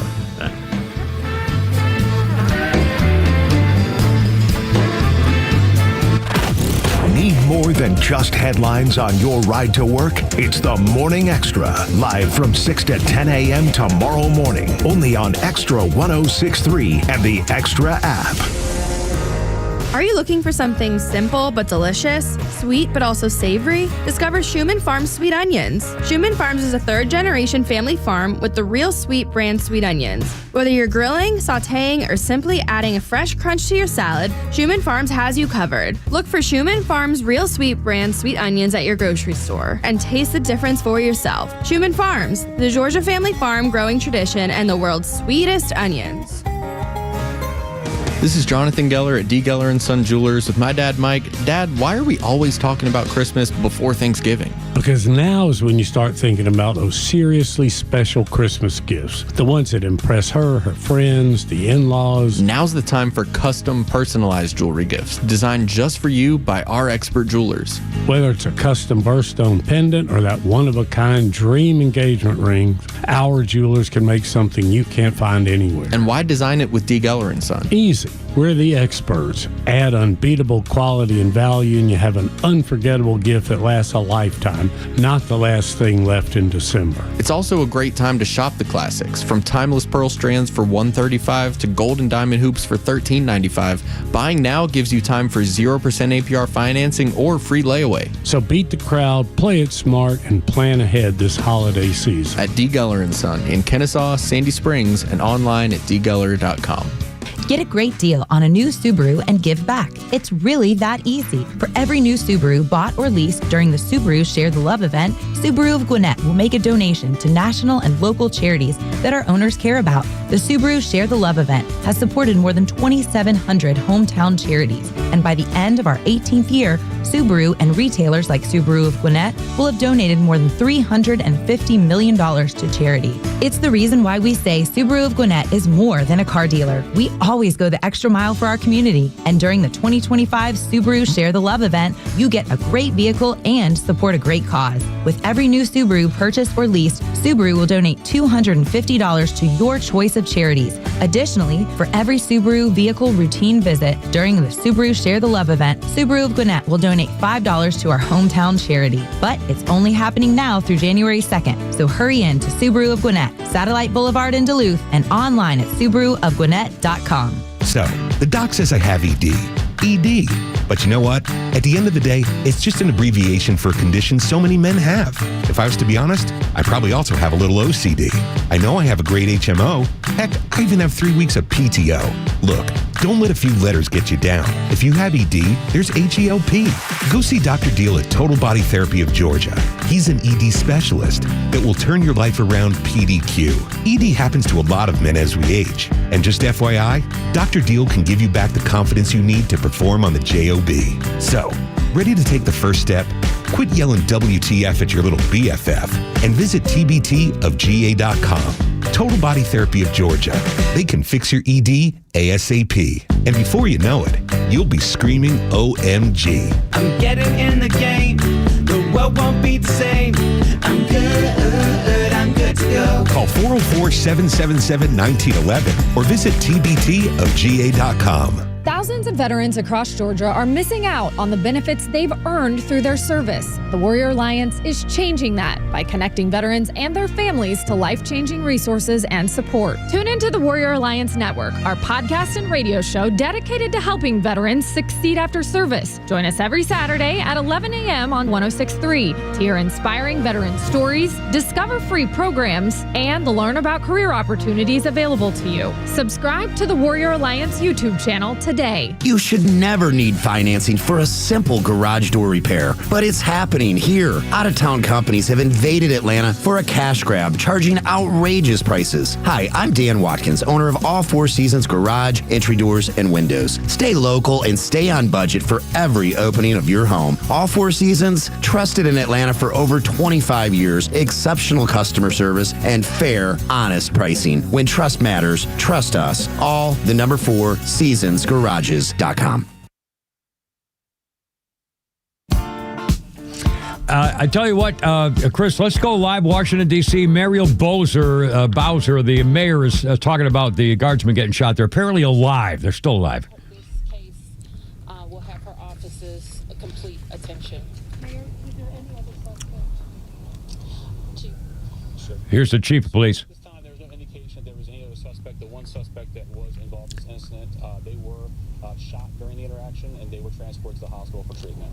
Need more than just headlines on your ride to work? It's the Morning Extra, live from 6 to 10 a.m. tomorrow morning, only on Extra 106.3 and the Extra app. Are you looking for something simple but delicious, sweet but also savory? Discover Schumann Farms Sweet Onions. Schumann Farms is a third-generation family farm with the Real Sweet brand sweet onions. Whether you're grilling, sautéing, or simply adding a fresh crunch to your salad, Schumann Farms has you covered. Look for Schumann Farms Real Sweet brand sweet onions at your grocery store and taste the difference for yourself. Schumann Farms, the Georgia family farm growing tradition and the world's sweetest onions. This is Jonathan Geller at D. Geller & Son Jewelers with my dad, Mike. Dad, why are we always talking about Christmas before Thanksgiving? Because now is when you start thinking about those seriously special Christmas gifts. The ones that impress her friends, the in-laws. Now's the time for custom, personalized jewelry gifts designed just for you by our expert jewelers. Whether it's a custom birthstone pendant or that one-of-a-kind dream engagement ring, our jewelers can make something you can't find anywhere. And why design it with D. Geller & Son? Easy. We're the experts. Add unbeatable quality and value, and you have an unforgettable gift that lasts a lifetime, not the last thing left in December. It's also a great time to shop the classics, from timeless pearl strands for $135 to gold and diamond hoops for $13.95. Buying now gives you time for 0% APR financing or free layaway. So beat the crowd, play it smart, and plan ahead this holiday season. At D. Geller & Son in Kennesaw, Sandy Springs, and online at dgeller.com. Get a great deal on a new Subaru and give back. It's really that easy. For every new Subaru bought or leased during the Subaru Share the Love event, Subaru of Gwinnett will make a donation to national and local charities that our owners care about. The Subaru Share the Love event has supported more than 2,700 hometown charities, and by the end of our 18th year, Subaru and retailers like Subaru of Gwinnett will have donated more than $350 million to charity. It's the reason why we say Subaru of Gwinnett is more than a car dealer. We always go the extra mile for our community, and during the 2025 Subaru Share the Love event, you get a great vehicle and support a great cause. With every new Subaru purchased or leased, Subaru will donate $250 to your choice of charities. Additionally, for every Subaru vehicle routine visit during the Subaru Share the Love event, Subaru of Gwinnett will donate $5 to our hometown charity. But it's only happening now through January 2nd, so hurry in to Subaru of Gwinnett, Satellite Boulevard in Duluth, and online at SubaruofGwinnett.com. So, the doc says I have ED. ED. But you know what? At the end of the day, it's just an abbreviation for a condition so many men have. If I was to be honest, I probably also have a little OCD. I know I have a great HMO. Heck, I even have 3 weeks of PTO. Look, don't let a few letters get you down. If you have ED, there's HELP. Go see Dr. Deal at Total Body Therapy of Georgia. He's an ED specialist that will turn your life around PDQ. ED happens to a lot of men as we age. And just FYI, Dr. Deal can give you back the confidence you need to perform on the JOB. So, ready to take the first step? Quit yelling WTF at your little BFF and visit tbtofga.com. Total Body Therapy of Georgia. They can fix your ED ASAP. And before you know it, you'll be screaming OMG. I'm getting in the game. The world won't be the same. I'm good to go. Call 404-777-1911 or visit tbtofga.com. Thousands of veterans across Georgia are missing out on the benefits they've earned through their service. The Warrior Alliance is changing that by connecting veterans and their families to life-changing resources and support. Tune into the Warrior Alliance Network, our podcast and radio show dedicated to helping veterans succeed after service. Join us every Saturday at 11 a.m. on 106.3 to hear inspiring veteran stories, discover free programs, and learn about career opportunities available to you. Subscribe to the Warrior Alliance YouTube channel today. You should never need financing for a simple garage door repair, but it's happening here. Out-of-town companies have invaded Atlanta for a cash grab, charging outrageous prices. Hi, I'm Dan Watkins, owner of All Four Seasons Garage, Entry Doors, and Windows. Stay local and stay on budget for every opening of your home. All Four Seasons, trusted in Atlanta for over 25 years, exceptional customer service, and fair, honest pricing. When trust matters, trust us. All the number 4 Seasons Garages.com. I tell you what, Chris, let's go live, Washington, D.C. Muriel Bowser, the mayor, is talking about the guardsmen getting shot. They're apparently alive. They're still alive. This case will have her office's complete attention. Mayor, is there any other suspect? Chief. Sure. Here's the chief of police. This time, there was no indication there was any other suspect. The one suspect that was involved in this incident, they were shot during the interaction, and they were transported to the hospital for treatment.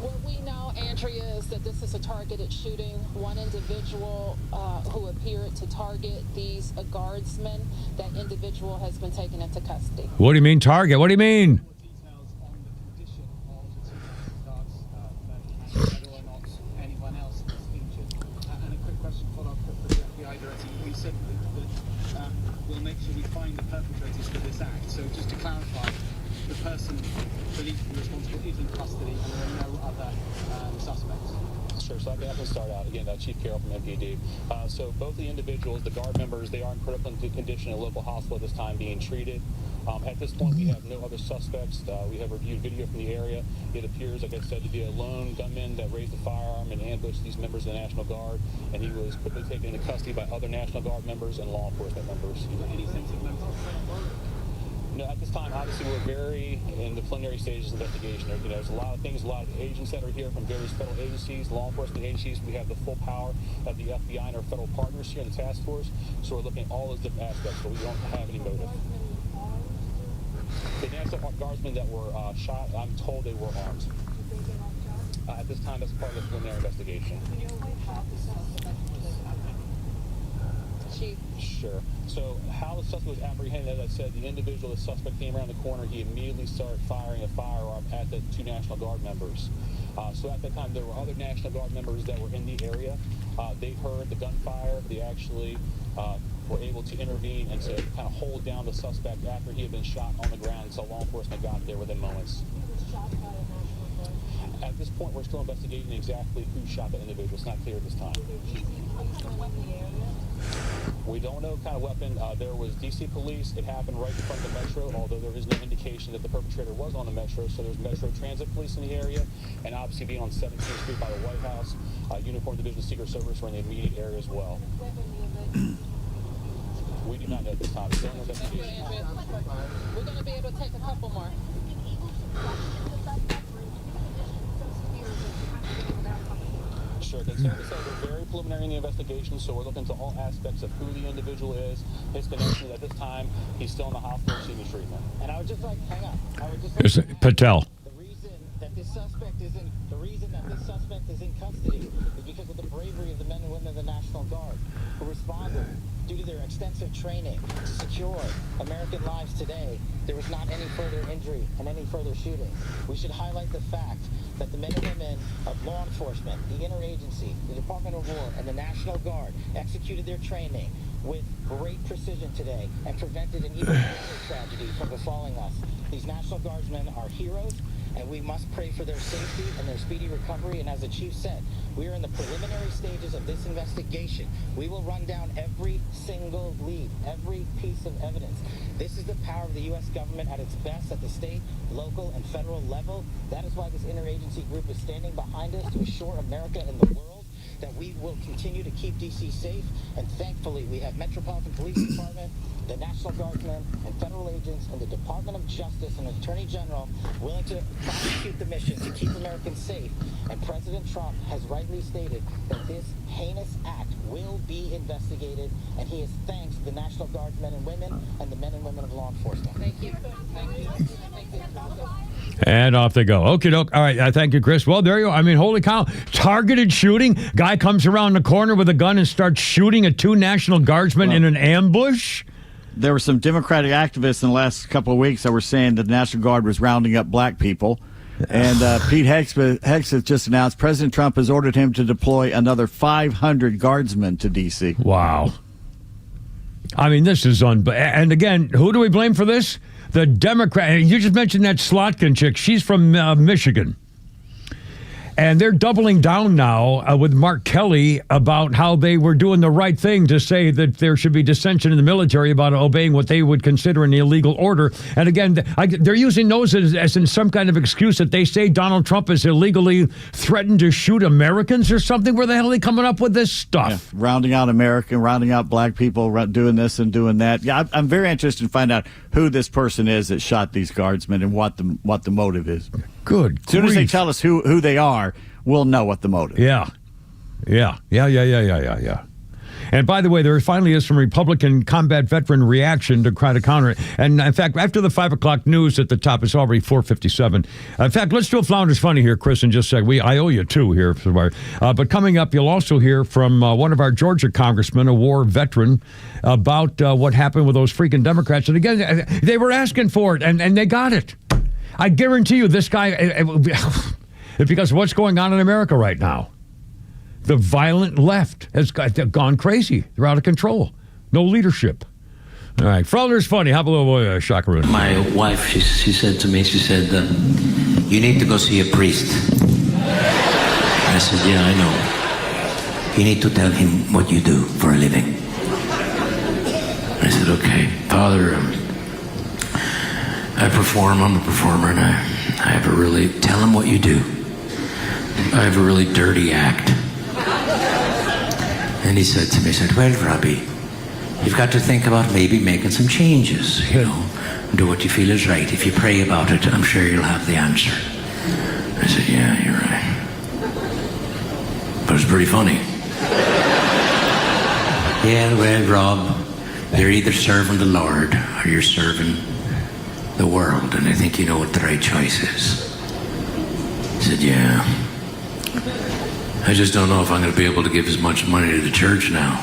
What we know, Andrea, is that this is a targeted shooting. One individual who appeared to target these guardsmen, that individual has been taken into custody. What do you mean target? What do you mean? We'll make sure we find the perpetrators for this act. So just to clarify, the person believed to be responsible is in custody and there are no other suspects. Sure, so I can start out. Again, Chief Carroll from MPD. So both the individuals, the guard members, they are in critical condition in a local hospital at this time being treated. At this point, we have no other suspects. We have reviewed video from the area. It appears, like I said, to be a lone gunman that raised a firearm and ambushed these members of the National Guard, and he was quickly taken into custody by other National Guard members and law enforcement members. Any sense of mental threat? No, at this time, obviously, we're very in the preliminary stages of investigation. There's a lot of things, a lot of agents that are here from various federal agencies, law enforcement agencies. We have the full power of the FBI and our federal partners here in the task force. So we're looking at all those different aspects, but we don't have any motive. The National Guardsmen that were shot, I'm told they were armed. At this time, that's part of the preliminary investigation. Chief. Sure. So how the suspect was apprehended, as I said, the individual, the suspect came around the corner. He immediately started firing a firearm at the two National Guard members. So at that time, there were other National Guard members that were in the area. They heard the gunfire. They actually were able to intervene and to kind of hold down the suspect after he had been shot on the ground. So law enforcement got there within moments. At this point, we're still investigating exactly who shot the individual. It's not clear at this time. We don't know what kind of weapon. There was D.C. police. It happened right in front of the Metro, although there is no indication that the perpetrator was on the Metro. So there's Metro Transit Police in the area, and obviously being on 17th Street by the White House, Uniformed Division of Secret Service were in the immediate area as well. We do not know at this time. It's still an investigation. We're going to be able to take a couple more. Sure. They said we're very preliminary in the investigation, so we're looking into all aspects of who the individual is, his connections. At this time, he's still in the hospital receiving treatment. And I would just like, hang on. I would just like Patel. The reason that this suspect is in custody is because of the bravery of the men and women of the National Guard who responded due to their extensive training to secure American lives today. There was not any further injury and any further shooting. We should highlight the fact that the men and women of law enforcement, the interagency, the Department of War, and the National Guard executed their training with great precision today and prevented an even greater tragedy from befalling us. These National Guardsmen are heroes, and we must pray for their safety and their speedy recovery. And as the chief said, we are in the preliminary stages of this investigation. We will run down every single lead, every piece of evidence. This is the power of the U.S. government at its best at the state, local, and federal level. That is why this interagency group is standing behind us to assure America and the world that we will continue to keep D.C. safe. And thankfully, we have Metropolitan Police Department, the National Guardsmen, and federal agents, and the Department of Justice and Attorney General willing to prosecute the mission to keep Americans safe. And President Trump has rightly stated that this heinous act will be investigated, and he has thanked the National Guard men and women and the men and women of law enforcement. Thank you. Thank you. Thank you. And off they go. Okay, doke. All right. Thank you, Chris. Well, there you go. I mean, holy cow. Targeted shooting. Guy comes around the corner with a gun and starts shooting at two National Guardsmen in an ambush. There were some Democratic activists in the last couple of weeks that were saying that the National Guard was rounding up black people. And Pete Hegseth just announced President Trump has ordered him to deploy another 500 guardsmen to D.C. Wow. I mean, this is and again, who do we blame for this? The Democrat. You just mentioned that Slotkin chick. She's from Michigan. And they're doubling down now with Mark Kelly about how they were doing the right thing to say that there should be dissension in the military about obeying what they would consider an illegal order. And again, they're using those as in some kind of excuse that they say Donald Trump has illegally threatened to shoot Americans or something. Where the hell are they coming up with this stuff? Yeah, rounding out America, rounding out black people, doing this and doing that. Yeah, I'm very interested to find out who this person is that shot these guardsmen and what the motive is. Good. As soon as they tell us who they are, we'll know what the motive is. Yeah. And by the way, there finally is some Republican combat veteran reaction to try to counter it. And in fact, after the 5 o'clock news at the top, it's already 4:57. In fact, let's do a Flounders Funny here, Chris, and just say I owe you two here. But coming up, you'll also hear from one of our Georgia congressmen, a war veteran, about what happened with those freaking Democrats. And again, they were asking for it, and they got it. I guarantee you this guy, it's because of what's going on in America right now. The violent left has gone crazy. They're out of control. No leadership. All right, Flounders Funny. How about a little Shakaroon? My wife, she said to me, she said, you need to go see a priest. I said, yeah, I know. You need to tell him what you do for a living. I said, okay, Father, I perform, I'm a performer, and I have a really, tell him what you do. I have a really dirty act. And he said to me, he said, well, Robbie, you've got to think about maybe making some changes, do what you feel is right. If you pray about it, I'm sure you'll have the answer. I said, yeah, you're right. But it's pretty funny. Yeah, well, Rob, you're either serving the Lord or you're serving the world, and I think you know what the right choice is. I said, yeah. I just don't know if I'm going to be able to give as much money to the church now.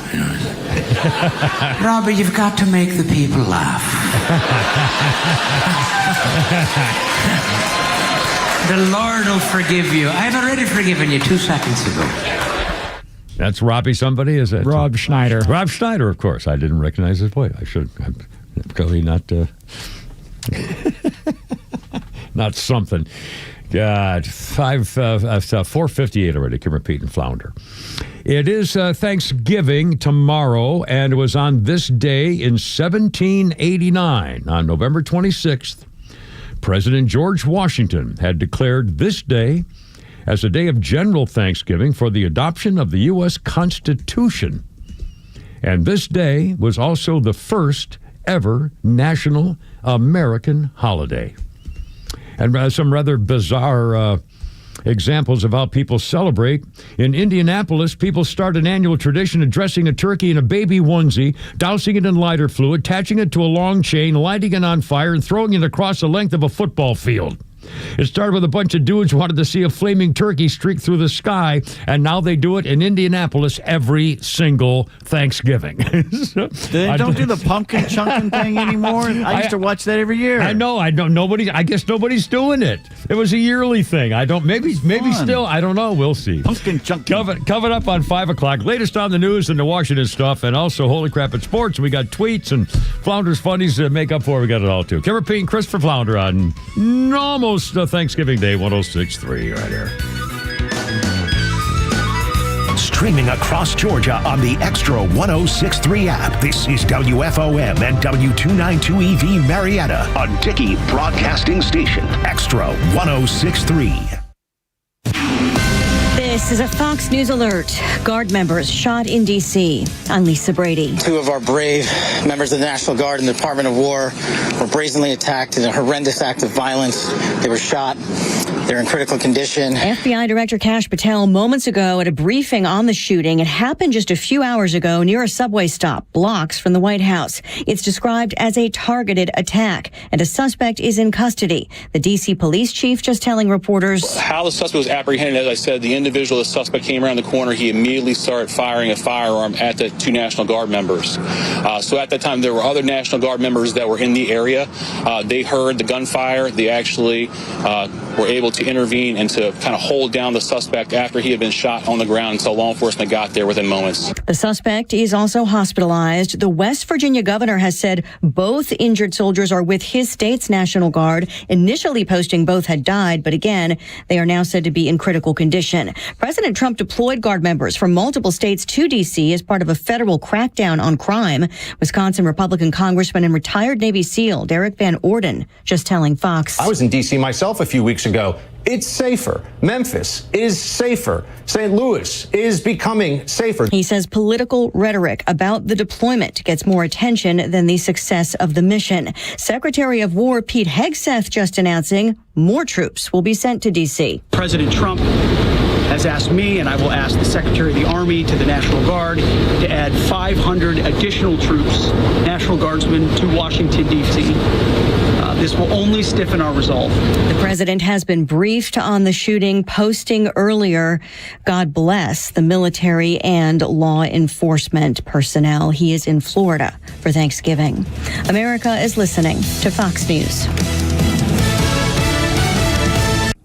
Robert, you've got to make the people laugh. The Lord will forgive you. I've already forgiven you 2 seconds ago. That's Robbie somebody, is it? Rob Schneider. Rob Schneider, of course. I didn't recognize his voice. I should. I'm clearly not... not something. God, 4:58 already. Kim Repeat and Flounder. It is Thanksgiving tomorrow, and it was on this day in 1789, on November 26th, President George Washington had declared this day as a day of general thanksgiving for the adoption of the U.S. Constitution. And this day was also the first ever national American holiday. And some rather bizarre examples of how people celebrate. In Indianapolis, people start an annual tradition of dressing a turkey in a baby onesie, dousing it in lighter fluid, attaching it to a long chain, lighting it on fire, and throwing it across the length of a football field. It started with a bunch of dudes who wanted to see a flaming turkey streak through the sky, and now they do it in Indianapolis every single Thanksgiving. They don't do the pumpkin chunking thing anymore? I used to watch that every year. I know. I guess nobody's doing it. It was a yearly thing. Maybe still. I don't know. We'll see. Pumpkin chunking. Coming up on 5 o'clock. Latest on the news and the Washington stuff, and also Holy Crap at Sports. We got tweets and Flounders Funnies to make up for. We got it all, too. Kim Repeat and Christopher Flounder on almost Thanksgiving Day, 106.3 right here. Streaming across Georgia on the Extra 106.3 app. This is WFOM and W292EV Marietta, a Dickey Broadcasting Station. Extra 106.3. This is a Fox News alert. Guard members shot in D.C. I'm Lisa Brady. 2 of our brave members of the National Guard and the Department of War were brazenly attacked in a horrendous act of violence. They were shot. They're in critical condition. FBI Director Kash Patel moments ago at a briefing on the shooting. It happened just a few hours ago near a subway stop, blocks from the White House. It's described as a targeted attack, and a suspect is in custody. The D.C. police chief just telling reporters. How the suspect was apprehended, as I said, the individual, the suspect came around the corner. He immediately started firing a firearm at the 2 National Guard members. So at that time, there were other National Guard members that were in the area. They heard the gunfire. They actually were able to intervene and to kind of hold down the suspect after he had been shot on the ground until law enforcement got there within moments. The suspect is also hospitalized. The West Virginia governor has said both injured soldiers are with his state's National Guard. Initially posting both had died, but again, they are now said to be in critical condition. President Trump deployed Guard members from multiple states to D.C. as part of a federal crackdown on crime. Wisconsin Republican Congressman and retired Navy SEAL Derek Van Orden just telling Fox. I was in D.C. myself a few weeks ago. It's safer. Memphis is safer. St. Louis is becoming safer. He says political rhetoric about the deployment gets more attention than the success of the mission. Secretary of War Pete Hegseth just announcing more troops will be sent to D.C. President Trump has has asked me, and I will ask the Secretary of the Army, to the National Guard, to add 500 additional troops, National Guardsmen, to Washington, D.C. This will only stiffen our resolve. The president has been briefed on the shooting, posting earlier, God bless the military and law enforcement personnel. He is in Florida for Thanksgiving. America is listening to Fox News.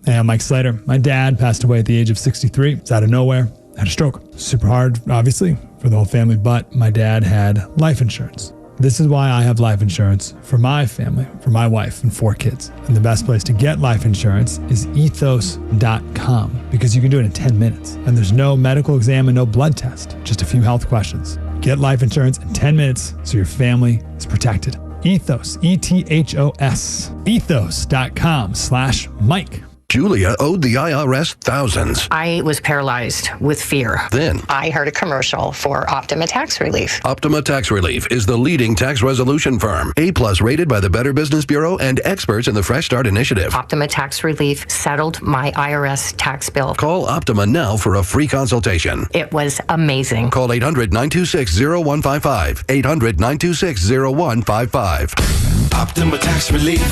Hey, I'm Mike Slater. My dad passed away at the age of 63. It's out of nowhere. Had a stroke. Super hard, obviously, for the whole family, but my dad had life insurance. This is why I have life insurance for my family, for my wife and 4 kids. And the best place to get life insurance is ethos.com, because you can do it in 10 minutes. And there's no medical exam and no blood test, just a few health questions. Get life insurance in 10 minutes so your family is protected. Ethos, E-T-H-O-S, ethos.com/Mike. Julia owed the IRS thousands. I was paralyzed with fear. Then I heard a commercial for Optima Tax Relief. Optima Tax Relief is the leading tax resolution firm. A+ rated by the Better Business Bureau and experts in the Fresh Start Initiative. Optima Tax Relief settled my IRS tax bill. Call Optima now for a free consultation. It was amazing. Call 800-926-0155. 800-926-0155. Optima Tax Relief.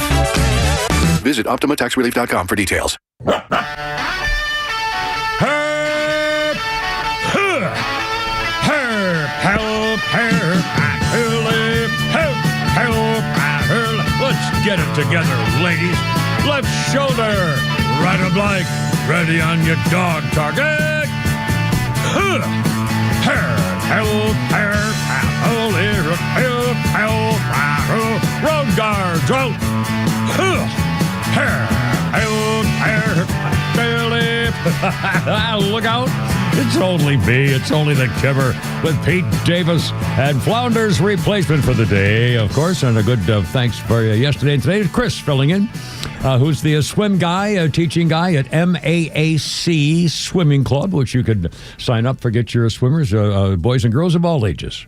Visit OptimaTaxRelief.com for details. Help! Let's get it together, ladies. Left shoulder, right of leg, ready on your dog target. Road guards out. Look out. It's only me. It's only the Kimmer with Pete Davis and Flounder's replacement for the day, of course. And a good thanks for yesterday and today to Chris filling in, who's the swim guy, teaching guy at MAAC Swimming Club, which you could sign up for, get your swimmers, boys and girls of all ages.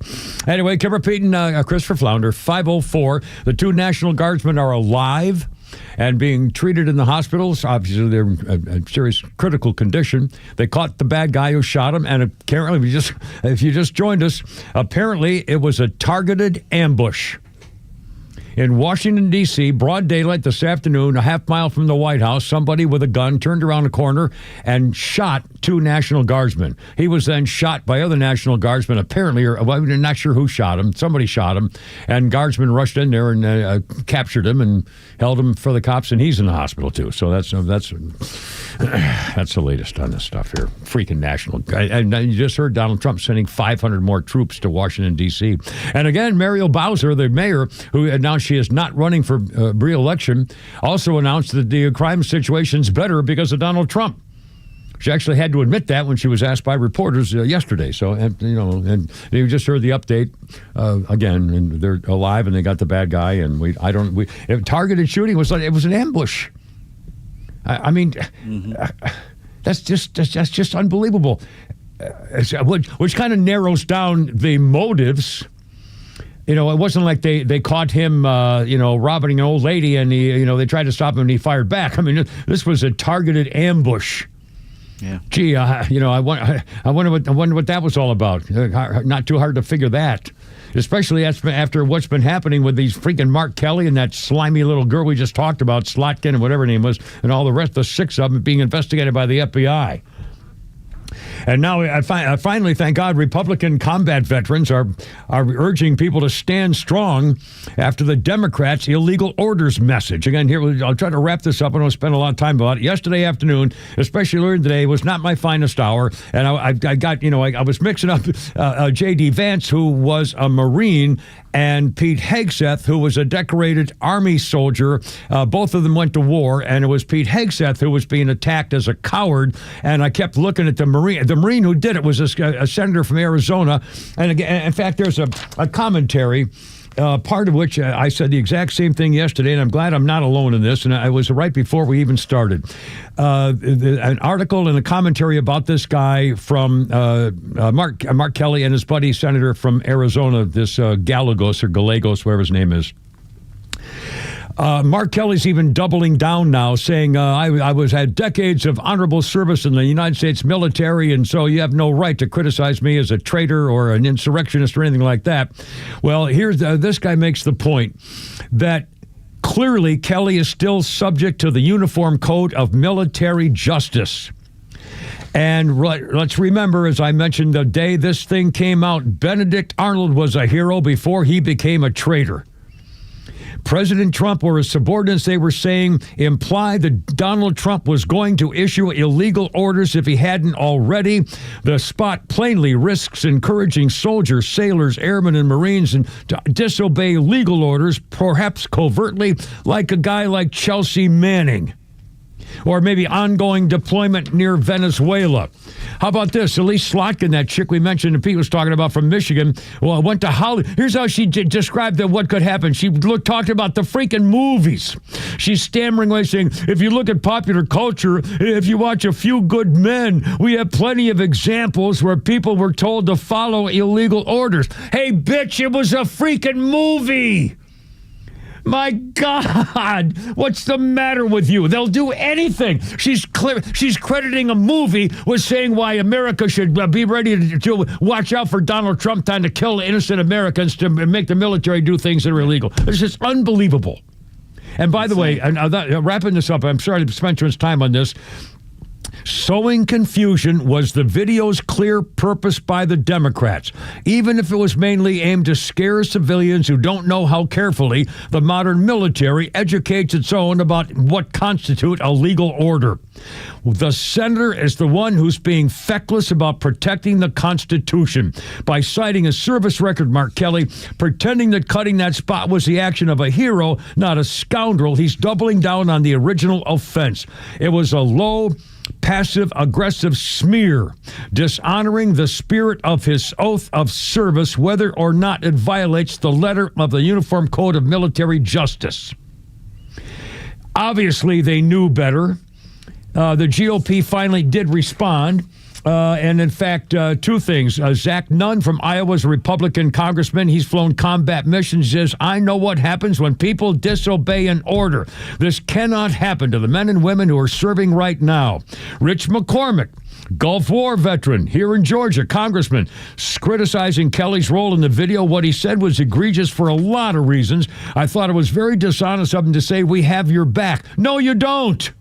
Anyway, Kimmer, Pete, and Chris for Flounder, 504. The 2 National Guardsmen are alive and being treated in the hospitals. Obviously, they're in a serious critical condition. They caught the bad guy who shot him, and apparently, if you just joined us, apparently it was a targeted ambush. In Washington, D.C., broad daylight this afternoon, a half mile from the White House, somebody with a gun turned around the corner and shot 2 National Guardsmen. He was then shot by other National Guardsmen, apparently, or I'm not sure who shot him. Somebody shot him, and Guardsmen rushed in there and captured him and held him for the cops, and he's in the hospital, too. So that's the latest on this stuff here. Freaking national. And you just heard Donald Trump sending 500 more troops to Washington, D.C. And again, Muriel Bowser, the mayor, who announced she is not running for re-election, also announced that the crime situation's better because of Donald Trump. She actually had to admit that when she was asked by reporters yesterday. So, and you just heard the update again, and they're alive, and they got the bad guy, and targeted shooting was it was an ambush. I mean, that's just unbelievable. Which kind of narrows down the motives. You know, it wasn't like they caught him, robbing an old lady, and they tried to stop him, and he fired back. I mean, this was a targeted ambush. Yeah. Gee, I wonder what that was all about. Not too hard to figure that, especially after what's been happening with these freaking Mark Kelly and that slimy little girl we just talked about, Slotkin and whatever her name was, and all the rest, the 6 of them being investigated by the FBI. And now, I finally, thank God, Republican combat veterans are urging people to stand strong after the Democrats' illegal orders message. Again, here, I'll try to wrap this up. I don't spend a lot of time about it. Yesterday afternoon, especially earlier today, was not my finest hour. And I was mixing up J.D. Vance, who was a Marine, and Pete Hegseth, who was a decorated Army soldier. Both of them went to war, and it was Pete Hegseth who was being attacked as a coward. And I kept looking at the Marine. The Marine who did it was a senator from Arizona. And again, in fact, there's a commentary, part of which I said the exact same thing yesterday, and I'm glad I'm not alone in this, and it was right before we even started. An article and a commentary about this guy from Mark Kelly and his buddy senator from Arizona, this Gallegos, whatever his name is. Mark Kelly's even doubling down now, saying, I had decades of honorable service in the United States military, and so you have no right to criticize me as a traitor or an insurrectionist or anything like that. Well, here's this guy makes the point that clearly Kelly is still subject to the Uniform Code of Military Justice. And let's remember, as I mentioned the day this thing came out, Benedict Arnold was a hero before he became a traitor. President Trump or his subordinates, they were saying, implied that Donald Trump was going to issue illegal orders if he hadn't already. The spot plainly risks encouraging soldiers, sailors, airmen, and Marines to disobey legal orders, perhaps covertly, like a guy like Chelsea Manning. Or maybe ongoing deployment near Venezuela. How about this? Elise Slotkin, that chick we mentioned and Pete was talking about from Michigan, well, went to Hollywood. Here's how she described what could happen. She talked about the freaking movies. She's stammering away saying, if you look at popular culture, if you watch A Few Good Men, we have plenty of examples where people were told to follow illegal orders. Hey, bitch, it was a freaking movie. My God, what's the matter with you? They'll do anything. She's crediting a movie with saying why America should be ready to watch out for Donald Trump trying to kill innocent Americans to make the military do things that are illegal. It's just unbelievable. And by the way, wrapping this up, I'm sorry to spend too much time on this. Sowing confusion was the video's clear purpose by the Democrats, even if it was mainly aimed to scare civilians who don't know how carefully the modern military educates its own about what constitutes a legal order. The senator is the one who's being feckless about protecting the Constitution by citing a service record, Mark Kelly, pretending that cutting that spot was the action of a hero, not a scoundrel. He's doubling down on the original offense. It was a low, passive-aggressive smear, dishonoring the spirit of his oath of service, whether or not it violates the letter of the Uniform Code of Military Justice. Obviously, they knew better. The GOP finally did respond. And in fact, two things. Zach Nunn from Iowa is a Republican congressman. He's flown combat missions. Says, I know what happens when people disobey an order. This cannot happen to the men and women who are serving right now. Rich McCormick, Gulf War veteran here in Georgia, congressman, criticizing Kelly's role in the video. What he said was egregious for a lot of reasons. I thought it was very dishonest of him to say, we have your back. No, you don't.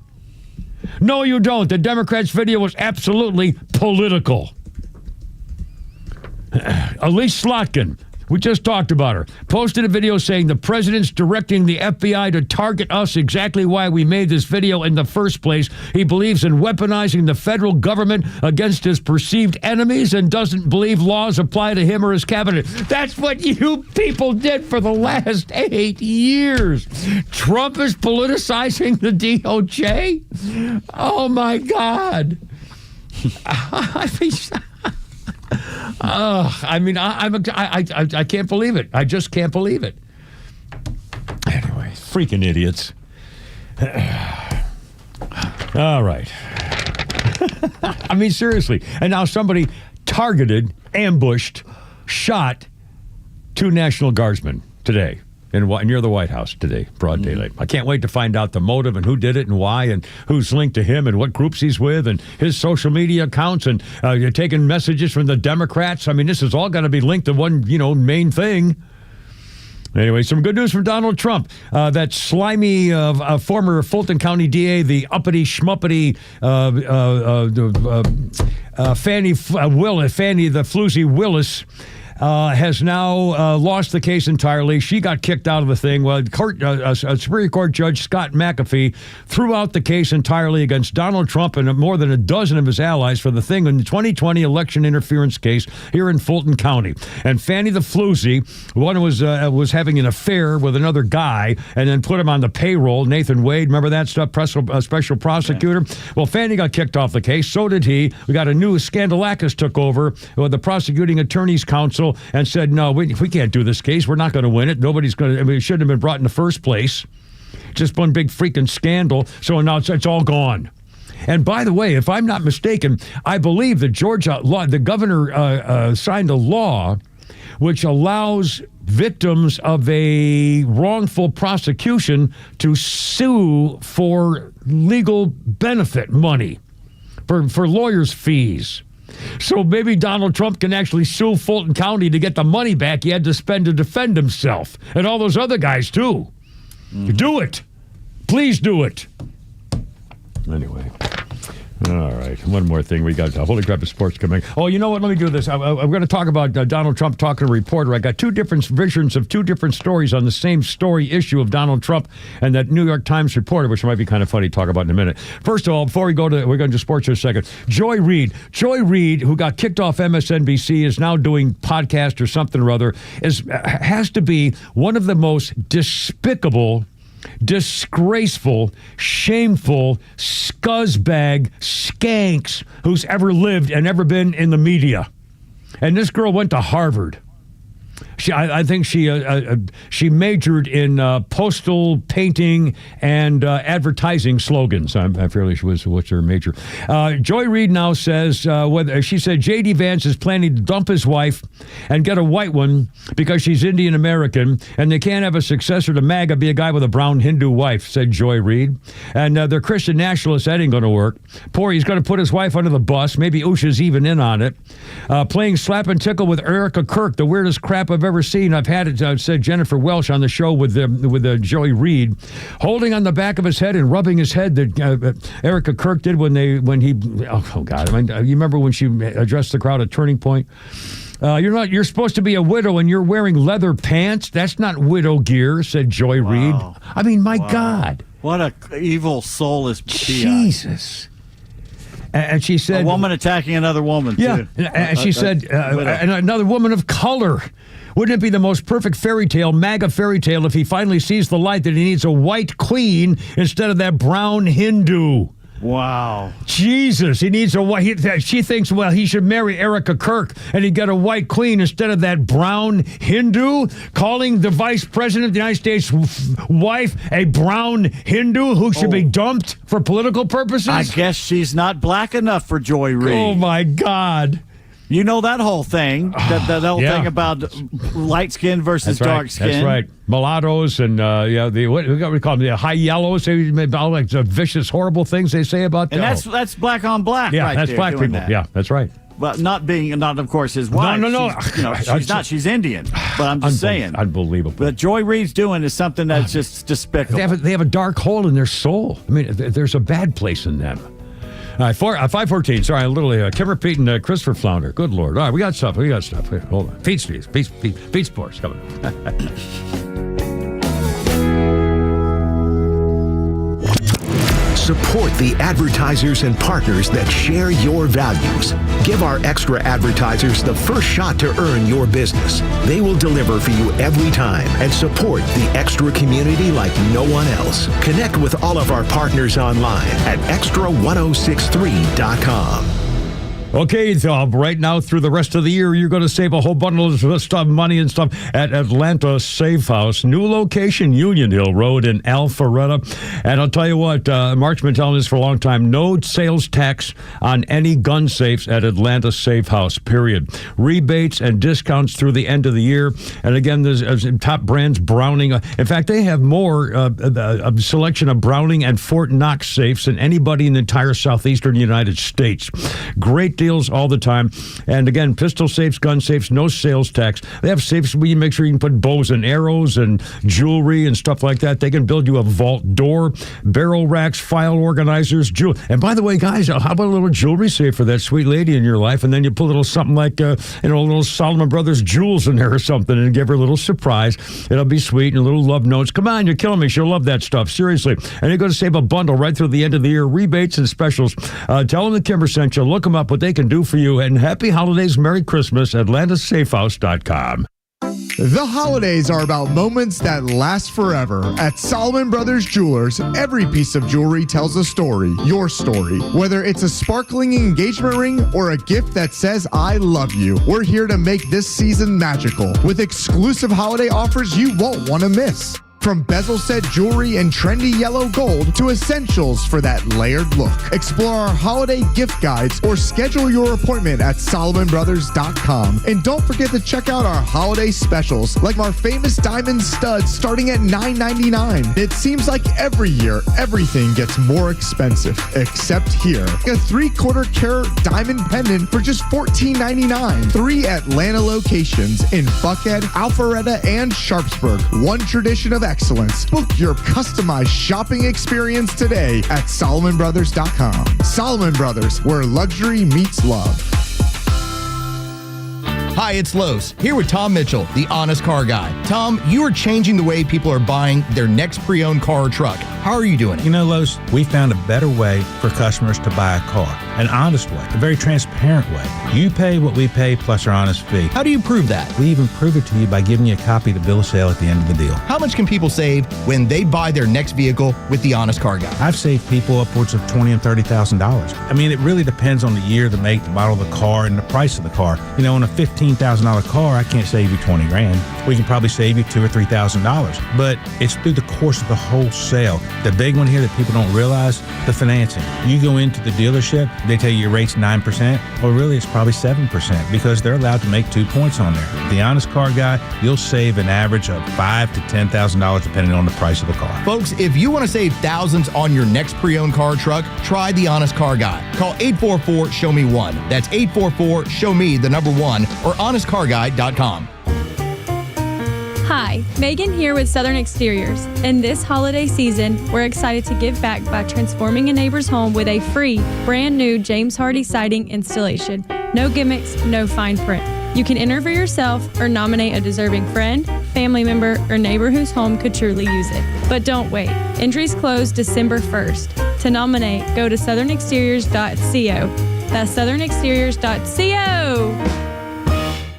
No, you don't. The Democrats' video was absolutely political. Elise Slotkin, we just talked about her, posted a video saying the president's directing the FBI to target us, exactly why we made this video in the first place. He believes in weaponizing the federal government against his perceived enemies and doesn't believe laws apply to him or his cabinet. That's what you people did for the last 8 years. Trump is politicizing the DOJ? Oh, my God. I can't believe it. I just can't believe it. Anyway, freaking idiots. All right. I mean, seriously. And now somebody targeted, ambushed, shot 2 National Guardsmen today near the White House today, broad daylight. I can't wait to find out the motive and who did it and why and who's linked to him and what groups he's with and his social media accounts and you're taking messages from the Democrats. I mean, this is all going to be linked to one, main thing. Anyway, some good news from Donald Trump. That slimy former Fulton County DA, the uppity schmuppity Fannie the Floozy Willis, has now lost the case entirely. She got kicked out of the thing. Well, Superior Court Judge Scott McAfee threw out the case entirely against Donald Trump and more than a dozen of his allies for the thing in the 2020 election interference case here in Fulton County. And Fannie the Floozy, one was having an affair with another guy and then put him on the payroll. Nathan Wade, remember that stuff? Special prosecutor. Yeah. Well, Fannie got kicked off the case. So did he. We got a new Scandalakis took over with the prosecuting attorney's counsel and said, no, we can't do this case. We're not going to win it. Nobody's going to. I mean, it shouldn't have been brought in the first place. Just one big freaking scandal. So now it's all gone. And by the way, if I'm not mistaken, I believe the Georgia law, the governor signed a law which allows victims of a wrongful prosecution to sue for legal benefit money, for lawyers' fees. So maybe Donald Trump can actually sue Fulton County to get the money back he had to spend to defend himself, and all those other guys too. Do it. Please do it. Anyway. All right. One more thing. We got Holy Crap of Sports coming. Oh, you know what? Let me do this. I'm going to talk about Donald Trump talking to a reporter. I got two different versions of two different stories on the same story issue of Donald Trump and that New York Times reporter, which might be kind of funny to talk about in a minute. First of all, before we're going to sports for a second. Joy Reid, who got kicked off MSNBC, is now doing podcast or something or other, has to be one of the most despicable, disgraceful, shameful, scuzzbag skanks who's ever lived and ever been in the media. And this girl went to Harvard. I think she majored in postal painting and advertising slogans. I'm fairly sure what's her major. Joy Reid now says she said J.D. Vance is planning to dump his wife and get a white one because she's Indian American, and they can't have a successor to MAGA be a guy with a brown Hindu wife, said Joy Reid. And they're Christian nationalists. That ain't going to work. He's going to put his wife under the bus. Maybe Usha's even in on it. Playing slap and tickle with Erica Kirk, the weirdest crap I've ever seen. I've had it, said Jennifer Welsh on the show with Joy Reid, holding on the back of his head and rubbing his head that Erica Kirk did when he oh God, I mean, you remember when she addressed the crowd at Turning Point? You're supposed to be a widow and you're wearing leather pants. That's not widow gear, said Joy Reid. I mean, my God. What a evil soulless Jesus. And she said, a woman attacking another woman, yeah, too. And she said, and another woman of color. Wouldn't it be the most perfect fairy tale, MAGA fairy tale, if he finally sees the light that he needs a white queen instead of that brown Hindu? Wow. Jesus, he needs a white. She thinks, well, he should marry Erica Kirk and he'd get a white queen instead of that brown Hindu, calling the vice president of the United States wife a brown Hindu who should be dumped for political purposes? I guess she's not black enough for Joy Reid. Oh, my God. You know that whole thing, that whole thing about light skin versus dark skin. That's right. Mulattoes and what we call them, the high yellows. All like the vicious, horrible things they say about them. And that's black on black. Yeah, right that's there, black people. that. Yeah, that's right. But not of course, his wife. No. She's not. She's Indian. But I'm just saying. Unbelievable. But Joy Reid's doing is something that's just despicable. They have a dark hole in their soul. I mean, there's a bad place in them. All right, 5:14. Sorry, literally, Kimmer Pete and Christopher Flounder. Good Lord. All right, we got stuff. Here, hold on. Pete Sports coming. Support the advertisers and partners that share your values. Give our extra advertisers the first shot to earn your business. They will deliver for you every time and support the extra community like no one else. Connect with all of our partners online at extra1063.com. Okay, so right now through the rest of the year, you're going to save a whole bundle of stuff, money and stuff at Atlanta Safe House. New location, Union Hill Road in Alpharetta. And I'll tell you what, Mark's been telling us for a long time, no sales tax on any gun safes at Atlanta Safe House, period. Rebates and discounts through the end of the year. And again, there's top brands, Browning. In fact, they have more a selection of Browning and Fort Knox safes than anybody in the entire southeastern United States. Great deals all the time. And again, pistol safes, gun safes, no sales tax. They have safes where you make sure you can put bows and arrows and jewelry and stuff like that. They can build you a vault door, barrel racks, file organizers, jewelry. And by the way, guys, how about a little jewelry safe for that sweet lady in your life? And then you put a little something like, a little Solomon Brothers jewels in there or something and give her a little surprise. It'll be sweet and a little love notes. Come on, you're killing me. She'll love that stuff. Seriously. And you're going to save a bundle right through the end of the year. Rebates and specials. Tell them the Kimmer sent you. Look them up, what they can do for you. And happy holidays, Merry Christmas, AtlantaSafeHouse.com. The holidays are about moments that last forever. At Solomon Brothers Jewelers, every piece of jewelry tells a story, your story. Whether it's a sparkling engagement ring or a gift that says, I love you, we're here to make this season magical with exclusive holiday offers you won't want to miss. From bezel set jewelry and trendy yellow gold to essentials for that layered look. Explore our holiday gift guides or schedule your appointment at SolomonBrothers.com. And don't forget to check out our holiday specials, like our famous diamond studs starting at $9.99. It seems like every year, everything gets more expensive, except here. A 3/4 carat diamond pendant for just $14.99. 3 Atlanta locations in Buckhead, Alpharetta, and Sharpsburg. One tradition of excellence. Book your customized shopping experience today at SolomonBrothers.com. Solomon Brothers, where luxury meets love. Hi, it's Los, here with Tom Mitchell, the Honest Car Guy. Tom, you are changing the way people are buying their next pre-owned car or truck. How are you doing it? You know, Los, we found a better way for customers to buy a car. An honest way, a very transparent way. You pay what we pay plus our honest fee. How do you prove that? We even prove it to you by giving you a copy of the bill of sale at the end of the deal. How much can people save when they buy their next vehicle with the Honest Car Guy? I've saved people upwards of $20,000 and $30,000. I mean, it really depends on the year, the make, the model of the car, and the price of the car. You know, on a $15,000 car, I can't save you $20 grand. We can probably save you $2,000 or $3,000. But it's through the course of the whole sale. The big one here that people don't realize, the financing. You go into the dealership, they tell you your rate's 9%. Well, really, it's probably 7% because they're allowed to make 2 points on there. The Honest Car Guy, you'll save an average of $5,000 to $10,000 depending on the price of the car. Folks, if you want to save thousands on your next pre-owned car or truck, try the Honest Car Guy. Call 844-SHOW-ME-1. That's 844-SHOW-ME1 or honestcarguy.com. Hi, Megan here with Southern Exteriors. In this holiday season, we're excited to give back by transforming a neighbor's home with a free, brand new James Hardy siding installation. No gimmicks, no fine print. You can enter for yourself or nominate a deserving friend, family member, or neighbor whose home could truly use it. But don't wait. Entries close December 1st. To nominate, go to southernexteriors.co. That's southernexteriors.co.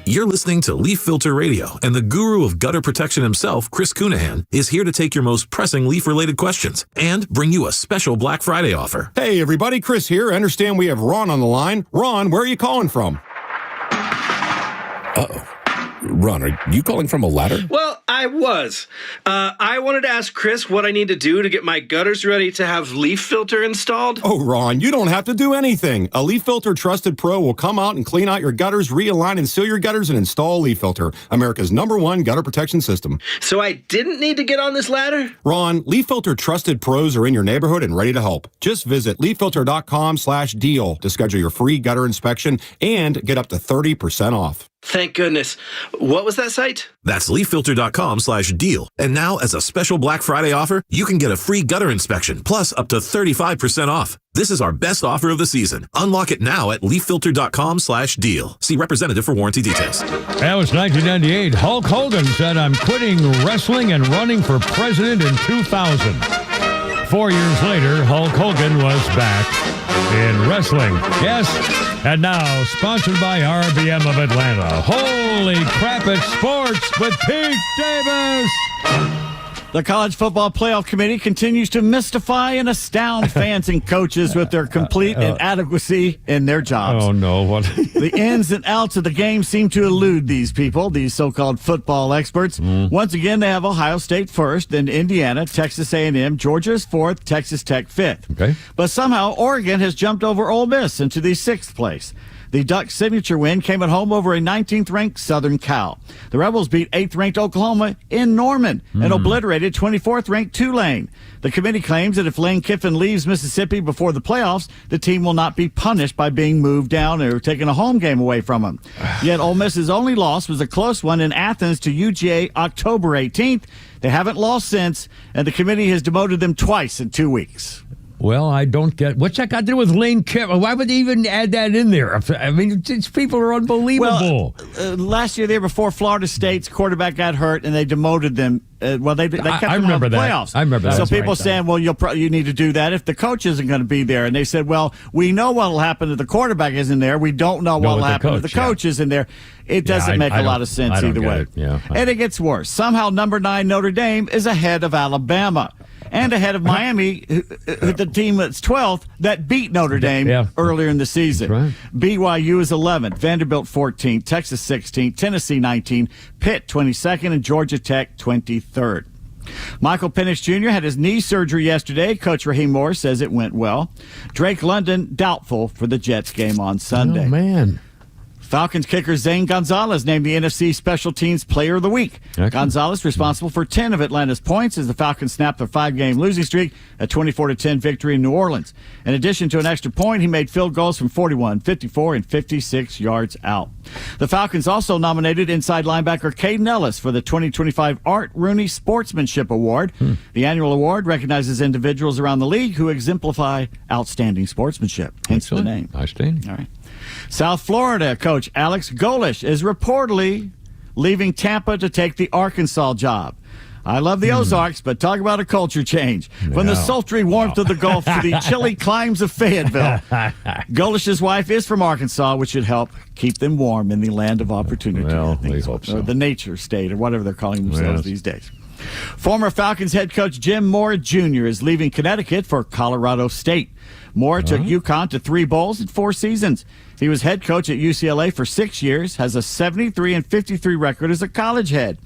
You're listening to Leaf Filter Radio, and the guru of gutter protection himself, Chris Cunahan, is here to take your most pressing leaf-related questions and bring you a special Black Friday offer. Hey, everybody, Chris here. I understand we have Ron on the line. Ron, where are you calling from? Uh-oh. Ron, are you calling from a ladder? Well, I was. I wanted to ask Chris what I need to do to get my gutters ready to have Leaf Filter installed. Oh, Ron, you don't have to do anything. A Leaf Filter Trusted Pro will come out and clean out your gutters, realign and seal your gutters, and install Leaf Filter, America's #1 gutter protection system. So I didn't need to get on this ladder? Ron, Leaf Filter Trusted Pros are in your neighborhood and ready to help. Just visit leaffilter.com/deal to schedule your free gutter inspection and get up to 30% off. Thank goodness. What was that site? That's leaffilter.com/deal. And now, as a special Black Friday offer, you can get a free gutter inspection, plus up to 35% off. This is our best offer of the season. Unlock it now at leaffilter.com/deal. See representative for warranty details. That was 1998. Hulk Hogan said, "I'm quitting wrestling and running for president in 2000. 4 years later, Hulk Hogan was back in wrestling. Yes. And now, sponsored by RBM of Atlanta. Holy crap, it's sports with Pete Davis. The College Football Playoff Committee continues to mystify and astound fans and coaches with their complete inadequacy in their jobs. Oh, no. What? The ins and outs of the game seem to elude these people, these so-called football experts. Once again, they have Ohio State first, then Indiana, Texas A&M, Georgia's fourth, Texas Tech fifth. Okay. But somehow, Oregon has jumped over Ole Miss into the sixth place. The Ducks' signature win came at home over a 19th-ranked Southern Cal. The Rebels beat 8th-ranked Oklahoma in Norman and obliterated 24th-ranked Tulane. The committee claims that if Lane Kiffin leaves Mississippi before the playoffs, the team will not be punished by being moved down or taking a home game away from them. Yet Ole Miss's only loss was a close one in Athens to UGA October 18th. They haven't lost since, and the committee has demoted them twice in 2 weeks. Well, I don't get what's that got to do with Lane Kiffin. Why would they even add that in there? I mean, these people are unbelievable. Well, last year, the year before, Florida State's quarterback got hurt, and they demoted them. They kept them out of the playoffs. I remember that. So people saying, well, you need to do that if the coach isn't going to be there. And they said, well, we know what will happen if the quarterback isn't there. We don't know what will happen if the coach isn't there. It doesn't make a lot of sense either way. And it gets worse. Somehow, number 9 Notre Dame is ahead of Alabama. And ahead of Miami, the team that's 12th, that beat Notre Dame earlier in the season. Right. BYU is 11th, Vanderbilt 14th, Texas 16th, Tennessee 19th, Pitt 22nd, and Georgia Tech 23rd. Michael Penix Jr. had his knee surgery yesterday. Coach Raheem Morris says it went well. Drake London doubtful for the Jets game on Sunday. Oh, man. Falcons kicker Zane Gonzalez named the NFC Special Teams Player of the Week. Excellent. Gonzalez responsible for 10 of Atlanta's points as the Falcons snapped their 5-game losing streak, a 24-10 victory in New Orleans. In addition to an extra point, he made field goals from 41, 54, and 56 yards out. The Falcons also nominated inside linebacker Caden Ellis for the 2025 Art Rooney Sportsmanship Award. The annual award recognizes individuals around the league who exemplify outstanding sportsmanship, hence the name. Outstanding. All right. South Florida coach Alex Golesh is reportedly leaving Tampa to take the Arkansas job. I love the Ozarks, but talk about a culture change. From the sultry warmth of the Gulf to the chilly climes of Fayetteville. Golesh's wife is from Arkansas, which should help keep them warm in the land of opportunity. Well, we hope so. Or the nature state, or whatever they're calling themselves these days. Former Falcons head coach Jim Moore Jr. is leaving Connecticut for Colorado State. Moore took UConn to 3 bowls in 4 seasons. He was head coach at UCLA for 6 years, has a 73-53 record as a college head.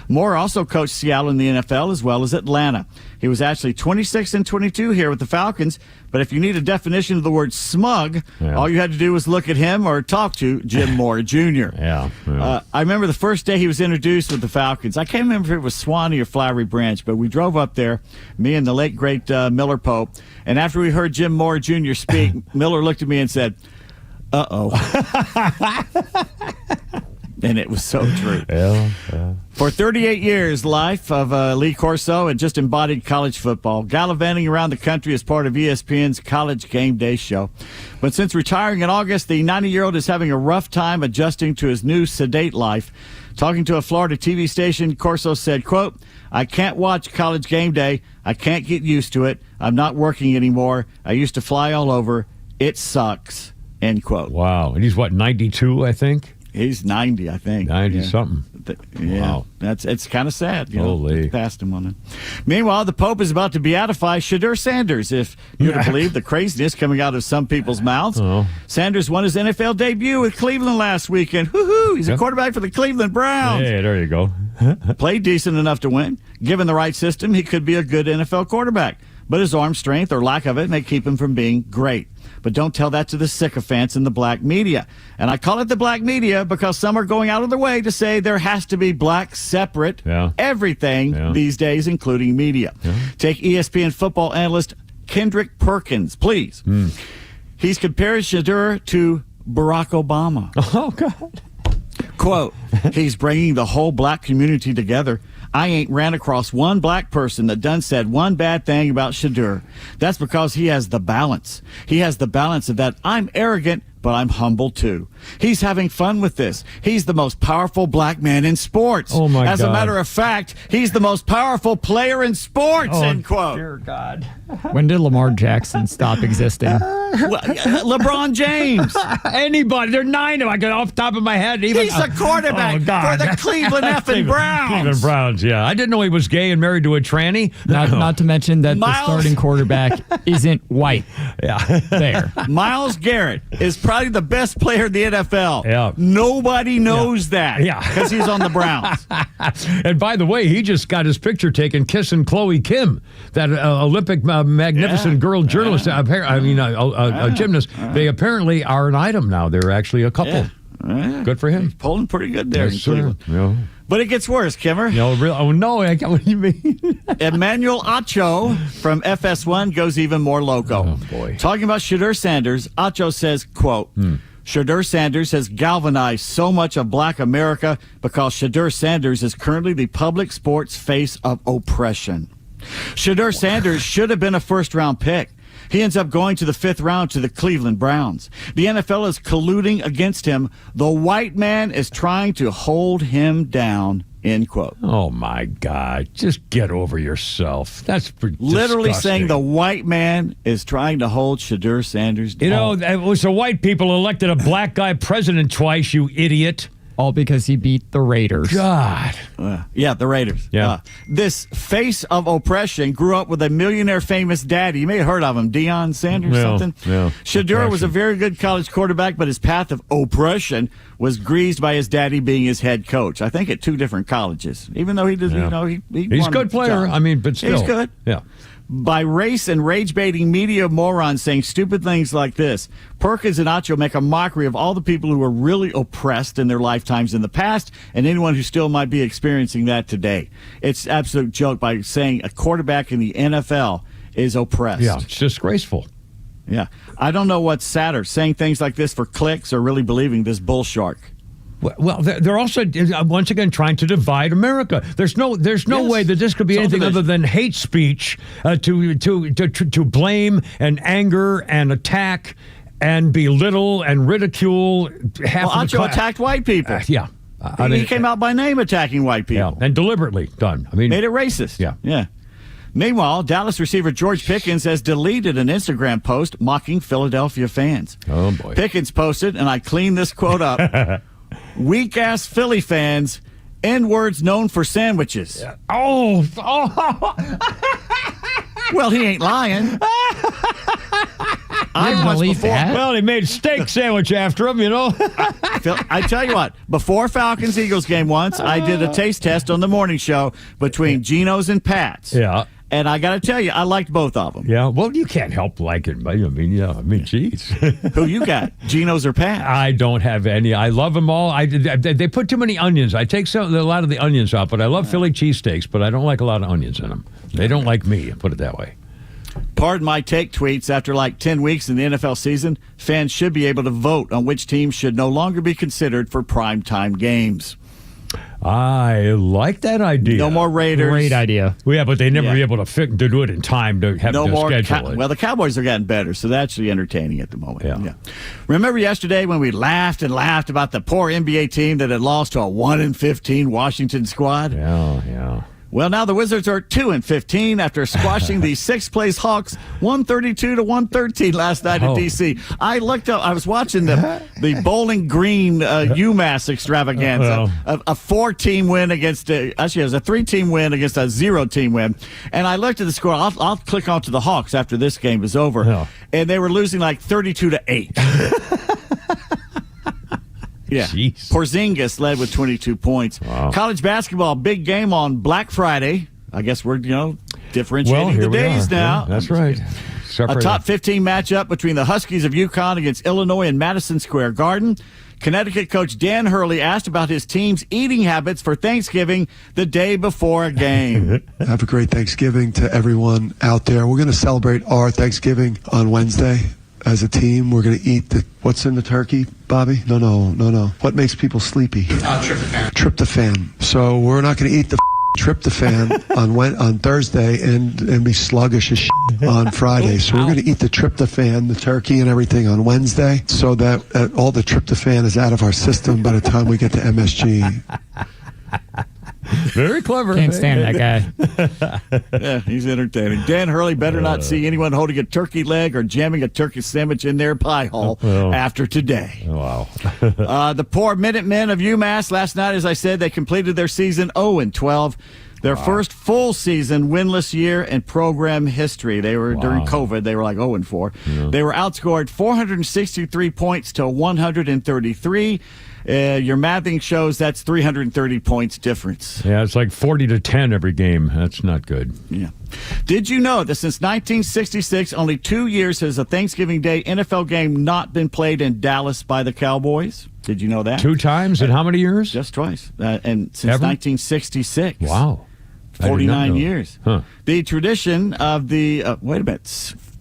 Moore also coached Seattle in the NFL as well as Atlanta. He was actually 26-22 here with the Falcons, but if you need a definition of the word smug, all you had to do was look at him or talk to Jim Moore Jr. I remember the first day he was introduced with the Falcons. I can't remember if it was Swanee or Flowery Branch, but we drove up there, me and the late, great Miller Pope, and after we heard Jim Moore Jr. speak, Miller looked at me and said, uh-oh. And it was so true. For 38 years, life of Lee Corso had just embodied college football, gallivanting around the country as part of ESPN's College Game Day show. But since retiring in August, the 90-year-old is having a rough time adjusting to his new sedate life. Talking to a Florida TV station, Corso said, quote, "I can't watch College Game Day. I can't get used to it. I'm not working anymore. I used to fly all over. It sucks." End quote. Wow. And he's, 92, I think? He's 90, I think. 90-something. Wow. It's kind of sad. Holy. Passed him on it. Meanwhile, the Pope is about to beatify Shedeur Sanders, if you're to believe the craziness coming out of some people's mouths. Sanders won his NFL debut with Cleveland last weekend. Woohoo! He's a quarterback for the Cleveland Browns. Hey, there you go. Played decent enough to win. Given the right system, he could be a good NFL quarterback. But his arm strength or lack of it may keep him from being great. But don't tell that to the sycophants in the black media. And I call it the black media because some are going out of their way to say there has to be black separate everything these days, including media. Take ESPN football analyst Kendrick Perkins, please. He's compared Shedeur to Barack Obama. Oh, God. Quote, "He's bringing the whole black community together. I ain't ran across one black person that done said one bad thing about Shedeur. That's because he has the balance. He has the balance of that I'm arrogant, but I'm humble too. He's having fun with this. He's the most powerful black man in sports. Oh, my As God. a matter of fact, he's the most powerful player in sports," end quote. Dear God. When did Lamar Jackson stop existing? LeBron James. Anybody. There are 9 of them. I got off the top of my head. Even, He's a quarterback for the Cleveland effing Browns. Cleveland Browns, yeah. I didn't know he was gay and married to a tranny. Not to mention that Miles- the starting quarterback isn't white. Yeah. There. Myles Garrett is probably the best player in the NFL. Yeah. Nobody knows that. Yeah. Because he's on the Browns. And by the way, he just got his picture taken kissing Chloe Kim, that Olympic magnificent girl journalist, a gymnast. They apparently are an item now. They're actually a couple. Good for him. He's pulling pretty good there in Yes, sir. Cleveland. Yeah. But it gets worse, Kimmer. No, really? Oh, no. I get what you mean. Emmanuel Acho from FS1 goes even more loco. Oh, boy. Talking about Shedeur Sanders, Acho says, quote, "Shedeur Sanders has galvanized so much of black America because Shedeur Sanders is currently the public sports face of oppression. Shedeur Sanders should have been a first-round pick. He ends up going to the 5th round to the Cleveland Browns. The NFL is colluding against him. The white man is trying to hold him down," end quote. Oh, my God. Just get over yourself. That's Literally disgusting. saying the white man is trying to hold Shedeur Sanders down. You know, it was the white people elected a black guy president twice, you idiot. all because he beat the Raiders. God. Yeah, the Raiders. Yeah. This face of oppression grew up with a millionaire famous daddy. You may have heard of him, Deion Sanders, something. Yeah. Shadura was a very good college quarterback, but his path of oppression was greased by his daddy being his head coach. I think at 2 different colleges. Even though he does, He's a good player. I mean, but still. He's good. Yeah. By race and rage-baiting media morons saying stupid things like this, Perkins and Acho make a mockery of all the people who were really oppressed in their lifetimes in the past and anyone who still might be experiencing that today. It's an absolute joke by saying a quarterback in the NFL is oppressed. Yeah, it's disgraceful. Yeah. I don't know what's sadder, saying things like this for clicks or really believing this bull shark. Well, they're also once again trying to divide America. There's no way that this could be anything other than hate speech to blame and anger and attack and belittle and ridicule half of the Acho attacked white people. Yeah, he came out by name attacking white people. Yeah, and deliberately done. I mean, made it racist. Yeah. Meanwhile, Dallas receiver George Pickens has deleted an Instagram post mocking Philadelphia fans. Oh boy! Pickens posted, and I cleaned this quote up. Weak-ass Philly fans, N-words known for sandwiches. Yeah. Oh. Well, he ain't lying. I believe that. Well, he made a steak sandwich after him, you know. I tell you what, before Falcons-Eagles game once, I did a taste test on the morning show between Geno's and Pat's. Yeah. And I got to tell you, I liked both of them. Yeah, well, you can't help liking, but geez. Who you got, Geno's or Pat? I don't have any. I love them all. They put too many onions. I take a lot of the onions out, but I love Philly cheesesteaks, but I don't like a lot of onions in them. They don't like me, put it that way. Pardon my take tweets. After like 10 weeks in the NFL season, fans should be able to vote on which teams should no longer be considered for primetime games. I like that idea. No more Raiders. Great idea. Well, yeah, but they never be able to do it in time to have to schedule it. Well, the Cowboys are getting better, so that's actually entertaining at the moment. Yeah. Remember yesterday when we laughed and laughed about the poor NBA team that had lost to a 1-15 Washington squad? Yeah. Well, now the Wizards are 2-15 after squashing the 6th-place Hawks 132-113 last night in D.C. I looked up. I was watching the Bowling Green UMass extravaganza, a 4-team win against actually it was a 3-team win against a 0-team win. And I looked at the score. I'll click onto the Hawks after this game is over, and they were losing like 32-8. Yeah. Jeez. Porzingis led with 22 points. Wow. College basketball, big game on Black Friday. I guess we're, differentiating the days now. Yeah, that's right. A top 15 matchup between the Huskies of UConn against Illinois in Madison Square Garden. Connecticut coach Dan Hurley asked about his team's eating habits for Thanksgiving the day before a game. Have a great Thanksgiving to everyone out there. We're going to celebrate our Thanksgiving on Wednesday. As a team, we're going to eat what's in the turkey, Bobby? No. What makes people sleepy? Tryptophan. Tryptophan. So we're not going to eat the tryptophan on Thursday and be sluggish as on Friday. So we're going to eat the tryptophan, the turkey and everything on Wednesday so that all the tryptophan is out of our system by the time we get to MSG. Very clever. Can't stand that guy. Yeah, he's entertaining. Dan Hurley better not see anyone holding a turkey leg or jamming a turkey sandwich in their pie hole after today. Wow. The poor Minutemen of UMass last night, as I said, they completed their season 0-12. Their first full season winless year in program history. They were during COVID. They were like 0-4. Yeah. They were outscored 463 points to 133. Your mathing shows that's 330 points difference. Yeah, it's like 40-10 every game. That's not good. Yeah. Did you know that since 1966, only 2 years has a Thanksgiving Day NFL game not been played in Dallas by the Cowboys? Did you know that? 2 times in how many years? Just twice. And since 1966. Wow. 49 years. Huh. The tradition of the,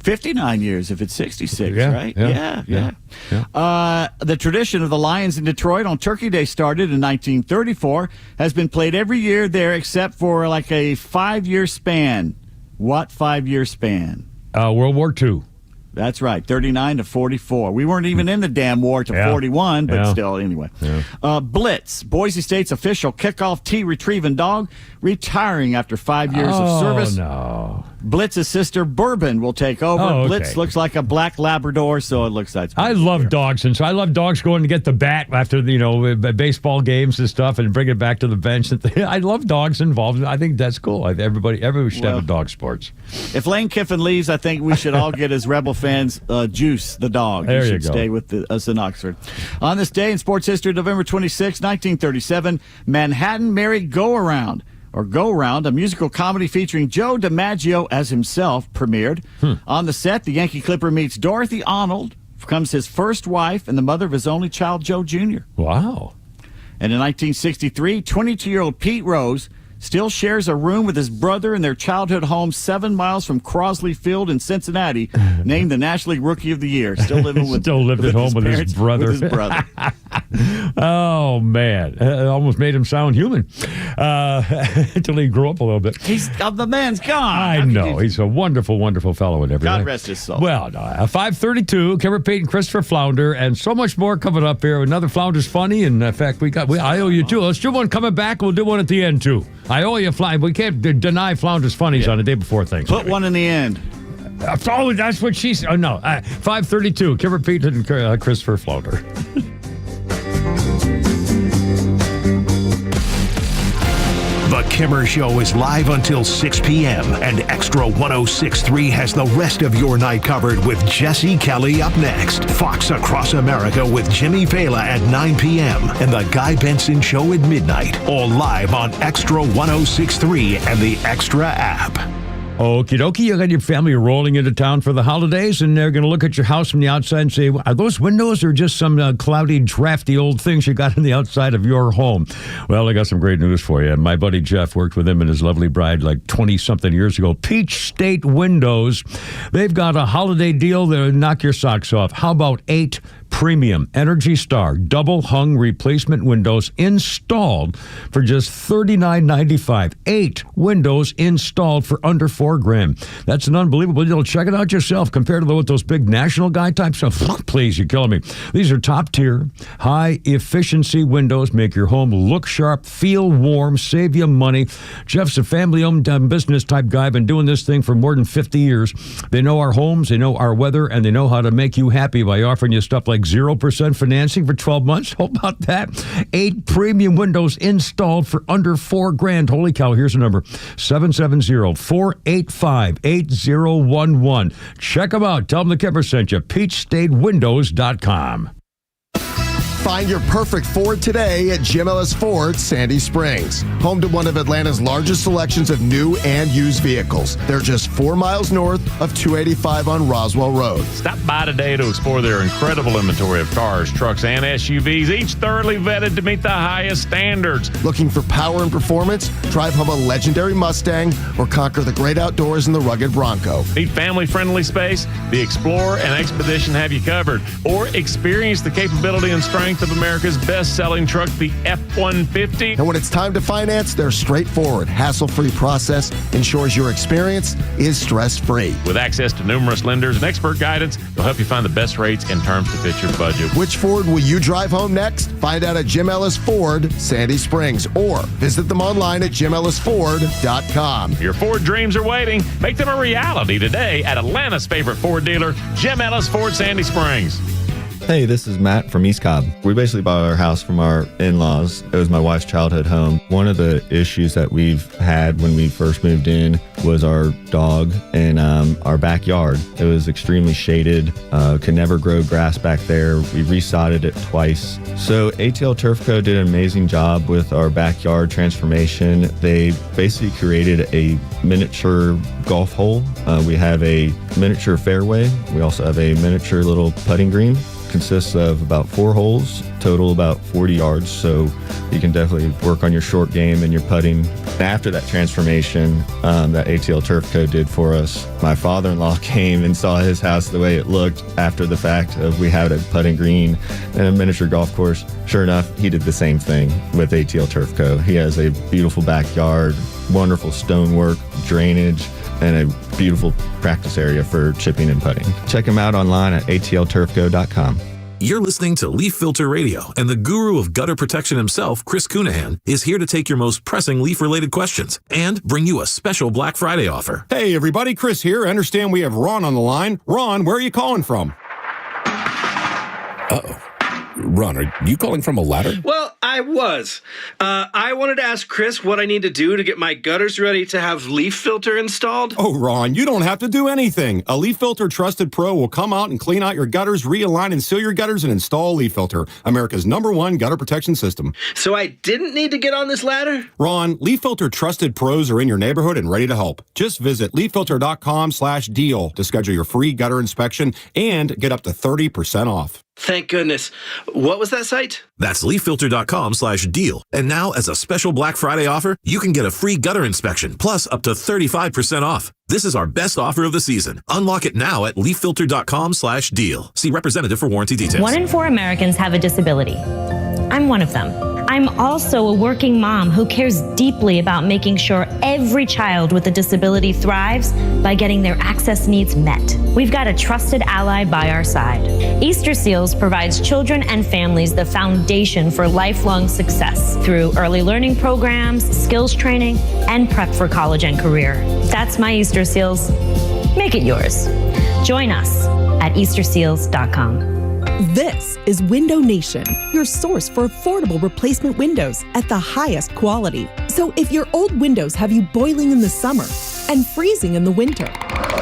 59 years if it's 66, right? Yeah. The tradition of the Lions in Detroit on Turkey Day started in 1934, has been played every year there except for like a 5-year span. What 5-year span? World War II. That's right, 39 to 44. We weren't even in the damn war to 41, but still, anyway. Yeah. Blitz, Boise State's official kickoff tee retrieving dog, retiring after 5 years of service. Oh, no. Blitz's sister Bourbon will take over. Oh, okay. Blitz looks like a black Labrador, so it looks like. I love dogs, and so I love dogs going to get the bat after baseball games and stuff, and bring it back to the bench. I love dogs involved. I think that's cool. Everybody should have a dog sports. If Lane Kiffin leaves, I think we should all get as Rebel fans Juice the dog. There he you should go. stay with us in Oxford. On this day in sports history, November 26, 1937, Manhattan Merry Go Around, a musical comedy featuring Joe DiMaggio as himself, premiered. On the set, the Yankee Clipper meets Dorothy Arnold, becomes his first wife and the mother of his only child, Joe Jr. Wow. And in 1963, 22-year-old Pete Rose still shares a room with his brother in their childhood home 7 miles from Crosley Field in Cincinnati, named the National League Rookie of the Year. Still living with lived at home with his brother. Oh, man. It almost made him sound human until he grew up a little bit. The man's gone. I know. He's a wonderful, wonderful fellow and everything. God rest his soul. Well, 5:32, Kevin Payton, Christopher Flounder, and so much more coming up here. Another Flounder's Funny. And in fact, I owe you two. Let's do one coming back. We'll do one at the end, too. I owe you Flounder. We can't deny Flounder's Funnies on the day before Thanksgiving. Put one in the end. Oh, that's what she said. Oh, no. 5:32, Kevin Payton and Christopher Flounder. The Kimmer Show is live until 6 p.m. and Extra 106.3 has the rest of your night covered with Jesse Kelly up next. Fox Across America with Jimmy Vela at 9 p.m. and The Guy Benson Show at midnight. All live on Extra 106.3 and the Extra app. Okie dokie, you got your family rolling into town for the holidays, and they're going to look at your house from the outside and say, are those windows or just some cloudy, drafty old things you got on the outside of your home? Well, I got some great news for you. My buddy Jeff worked with him and his lovely bride like 20-something years ago. Peach State Windows. They've got a holiday deal that'll knock your socks off. How about 8 premium Energy Star double hung replacement windows installed for just $39.95. 8 windows installed for under $4,000. That's an unbelievable deal. Check it out yourself compared to what those big national guy type stuff. Please, you're killing me. These are top tier, high efficiency windows. Make your home look sharp, feel warm, save you money. Jeff's a family owned business type guy. Been doing this thing for more than 50 years. They know our homes, they know our weather, and they know how to make you happy by offering you stuff like 0% financing for 12 months. How about that? 8 premium windows installed for under $4,000. Holy cow, here's the number. 770-485-8011. Check them out. Tell them the Kemper sent you. PeachStateWindows.com. Find your perfect Ford today at Jim Ellis Ford, Sandy Springs. Home to one of Atlanta's largest selections of new and used vehicles. They're just 4 miles north of 285 on Roswell Road. Stop by today to explore their incredible inventory of cars, trucks, and SUVs, each thoroughly vetted to meet the highest standards. Looking for power and performance? Drive home a legendary Mustang or conquer the great outdoors in the rugged Bronco. Need family-friendly space? The Explorer and Expedition have you covered. Or experience the capability and strength of America's best-selling truck, the F-150. And when it's time to finance, their straightforward, hassle-free process ensures your experience is stress-free. With access to numerous lenders and expert guidance, they'll help you find the best rates and terms to fit your budget. Which Ford will you drive home next? Find out at Jim Ellis Ford, Sandy Springs, or visit them online at JimEllisFord.com. Your Ford dreams are waiting. Make them a reality today at Atlanta's favorite Ford dealer, Jim Ellis Ford, Sandy Springs. Hey, this is Matt from East Cobb. We basically bought our house from our in-laws. It was my wife's childhood home. One of the issues that we've had when we first moved in was our dog in our backyard. It was extremely shaded, could never grow grass back there. We resodded it twice. So ATL Turf Co. did an amazing job with our backyard transformation. They basically created a miniature golf hole. We have a miniature fairway. We also have a miniature little putting green. Consists of about 4 holes, total about 40 yards, so you can definitely work on your short game and your putting. After that transformation that ATL Turf Co. did for us, my father-in-law came and saw his house the way it looked after the fact of we had a putting green and a miniature golf course. Sure enough, he did the same thing with ATL Turf Co. He has a beautiful backyard, wonderful stonework, drainage, and a beautiful practice area for chipping and putting. Check him out online at atlturfco.com. You're listening to Leaf Filter Radio, and the guru of gutter protection himself, Chris Cunahan, is here to take your most pressing leaf-related questions and bring you a special Black Friday offer. Hey, everybody, Chris here. I understand we have Ron on the line. Ron, where are you calling from? Uh-oh. Ron, are you calling from a ladder? Well, I was. I wanted to ask Chris what I need to do to get my gutters ready to have leaf filter installed. Oh, Ron, you don't have to do anything. A Leaf Filter Trusted Pro will come out and clean out your gutters, realign and seal your gutters, and install Leaf Filter, America's #1 gutter protection system. So I didn't need to get on this ladder? Ron, Leaf Filter Trusted Pros are in your neighborhood and ready to help. Just visit leaffilter.com/deal to schedule your free gutter inspection and get up to 30% off. Thank goodness. What was that site? That's leaffilter.com/deal. And now, as a special Black Friday offer, you can get a free gutter inspection, plus up to 35% off. This is our best offer of the season. Unlock it now at leaffilter.com/deal. See representative for warranty details. 1 in 4 Americans have a disability. I'm one of them. I'm also a working mom who cares deeply about making sure every child with a disability thrives by getting their access needs met. We've got a trusted ally by our side. Easter Seals provides children and families the foundation for lifelong success through early learning programs, skills training, and prep for college and career. That's my Easter Seals. Make it yours. Join us at easterseals.com. This is Window Nation, your source for affordable replacement windows at the highest quality. So if your old windows have you boiling in the summer and freezing in the winter,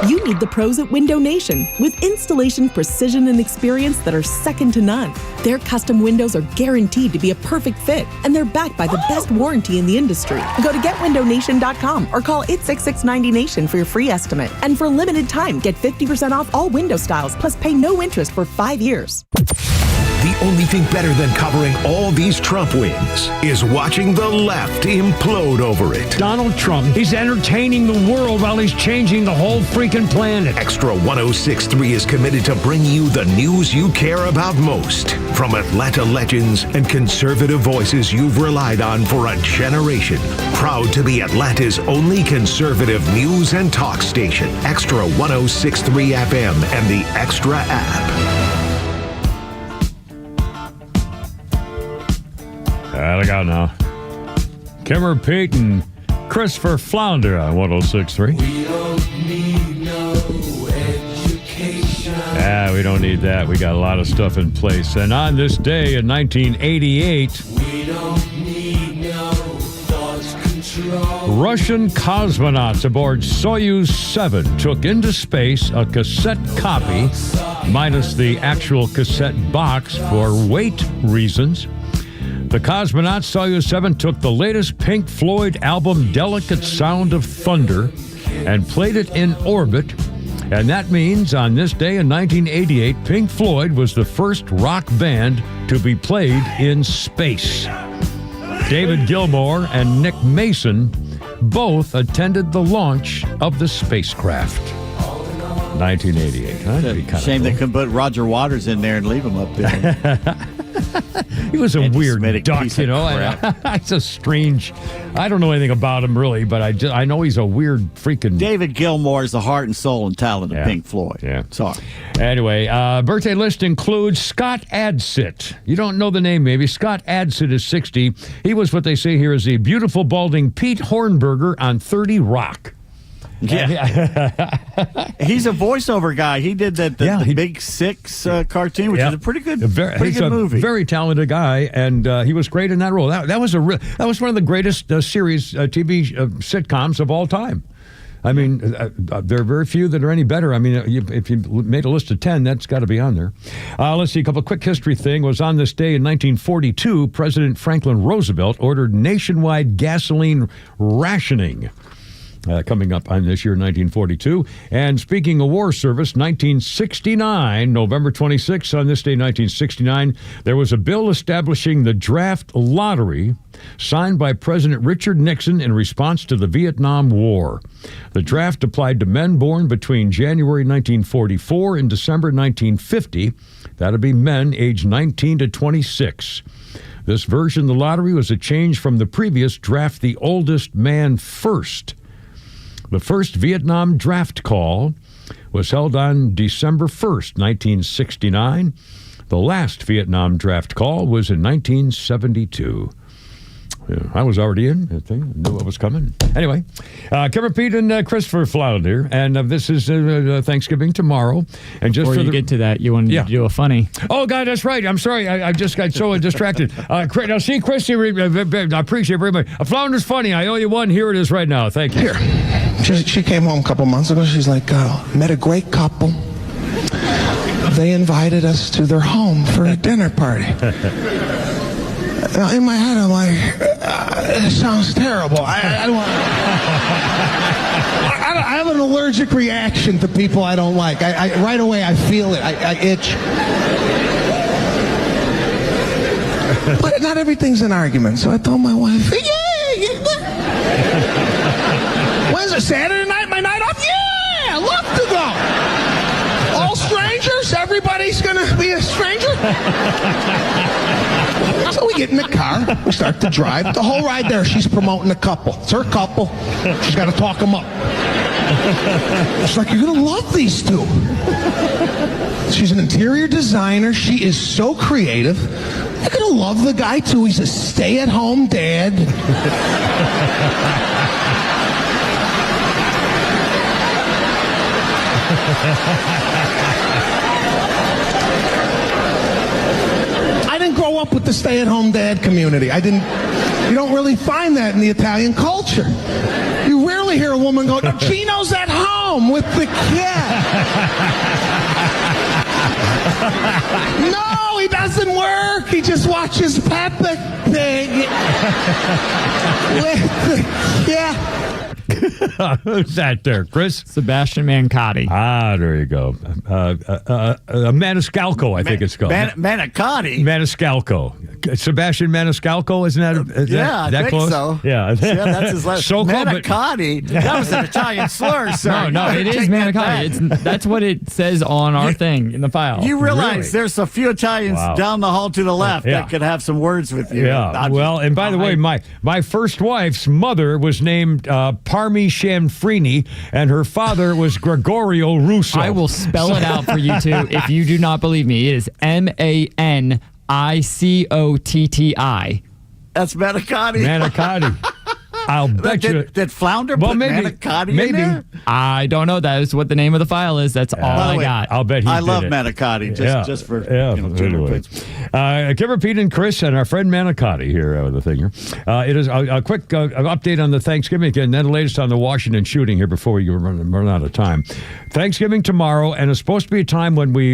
you need the pros at Window Nation with installation precision and experience that are second to none. Their custom windows are guaranteed to be a perfect fit, and they're backed by the best warranty in the industry. Go to getwindownation.com or call 866-90NATION for your free estimate. And for a limited time, get 50% off all window styles, plus pay no interest for 5 years. The only thing better than covering all these Trump wins is watching the left implode over it. Donald Trump, he's entertaining the world while he's changing the whole freaking planet. Extra 106.3 is committed to bring you the news you care about most. From Atlanta legends and conservative voices you've relied on for a generation. Proud to be Atlanta's only conservative news and talk station. Extra 106.3 FM and the Extra app. Look out now. Kimmer Pete and Christopher Flounder on 106.3. We don't need no education. Yeah, we don't need that. We got a lot of stuff in place. And on this day in 1988, We don't need no thought control. Russian cosmonauts aboard Soyuz 7 took into space a cassette copy, minus the actual cassette box for weight reasons. The cosmonauts Soyuz 7 took the latest Pink Floyd album, Delicate Sound of Thunder, and played it in orbit. And that means on this day in 1988, Pink Floyd was the first rock band to be played in space. David Gilmour and Nick Mason both attended the launch of the spacecraft. 1988, huh? That'd be kind Shame of they cool. couldn't put Roger Waters in there and leave him up there. He was a weird Anti-Semitic duck, piece you of know. crap. It's a strange. I don't know anything about him really, but I know he's a weird freaking. David Gilmour is the heart and soul and talent of Pink Floyd. Yeah. Sorry. Anyway, birthday list includes Scott Adsit. You don't know the name, maybe. Scott Adsit is 60. He was what they say here is the beautiful balding Pete Hornberger on 30 Rock. Yeah. He's a voiceover guy. He did the Big Six cartoon, which is a pretty good, He's a movie. Very talented guy, and he was great in that role. That was one of the greatest series TV sitcoms of all time. I mean, there are very few that are any better. I mean, if you made a list of 10, that's got to be on there. Let's see, a couple of quick history thing. Was on this day in 1942, President Franklin Roosevelt ordered nationwide gasoline rationing. Coming up on this year, 1942. And speaking of war service, 1969, November 26th, on this day, 1969, there was a bill establishing the draft lottery signed by President Richard Nixon in response to the Vietnam War. The draft applied to men born between January 1944 and December 1950. That would be men aged 19 to 26. This version of the lottery was a change from the previous draft the oldest man first. The first Vietnam draft call was held on December 1st, 1969. The last Vietnam draft call was in 1972. Yeah, I was already in that thing. I knew what was coming. Anyway, Kevin Pete and Christopher Floud here, and this is Thanksgiving tomorrow. And just Before you get to that, you wanted to do a funny. Oh, God, that's right. I'm sorry. I just got so distracted. Now, see, Christy, I appreciate it very much. Flounder's funny. I owe you one. Here it is right now. Thank you. Here. She came home a couple months ago. She's like, met a great couple. They invited us to their home for a dinner party. In my head, I'm like, it sounds terrible. I don't want. I have an allergic reaction to people I don't like. I right away I feel it. I itch. But not everything's an argument. So I told my wife, when's it? Saturday night? My night off? Yeah, love to go. All strangers? Everybody's gonna be a stranger? So we get in the car, we start to drive. The whole ride there, she's promoting the couple. It's her couple. She's got to talk them up. She's like, you're going to love these two. She's an interior designer. She is so creative. You're going to love the guy, too. He's a stay-at-home dad. I didn't grow up with the stay-at-home dad community. You don't really find that in the Italian culture. You rarely hear a woman go, Gino's at home with the kid. No, he doesn't work. He just watches Peppa Pig with the kid. Who's that there, Chris? Sebastian Mancotti. Ah, there you go. Maniscalco, I think it's called. Manicotti? Maniscalco. Sebastian Maniscalco, isn't that? I that think close? so. Yeah. That's his last So close, but- Manicotti? That was an Italian slur, sir. No, it is Manicotti. That's what it says on our thing in the file. You realize there's a few Italians down the hall to the left that could have some words with you. Yeah. Well, and by the way, my first wife's mother was named Parmi Shanfrini, and her father was Gregorio Russo. I will spell it out for you two if you do not believe me. It is Manicotti. That's Manicotti. Manicotti. I'll bet you. Did Flounder put Manicotti in there? I don't know. That is what the name of the file is. That's all I got. I'll bet he I did love it. Manicotti just for Anyway. Kevin Pete and Chris and our friend Manicotti here, the thing here. It is a quick update on the Thanksgiving and then the latest on the Washington shooting here before we run out of time. Thanksgiving tomorrow, and it's supposed to be a time when we,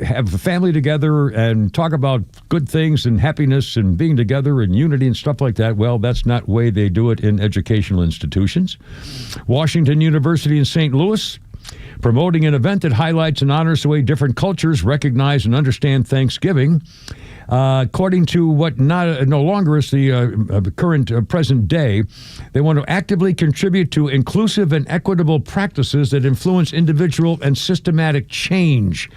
have the family together and talk about good things and happiness and being together and unity and stuff like that. Well, that's not the way they do it in educational institutions. Washington University in St. Louis promoting an event that highlights and honors the way different cultures recognize and understand Thanksgiving. According to what no longer is the current present day, they want to actively contribute to inclusive and equitable practices that influence individual and systematic change.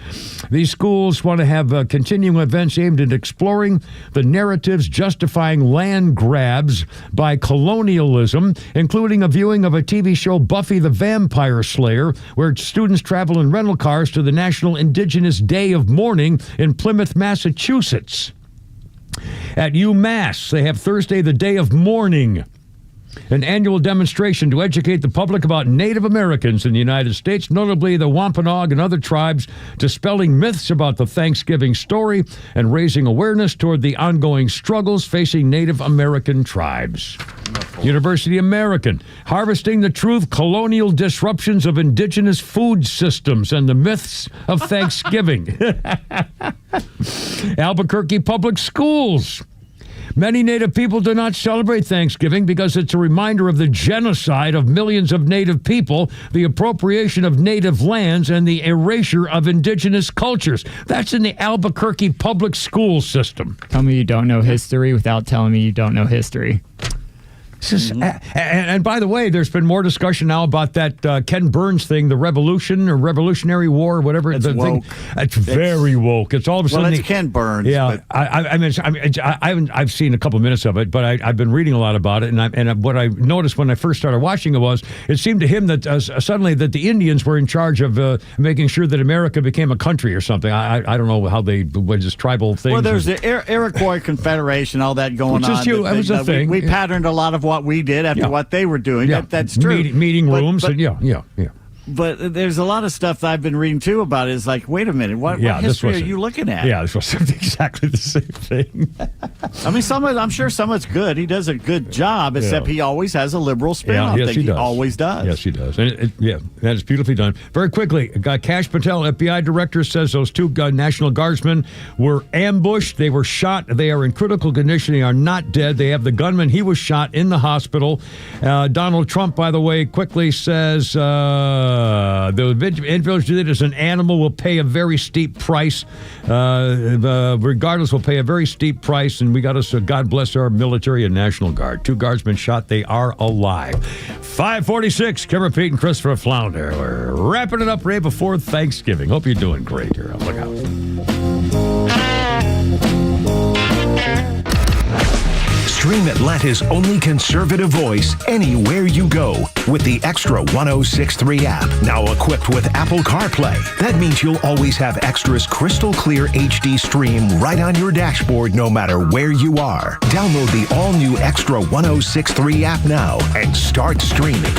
These schools want to have continuing events aimed at exploring the narratives justifying land grabs by colonialism, including a viewing of a TV show Buffy the Vampire Slayer, where students travel in rental cars to the National Indigenous Day of Mourning in Plymouth, Massachusetts. At UMass, they have Thursday, the Day of Mourning, an annual demonstration to educate the public about Native Americans in the United States, notably the Wampanoag and other tribes, dispelling myths about the Thanksgiving story and raising awareness toward the ongoing struggles facing Native American tribes. University American, harvesting the truth, colonial disruptions of indigenous food systems and the myths of Thanksgiving. Albuquerque Public Schools. Many Native people do not celebrate Thanksgiving because it's a reminder of the genocide of millions of Native people, the appropriation of Native lands, and the erasure of indigenous cultures. That's in the Albuquerque public school system. Tell me you don't know history without telling me you don't know history. And by the way, there's been more discussion now about that Ken Burns thing, the revolution or Revolutionary War, whatever. It's thing. woke. It's very woke. It's all of a sudden. Well, it's Ken Burns. Yeah, but I've seen a couple minutes of it, but I've been reading a lot about it, and what I noticed when I first started watching it was it seemed to him that suddenly that the Indians were in charge of making sure that America became a country or something. I don't know how they what this tribal thing. Well, there's the Iroquois Confederation, all that going Which is on. that was a thing. We patterned a lot of what we did after what they were doing. Yeah. That's true. Meeting rooms, and yeah. But there's a lot of stuff that I've been reading too about it. Is like, wait a minute, what history are you looking at? Yeah, this was exactly the same thing. I mean, I'm sure some of it's good. He does a good job, except he always has a liberal spin on things. He always does. Yes, he does. And that is beautifully done. Very quickly, Kash Patel, FBI director, says those two National Guardsmen were ambushed. They were shot. They are in critical condition. They are not dead. They have the gunman. He was shot in the hospital. Donald Trump, by the way, quickly says... the individual who did it as an animal will pay a very steep price. Regardless, will pay a very steep price. And we got to God bless our military and National Guard. Two guardsmen shot. They are alive. 5:46. Kim Pete and Christopher Flounder. We're wrapping it up right before Thanksgiving. Hope you're doing great here. Look out. Stream Atlanta's only conservative voice anywhere you go with the Extra 106.3 app. Now equipped with Apple CarPlay. That means you'll always have Extra's crystal clear HD stream right on your dashboard no matter where you are. Download the all-new Extra 106.3 app now and start streaming.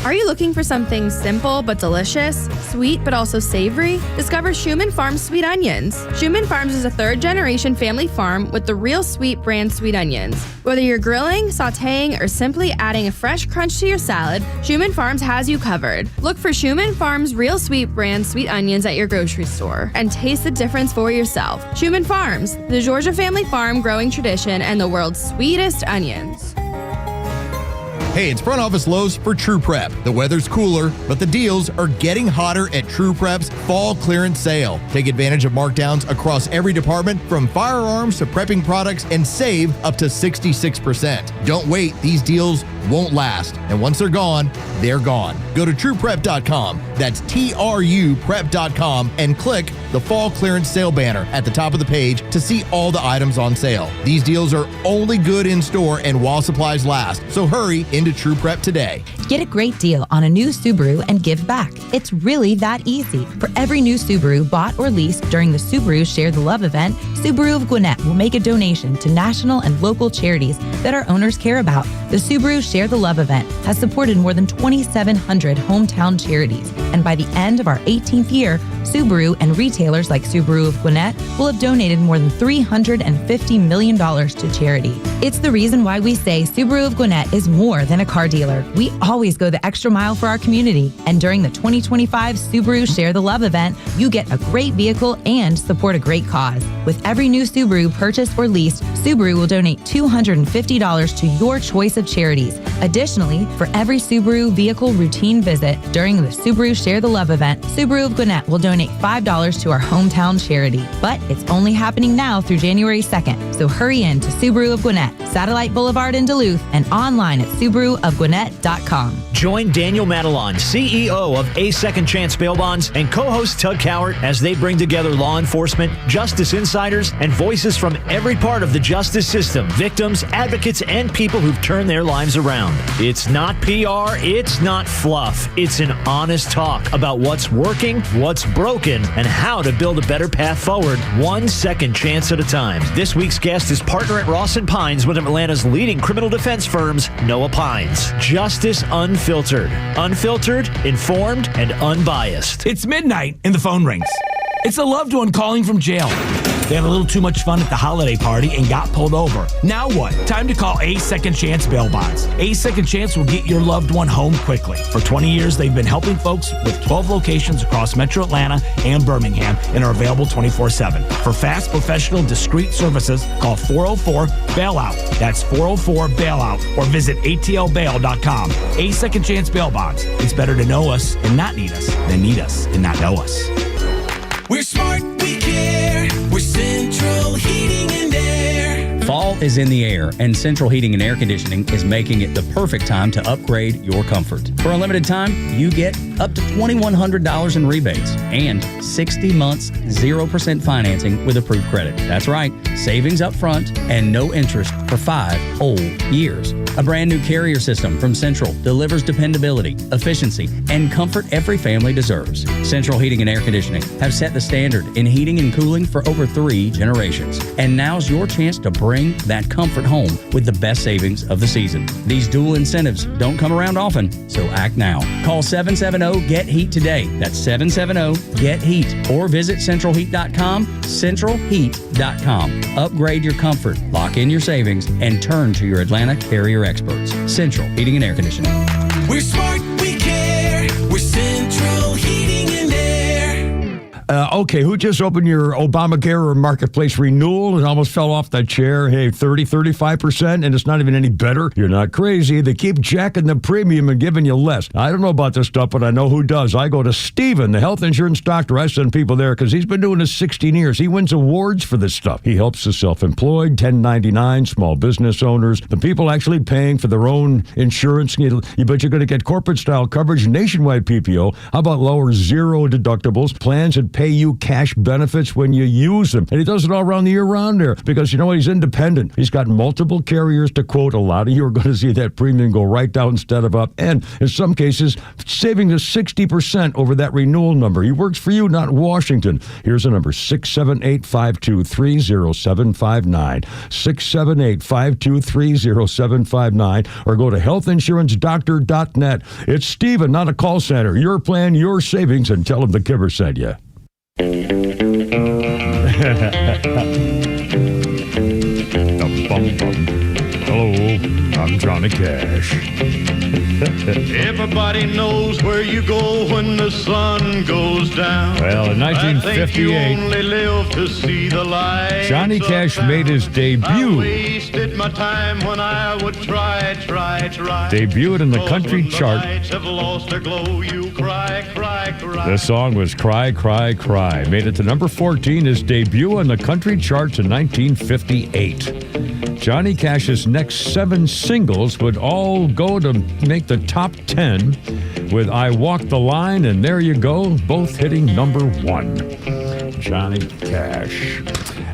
Are you looking for something simple but delicious, sweet but also savory? Discover Schumann Farms Sweet Onions. Schumann Farms is a third-generation family farm with the Real Sweet brand sweet onions. Whether you're grilling, sautéing, or simply adding a fresh crunch to your salad, Schumann Farms has you covered. Look for Schumann Farms Real Sweet brand sweet onions at your grocery store and taste the difference for yourself. Schumann Farms, the Georgia family farm growing tradition and the world's sweetest onions. Hey, it's Front Office Lowe's for True Prep. The weather's cooler, but the deals are getting hotter at True Prep's fall clearance sale. Take advantage of markdowns across every department, from firearms to prepping products, and save up to 66%. Don't wait, these deals won't last. And once they're gone, they're gone. Go to trueprep.com. That's TRUprep.com and click the fall clearance sale banner at the top of the page to see all the items on sale. These deals are only good in store and while supplies last. So hurry into True Prep today. Get a great deal on a new Subaru and give back. It's really that easy. For every new Subaru bought or leased during the Subaru Share the Love event, Subaru of Gwinnett will make a donation to national and local charities that our owners care about. The Subaru Share the Love event has supported more than 2,700 hometown charities, and by the end of our 18th year, Subaru and retailers like Subaru of Gwinnett will have donated more than $350 million to charity. It's the reason why we say Subaru of Gwinnett is more than a car dealer. We always go the extra mile for our community, and during the 2025 Subaru Share the Love event, you get a great vehicle and support a great cause. With every new Subaru purchased or leased, Subaru will donate $250 to your choice of charities. Additionally, for every Subaru vehicle routine visit during the Subaru Share the Love event, Subaru of Gwinnett will donate $5 to our hometown charity. But it's only happening now through January 2nd, so hurry in to Subaru of Gwinnett, Satellite Boulevard in Duluth, and online at SubaruofGwinnett.com. Join Daniel Matalon, CEO of A Second Chance Bail Bonds, and co-host Tug Cowart as they bring together law enforcement, justice insiders, and voices from every part of the justice system, victims, advocates, and people who've turned their lives around. It's not PR, it's not fluff. It's an honest talk about what's working, what's broken, and how to build a better path forward, one second chance at a time. This week's guest is partner at Ross & Pines, one of Atlanta's leading criminal defense firms, Noah Pines. Justice Unfiltered. Unfiltered, informed, and unbiased. It's midnight and the phone rings. It's a loved one calling from jail. They had a little too much fun at the holiday party and got pulled over. Now what? Time to call A Second Chance Bail Bonds. A Second Chance will get your loved one home quickly. For 20 years, they've been helping folks with 12 locations across Metro Atlanta and Birmingham and are available 24/7. For fast, professional, discreet services, call 404-BAILOUT. That's 404-BAILOUT or visit atlbail.com. A Second Chance Bail Bonds. It's better to know us and not need us than need us and not know us. We're smart, we care. We're Central Heating and Air. Fall is in the air, and Central Heating and Air Conditioning is making it the perfect time to upgrade your comfort. For a limited time, you get up to $2,100 in rebates and 60 months 0% financing with approved credit. That's right, savings up front and no interest for 5 whole years. A brand new carrier system from Central delivers dependability, efficiency, and comfort every family deserves. Central Heating and Air Conditioning have set the standard in heating and cooling for over 3 generations. And now's your chance to bring that comfort home with the best savings of the season. These dual incentives don't come around often, so act now. Call 770-GET-HEAT today. That's 770-GET-HEAT. Or visit centralheat.com, centralheat.com. Upgrade your comfort, lock in your savings, and turn to your Atlanta carrier experts. Central Heating and Air Conditioning. We're smart, we care. We're Central Heating and Air. Okay, who just opened your Obamacare or Marketplace renewal and almost fell off that chair? Hey, 30, 35%, and it's not even any better? You're not crazy. They keep jacking the premium and giving you less. I don't know about this stuff, but I know who does. I go to Steven, the health insurance doctor. I send people there because he's been doing this 16 years. He wins awards for this stuff. He helps the self-employed, 1099, small business owners, the people actually paying for their own insurance. You bet you're going to get corporate-style coverage, nationwide PPO. How about lower zero deductibles, plans that pay you cash benefits when you use them? And he does it all around the year round there because, you know what, he's independent. He's got multiple carriers to quote. A lot of you are going to see that premium go right down instead of up. And in some cases, saving to 60% over that renewal number. He works for you, not Washington. Here's the number, 678-523-0759. 678-523-0759. Or go to healthinsurancedoctor.net. It's Steven, not a call center. Your plan, your savings, and tell him the Kibber sent you. Hello, I'm Johnny Cash. Everybody knows where you go when the sun goes down. Well, in I think you 1958, only live to see the light. Johnny Cash made his debut. Wasted my time when I would try. Debuted in the country When chart. The lights have lost their glow, you cry. The song was Cry, Cry, Cry. Made it to number 14, his debut on the country charts in 1958. Johnny Cash's next 7 singles would all go to make the top 10 with I Walk the Line and There You Go, both hitting number 1. Johnny Cash.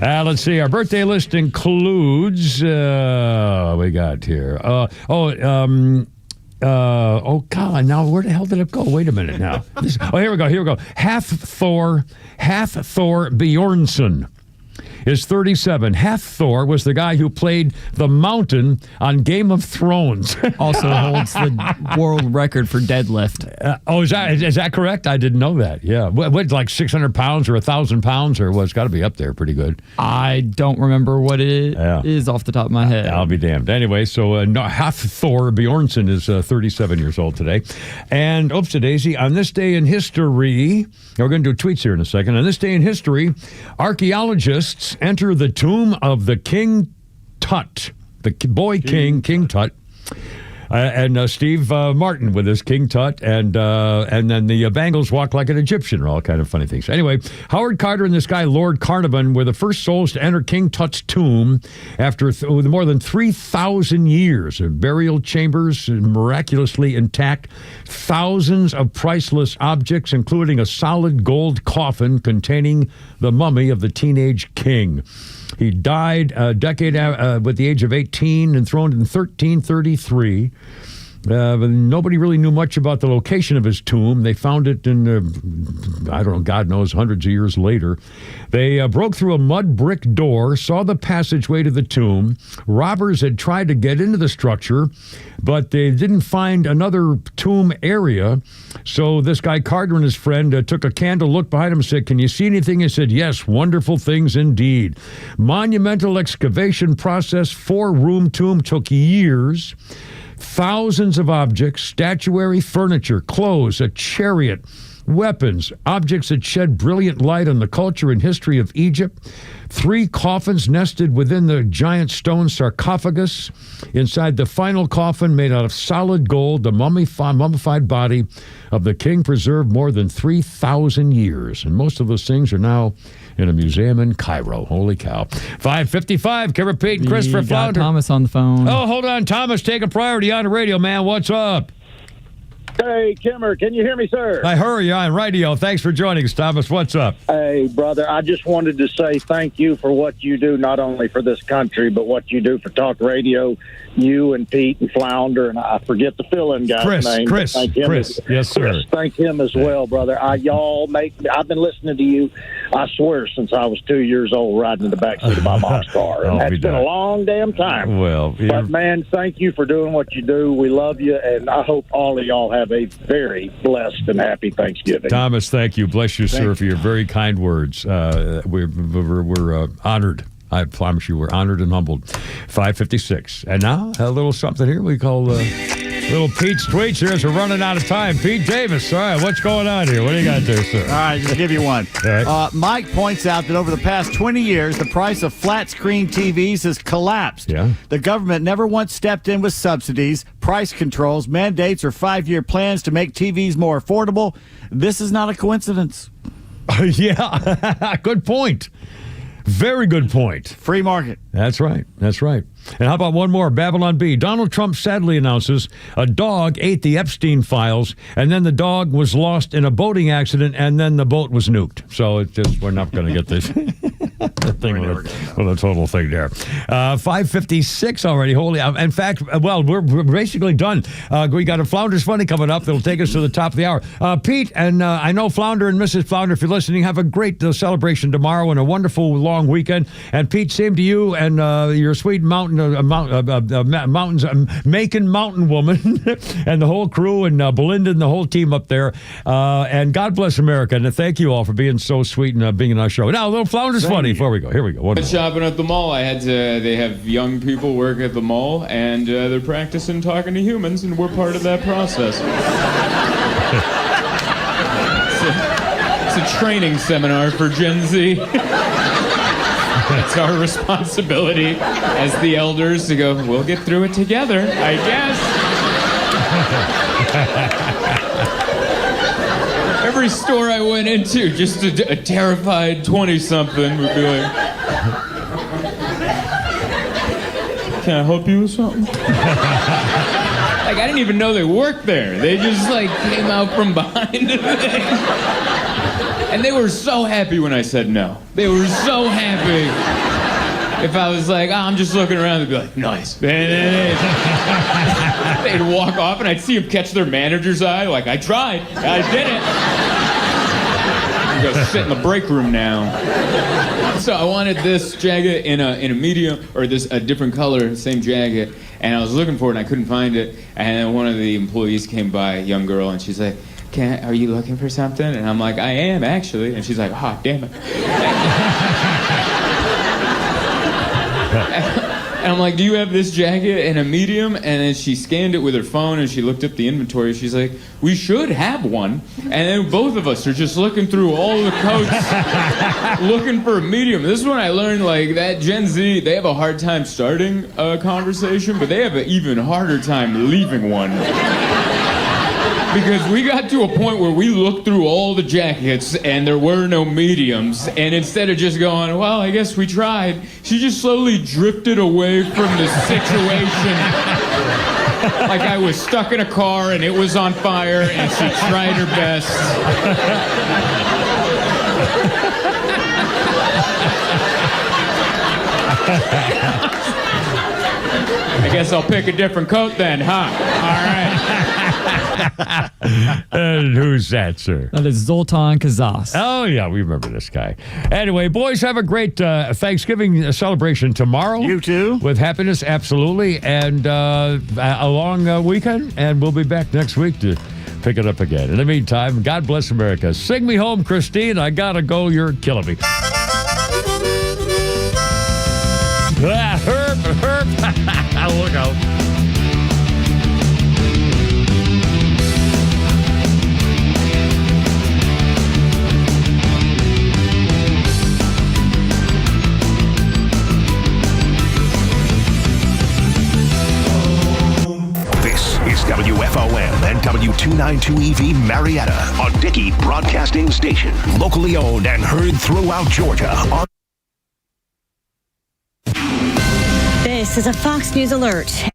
Let's see. Our birthday list includes, we got here. Oh, God, now where the hell did it go? Wait a minute now. Here we go. Hafthor Bjornsson is 37. Hafthor was the guy who played the Mountain on Game of Thrones. Also holds the world record for deadlift. Is that correct? I didn't know that. Yeah. What, like 600 pounds or 1,000 pounds or it's got to be up there pretty good. I don't remember what it is off the top of my head. I'll be damned. Anyway, so Hafthor Bjornsson is 37 years old today. And, oopsie-daisy, on this day in history, we're going to do tweets here in a second. On this day in history, archaeologists enter the tomb of the King Tut, the boy king, King Tut. And Steve Martin with his King Tut, and then the Bengals walk like an Egyptian, or all kind of funny things. Anyway, Howard Carter and this guy, Lord Carnarvon, were the first souls to enter King Tut's tomb after more than 3,000 years. Burial chambers miraculously intact. Thousands of priceless objects, including a solid gold coffin containing the mummy of the teenage king. He died a decade with the age of 18, enthroned in 1333. Nobody really knew much about the location of his tomb. They found it in, I don't know, God knows, hundreds of years later. They broke through a mud brick door, saw the passageway to the tomb. Robbers had tried to get into the structure, but they didn't find another tomb area. So this guy Carter and his friend took a candle, looked behind him and said, "Can you see anything?" He said, "Yes, wonderful things indeed." Monumental excavation process, 4-room tomb, took years. Thousands of objects, statuary, furniture, clothes, a chariot, weapons, objects that shed brilliant light on the culture and history of Egypt, 3 coffins nested within the giant stone sarcophagus. Inside the final coffin, made out of solid gold, the mummified body of the king preserved more than 3,000 years. And most of those things are now in a museum in Cairo. Holy cow. 5:55, Kimmer Pete and Christopher got Flounder. Thomas on the phone. Oh, hold on. Thomas, take a priority on the radio, man. What's up? Hey, Kimmer, can you hear me, sir? I heard you on radio. Thanks for joining us, Thomas. What's up? Hey, brother, I just wanted to say thank you for what you do, not only for this country, but what you do for talk radio. You and Pete and Flounder, and I forget the fill-in guy's name. Chris. Yes, sir. Chris, thank him as well, brother. I've been listening to you, I swear, since I was 2 years old, riding in the backseat of my mom's car. And that's been a long damn time. Well, but, man, thank you for doing what you do. We love you, and I hope all of y'all have a very blessed and happy Thanksgiving. Thomas, thank you. Bless you, sir, for your very kind words. We're honored. I promise you, we're honored and humbled. 5:56. And now, a little something here we call little Pete's Tweets here as we're running out of time. Pete Davis, all right, what's going on here? What do you got there, sir? All right, just give you one. Right. Mike points out that over the past 20 years, the price of flat-screen TVs has collapsed. Yeah. The government never once stepped in with subsidies, price controls, mandates, or 5-year plans to make TVs more affordable. This is not a coincidence. Yeah, good point. Very good point. Free market. That's right. That's right. And how about one more? Babylon B. Donald Trump sadly announces a dog ate the Epstein files, and then the dog was lost in a boating accident, and then the boat was nuked. So it's just, we're not going to get this thing with a total thing there. 5:56 already. Holy. In fact, well, we're basically done. We got a Flounder's Funny coming up that'll take us to the top of the hour. Pete, and I know Flounder and Mrs. Flounder, if you're listening, have a great celebration tomorrow and a wonderful long weekend. And Pete, same to you and your sweet mountains, Macon Mountain Woman, and the whole crew, and Belinda and the whole team up there. And God bless America. And thank you all for being so sweet and being on our show. Now, a little Flounder's Funny before we go. Here we go. Shopping at the mall, they have young people work at the mall, and they're practicing talking to humans, and we're part of that process. It's a training seminar for Gen Z. It's our responsibility as the elders to go, we'll get through it together, I guess. Every store I went into, just a terrified 20-something would be like, can I help you with something? Like, I didn't even know they worked there. They just, came out from behind the thing. And they were so happy when I said no. They were so happy. If I was like, I'm just looking around, they'd be like, nice. And they'd walk off, and I'd see them catch their manager's eye, like, I tried. I did it. I'm going to sit in the break room now. So I wanted this jacket in a medium, or a different color, same jacket, and I was looking for it, and I couldn't find it. And then one of the employees came by, a young girl, and she's like, are you looking for something? And I'm like, I am, actually. And she's like, oh, damn it. And I'm like, do you have this jacket in a medium? And then she scanned it with her phone, and she looked up the inventory. She's like, we should have one. And then both of us are just looking through all the coats, looking for a medium. This is when I learned, that Gen Z, they have a hard time starting a conversation, but they have an even harder time leaving one. Because we got to a point where we looked through all the jackets and there were no mediums, and instead of just going, well, I guess we tried, she just slowly drifted away from the situation. Like I was stuck in a car and it was on fire and she tried her best. I guess I'll pick a different coat then, huh? All right. And who's that, sir? That is Zoltan Kazas. Oh, yeah, we remember this guy. Anyway, boys, have a great Thanksgiving celebration tomorrow. You too. With happiness, absolutely. And a long weekend. And we'll be back next week to pick it up again. In the meantime, God bless America. Sing me home, Christine. I gotta go. You're killing me. Herb. Look out. W292 EV Marietta, a Dickey Broadcasting Station. Locally owned and heard throughout Georgia. This is a Fox News alert.